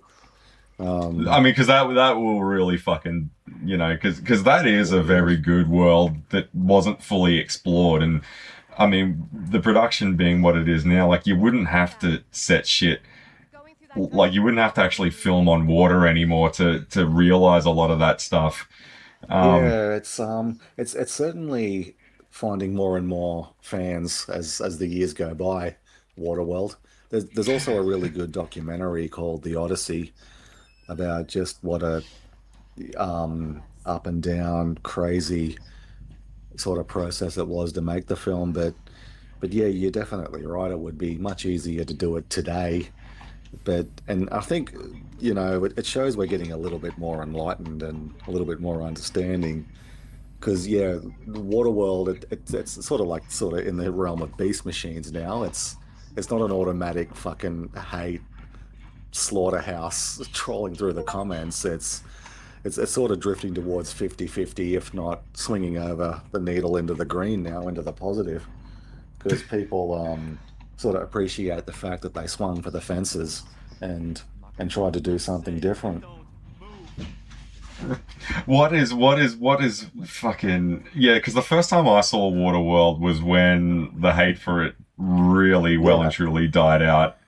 I mean, because that will really fucking, because that is a very good world that wasn't fully explored. And I mean, the production being what it is now, like, you wouldn't have to set shit, like, you wouldn't have to actually film on water anymore to realize a lot of that stuff. yeah, it's certainly finding more and more fans as the years go by. Waterworld. There's also a really good documentary called The Odyssey about just what a up and down crazy sort of process it was to make the film. But yeah, you're definitely right. It would be much easier to do it today. And I think it shows we're getting a little bit more enlightened and a little bit more understanding. Because yeah, the Waterworld, it's sort of in the realm of beast machines now. It's not an automatic fucking hate slaughterhouse trolling through the comments. It's sort of drifting towards 50-50, if not swinging over the needle into the green now, into the positive, because people sort of appreciate the fact that they swung for the fences and tried to do something different. What is fucking yeah? Because the first time I saw Waterworld was when the hate for it really well and truly died out.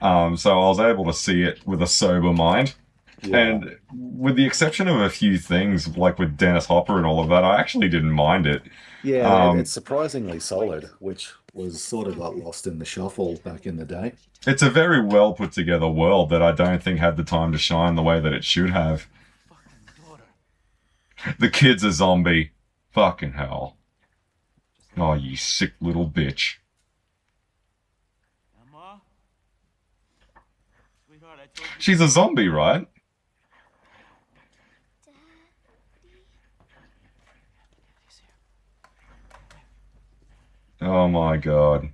So I was able to see it with a sober mind. Yeah. And with the exception of a few things, like with Dennis Hopper and all of that, I actually didn't mind it. Yeah, it's Um, surprisingly solid, which was sort of got lost in the shuffle back in the day. it's a very well put together world that I don't think had the time to shine the way that it should have. The kid's a zombie. Fucking hell. Oh, you sick little bitch. She's a zombie, right? Oh my god.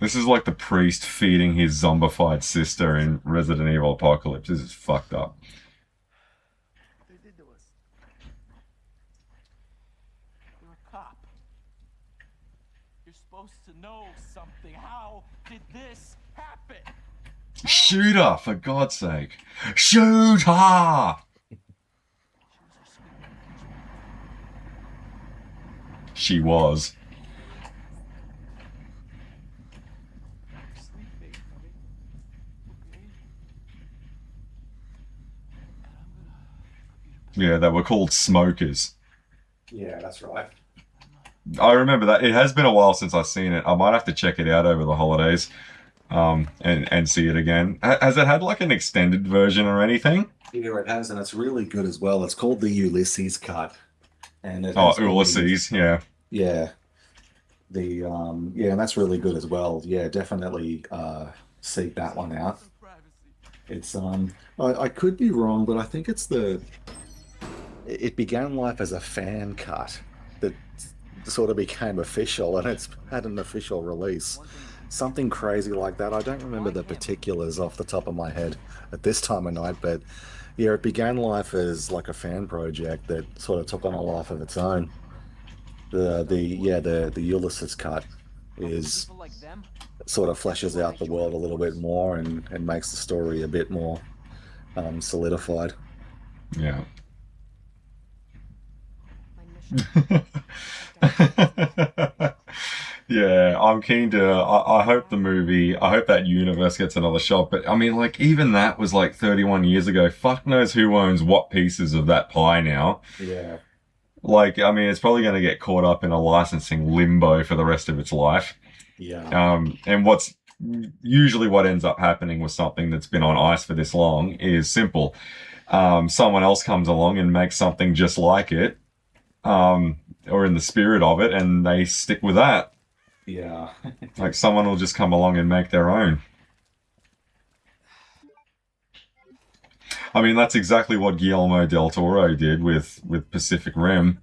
This is like the priest feeding his zombified sister in Resident Evil Apocalypse. This is fucked up. They did to us. You're a cop. You're supposed to know something. How did this happen? Shoot her, for God's sake. Shoot her! She was. Yeah, they were called smokers. Yeah, that's right. I remember that. It has been a while since I've seen it. I might have to check it out over the holidays, and see it again. Has it had like an extended version or anything? Yeah, it has, and it's really good as well. It's called the Ulysses cut, and it Oh, has all the Ulysses, yeah. yeah yeah, and that's really good as well. Yeah, definitely seek that one out. It's I could be wrong, but I think it began life as a fan cut that sort of became official, and it's had an official release. Something crazy like that. I don't remember the particulars off the top of my head at this time of night, but yeah, it began life as like a fan project that sort of took on a life of its own. The Ulysses cut is sort of fleshes out the world a little bit more and makes the story a bit more solidified. Yeah. Yeah, I'm keen to. I hope the movie. I hope that universe gets another shot. But I mean, like, even that was like 31 years ago. Fuck knows who owns what pieces of that pie now. Yeah. Like, I mean, it's probably going to get caught up in a licensing limbo for the rest of its life. Yeah. And what's usually what ends up happening with something that's been on ice for this long is simple. Someone else comes along and makes something just like it, or in the spirit of it, and they stick with that. Yeah. Like someone will just come along and make their own. I mean, that's exactly what Guillermo del Toro did with Pacific Rim.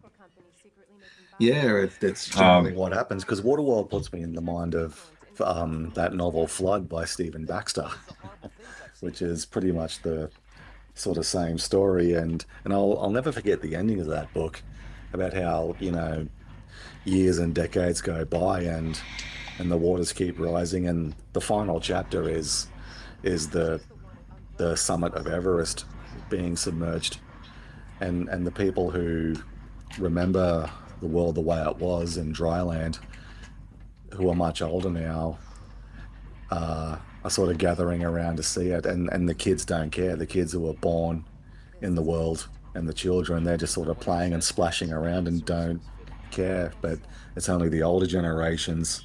Yeah, it's generally what happens because Waterworld puts me in the mind of that novel Flood by Stephen Baxter, which is pretty much the sort of same story. And I'll never forget the ending of that book about how, years and decades go by and the waters keep rising and the final chapter is the summit of Everest being submerged and the people who remember the world the way it was in dry land, who are much older now, are sort of gathering around to see it, and the kids don't care. The kids who were born in the world and the children, they're just sort of playing and splashing around and don't care. But it's only the older generations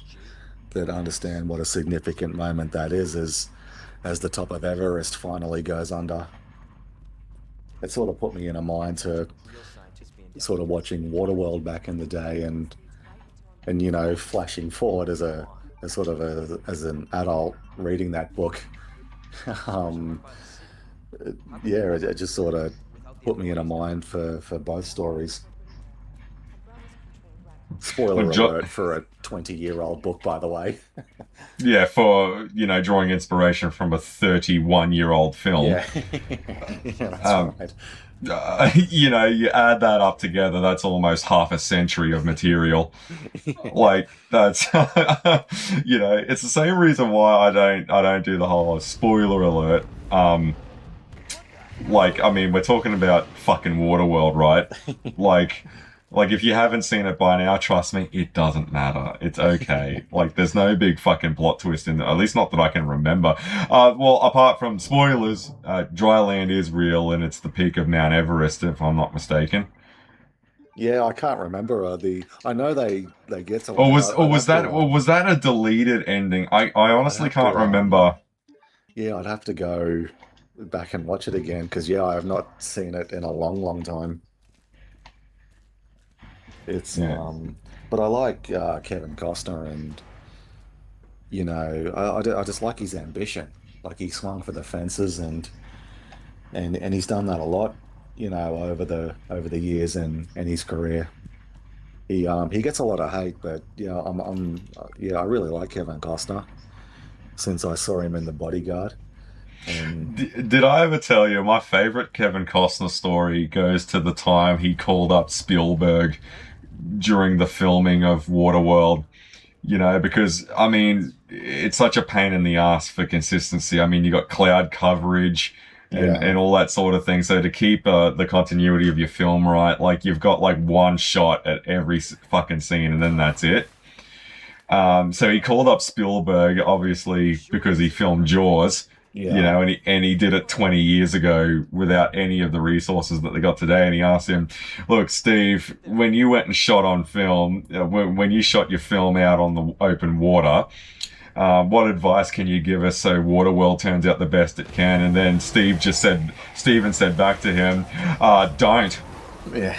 that understand what a significant moment that is as the top of Everest finally goes under. It sort of put me in a mind to sort of watching Waterworld back in the day and flashing forward as sort of as an adult reading that book. um yeah, it just sort of put me in a mind for both stories. Spoiler Jo- alert for a 20-year-old book, by the way. yeah, for drawing inspiration from a 31-year-old film. Yeah. Yeah, that's Um, right. you add that up together, that's almost half a century of material. Like that's it's the same reason why I don't do the whole spoiler alert. Like, I mean, we're talking about fucking Waterworld, right? like like if you haven't seen it by now, trust me, it doesn't matter. It's okay. Like there's no big fucking plot twist in there, at least not that I can remember. Well, apart from spoilers, dry land is real and it's the peak of Mount Everest, if I'm not mistaken. Yeah, I can't remember I know they get to Or like was or I'd was have that to or was that a deleted ending? I I'd honestly have can't to remember. yeah, I'd have to go back and watch it again because yeah, I have not seen it in a long, long time. It's Yeah. but I like Kevin Costner and I just like his ambition. Like he swung for the fences and he's done that a lot, over the years and his career. He gets a lot of hate, but I really like Kevin Costner since I saw him in The Bodyguard. And Did I ever tell you my favorite Kevin Costner story goes to the time he called up Spielberg during the filming of Waterworld? Because I mean, it's such a pain in the ass for consistency. I mean, you got cloud coverage yeah, and all that sort of thing. So to keep the continuity of your film right, like you've got like one shot at every fucking scene, and then that's it. So he called up Spielberg, obviously because he filmed Jaws, yeah, and he did it 20 years ago without any of the resources that they got today. And he asked him, "Look, Steve, when you went and shot on film, when you shot your film out on the open water, what advice can you give us so Waterworld turns out the best it can?" And then Steven said back to him, "Don't." yeah,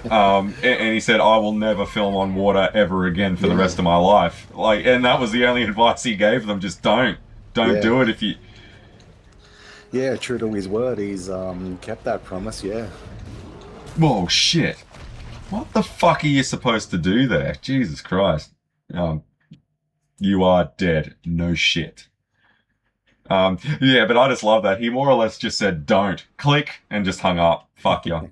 And he said, "I will never film on water ever again for the yeah, rest of my life." Like, and that was the only advice he gave them. Just don't yeah, do it if you. yeah. True to his word, he's kept that promise. Yeah, Whoa, shit! What the fuck are you supposed to do there? Jesus Christ! Um, you are dead. No shit. Yeah, but I just love that he more or less just said, "Don't," click, and just hung up. Fuck you.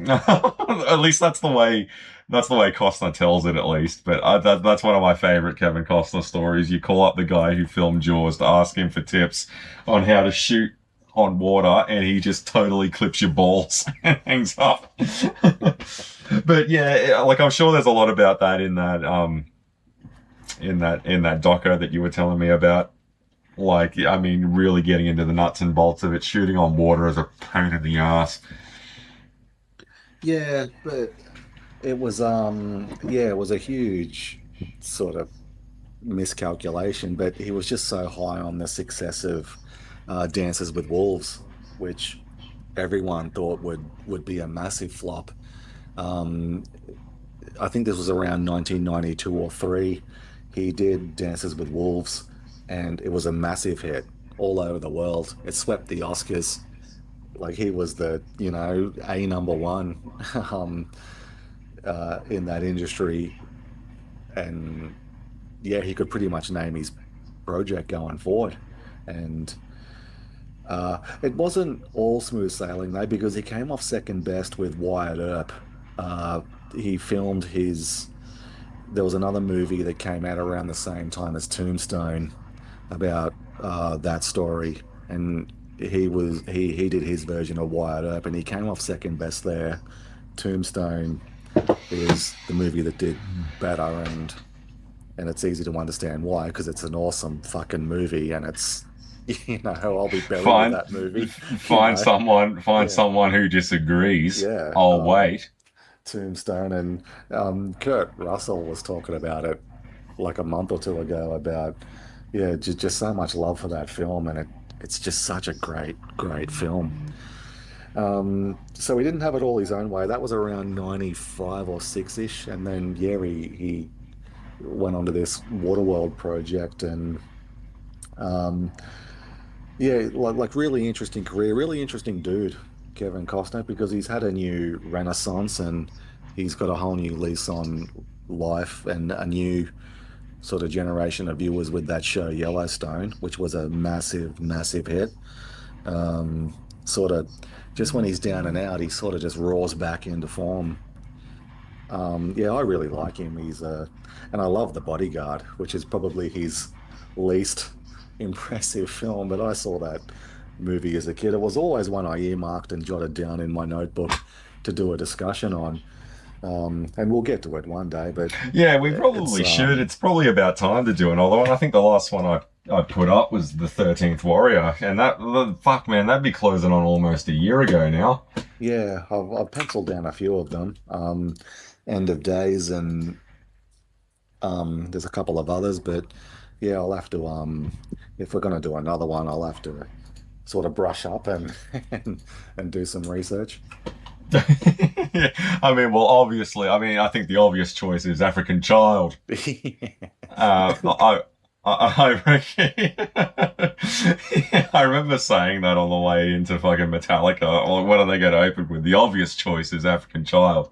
At least that's the way. That's the way Costner tells it, at least. But that's one of my favorite Kevin Costner stories. You call up the guy who filmed Jaws to ask him for tips on how to shoot on water, and he just totally clips your balls and hangs up. But yeah, like I'm sure there's a lot about that in that doco that you were telling me about. Like, I mean, really getting into the nuts and bolts of it. Shooting on water is a pain in the ass. yeah. But it was a huge sort of miscalculation. But he was just so high on the success of Dances with Wolves, which everyone thought would be a massive flop. Um, I think this was around 1992 or three. He did Dances with Wolves, and it was a massive hit all over the world. It swept the Oscars. Like he was a number one um, in that industry, and yeah, he could pretty much name his project going forward. And it wasn't all smooth sailing though, because he came off second best with Wyatt Earp. Uh, he filmed his There was another movie that came out around the same time as Tombstone about that story, and he did his version of Wyatt Earp, and he came off second best there. Tombstone is the movie that did better, and it's easy to understand why because it's an awesome fucking movie, and it's I'll be buried with Find that movie, you find know. someone find Yeah, someone who disagrees. yeah. I'll wait. Tombstone and Kurt Russell was talking about it like a month or two ago about yeah, just so much love for that film, and it's just such a great film. So he didn't have it all his own way. That was around 95 or 6-ish, and then yeah, he went on to this Waterworld project, and um, yeah, like really interesting career, really interesting dude, Kevin Costner, because he's had a new renaissance and he's got a whole new lease on life and a new sort of generation of viewers with that show Yellowstone, which was a massive hit. Sort of just when he's down and out, he sort of just roars back into form. Yeah, I really like him. And I love The Bodyguard, which is probably his least impressive film, but I saw that movie as a kid. It was always one I earmarked and jotted down in my notebook to do a discussion on. And we'll get to it one day, but Yeah, we it's probably should. It's probably about time to do another one. I think the last one I put up was the 13th Warrior, and fuck man, that'd be closing on almost a year ago now. Yeah, I've penciled down a few of them. End of Days, and there's a couple of others, but yeah, I'll have to if we're gonna do another one, I'll have to sort of brush up and and do some research. Yeah, I mean, well, obviously, I mean, I think the obvious choice is African Child. I, I reckon. I remember saying that on the way into fucking Metallica. Like, what are they going to open with? The obvious choice is African Child.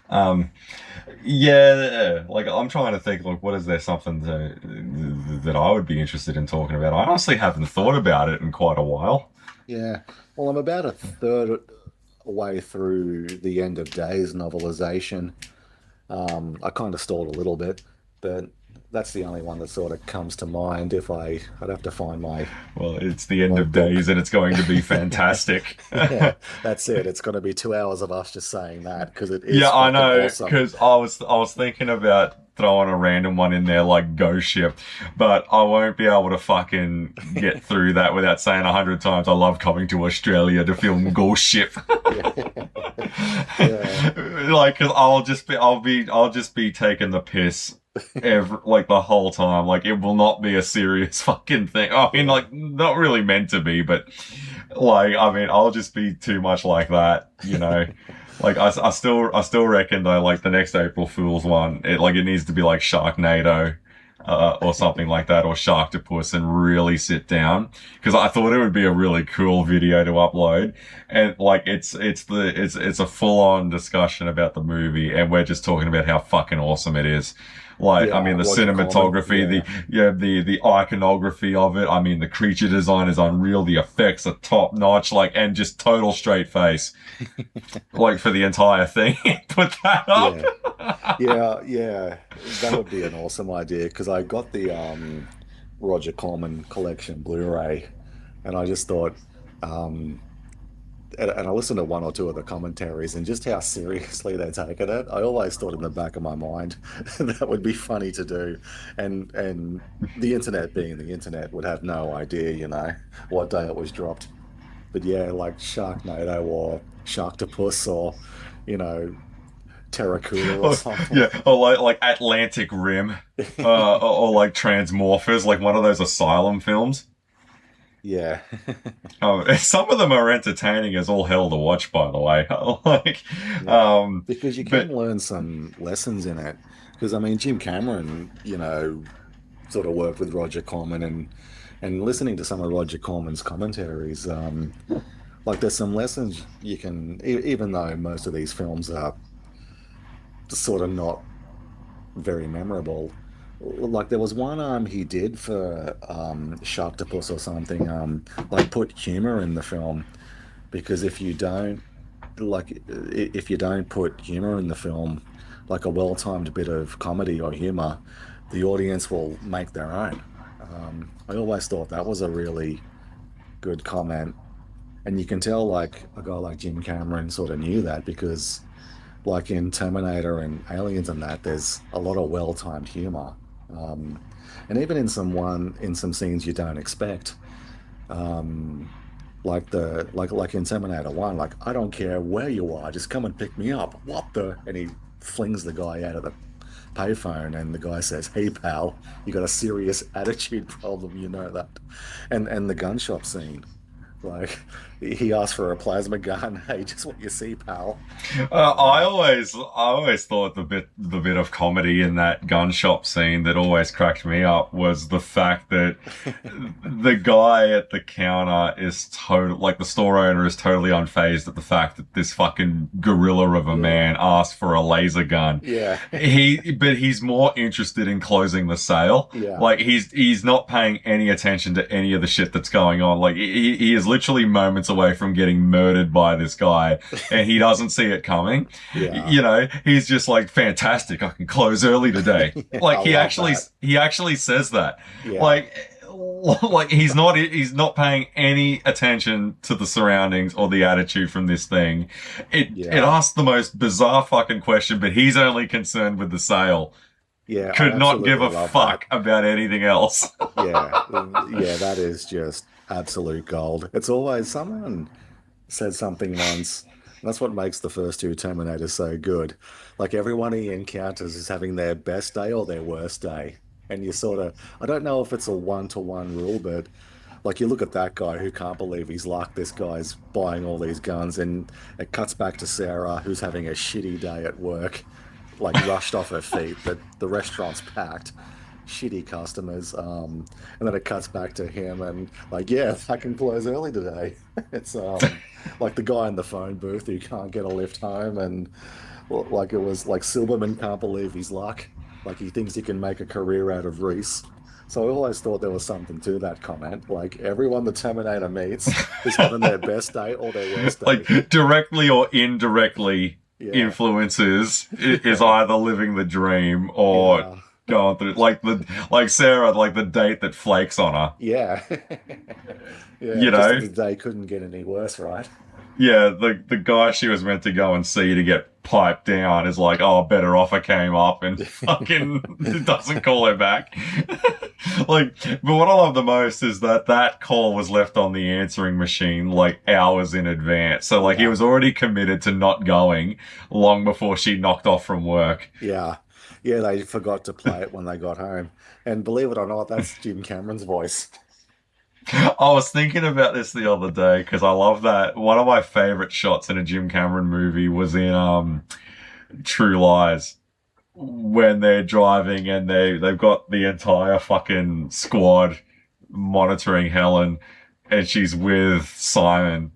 Um, yeah, like I'm trying to think, like, what is there something that I would be interested in talking about? I honestly haven't thought about it in quite a while. Yeah, well, I'm about a third way through the End of Days novelization. I kind of stalled a little bit, but that's the only one that sort of comes to mind. If I'd have to find Well, it's the end my of days, book. and it's going to be fantastic. Yeah, that's it. It's going to be 2 hours of us just saying that because it is Yeah, I fucking know, awesome. because I was thinking about throwing a random one in there like Ghost Ship, but I won't be able to fucking get through that without saying 100 times I love coming to Australia to film Ghost Ship. Yeah, yeah, Like, cause I'll just be taking the piss like the whole time. Like, it will not be a serious fucking thing. I mean, yeah. like, not really meant to be, but like, I mean, I'll just be too much like that, you know. Like, I still reckon though, like the next April Fool's one, it needs to be like Sharknado, or something like that, or Sharktopus, and really sit down, because I thought it would be a really cool video to upload, and like it's a full on discussion about the movie, and we're just talking about how fucking awesome it is. Like, I Yeah, mean, the Roger Corman. cinematography, Yeah, the iconography of it. I mean, the creature design is unreal. The effects are top notch. Like, and just total straight face, like for the entire thing. Put that up. yeah, yeah, yeah. That would be an awesome idea because I got the Roger Corman collection Blu-ray, and I just thought, um, and I listened to one or two of the commentaries and just how seriously they're taking it. I always thought in the back of my mind that would be funny to do, and the internet being the internet would have no idea, what day it was dropped. But yeah, like Sharknado or Sharktopus or you know Terracuda or Oh, something. yeah, or like Atlantic Rim, or like Transmorphers, like one of those asylum films. Yeah. Some of them are entertaining as all hell to watch, by the way. Like, Yeah. um, Because you can but learn some lessons in it. Because I mean, Jim Cameron, sort of worked with Roger Corman and listening to some of Roger Corman's commentaries, like there's some lessons you can, even though most of these films are sort of not very memorable. Like there was one he did for Sharktopus or something, like put humor in the film because if you don't put humor in the film, like a well-timed bit of comedy or humor, the audience will make their own. I always thought that was a really good comment, and you can tell like a guy like Jim Cameron sort of knew that because like in Terminator and Aliens and that, there's a lot of well-timed humor. Um, and even in some scenes you don't expect. Um, like in Terminator 1, like I don't care where you are, just come and pick me up. What the? And he flings the guy out of the payphone and the guy says, "Hey pal, you got a serious attitude problem, you know that." And the gun shop scene. Like he asked for a plasma gun. Hey, just what you see, pal. I Um, always thought the bit of comedy in that gun shop scene that always cracked me up was the fact that the guy at the counter is total, like the store owner is totally unfazed at the fact that this fucking gorilla of a yeah, man asked for a laser gun. yeah, But he's more interested in closing the sale. yeah, Like, he's not paying any attention to any of the shit that's going on. Like, he is literally moments away from getting murdered by this guy, and he doesn't see it coming. yeah. He's just like, fantastic, I can close early today. Like, I love that. he actually says that. Yeah, Like, like he's not paying any attention to the surroundings or the attitude from this thing. It yeah, asks the most bizarre fucking question, but he's only concerned with the sale. yeah. I Could not give absolutely a love that. fuck about anything else. Yeah, yeah. That is just absolute gold. It's always someone said something once. That's what makes the first two Terminators so good. Like everyone he encounters is having their best day or their worst day. And you sort of, I don't know if it's a one-to-one rule, but like you look at that guy who can't believe he's luck. This guy's buying all these guns, and it cuts back to Sarah, who's having a shitty day at work, like rushed off her feet. The restaurant's packed, shitty customers. And then it cuts back to him, and like, yeah, I can close early today. It's like the guy in the phone booth who can't get a lift home, and well, like it was like Silverman can't believe his luck. Like he thinks he can make a career out of Reese. So I always thought there was something to that comment. Like everyone the Terminator meets is having their best day or their worst day. Like directly or indirectly Yeah, influences is either living the dream or yeah, going through like Sarah, like the date that flakes on her. yeah, yeah. You Just know, that the day couldn't get any worse, right? yeah, the guy she was meant to go and see to get piped down is like, oh, better offer came up, and fucking doesn't call her back. Like, but what I love the most is that that call was left on the answering machine like hours in advance. So like he Yeah, was already committed to not going long before she knocked off from work. yeah, yeah. They forgot to play it when they got home, and believe it or not, that's Jim Cameron's voice. I was thinking about this the other day because I love that. One of my favorite shots in a Jim Cameron movie was in True Lies, when they're driving and they've got the entire fucking squad monitoring Helen, and she's with Simon.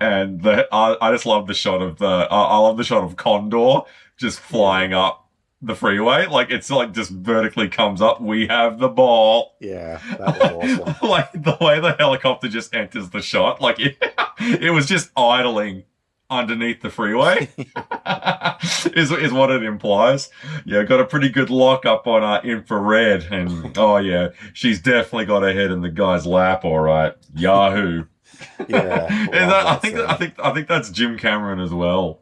And I just love the shot of I love the shot of Condor just Yeah, flying up the freeway. Like it's like just vertically comes up. We have the ball. yeah, that was awesome. Like the way the helicopter just enters the shot, like it was just idling underneath the freeway. Is what it implies. Yeah, got a pretty good lock up on infrared, and oh yeah, she's definitely got her head in the guy's lap. All right, Yahoo. Yeah, And love I that think scene. I think that's Jim Cameron as well.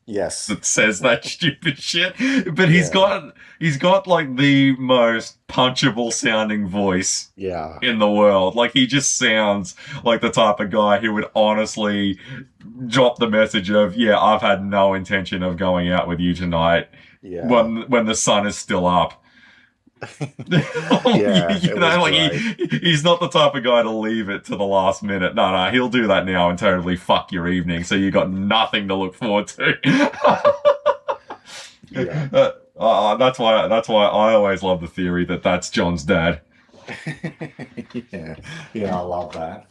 Yes, That says that stupid shit. But yeah, he's got like the most punchable sounding voice yeah, in the world. Like he just sounds like the type of guy who would honestly drop the message of, yeah, I've had no intention of going out with you tonight yeah, when the sun is still up. yeah. You It was know, like great. he's not the type of guy to leave it to the last minute. No, no, he'll do that now and totally fuck your evening, so you got nothing to look forward to. Yeah. That's why I always love the theory that that's John's dad. Yeah, yeah, I love that.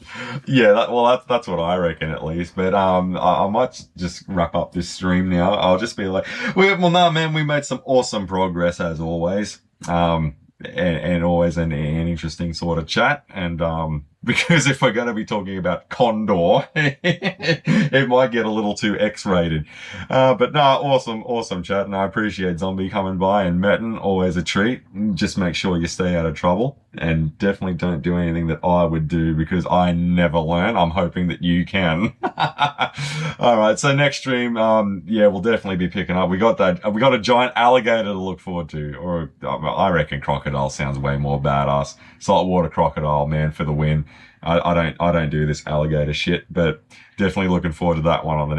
Yeah, that's what I reckon at least. But I might just wrap up this stream now. I'll just be like, well, no, man, we made some awesome progress as always. And always an interesting sort of chat. And because if we're going to be talking about Condor, it might get a little too X-rated. But no, awesome chat, and I appreciate Zombie coming by, and Metin, always a treat. Just make sure you stay out of trouble, and definitely don't do anything that I would do, because I never learn. I'm hoping that you can. All right, so next stream, yeah, we'll definitely be picking up. We got a giant alligator to look forward to, or I reckon crocodile sounds way more badass. Saltwater crocodile, man, for the win. I don't do this alligator shit, but definitely looking forward to that one on the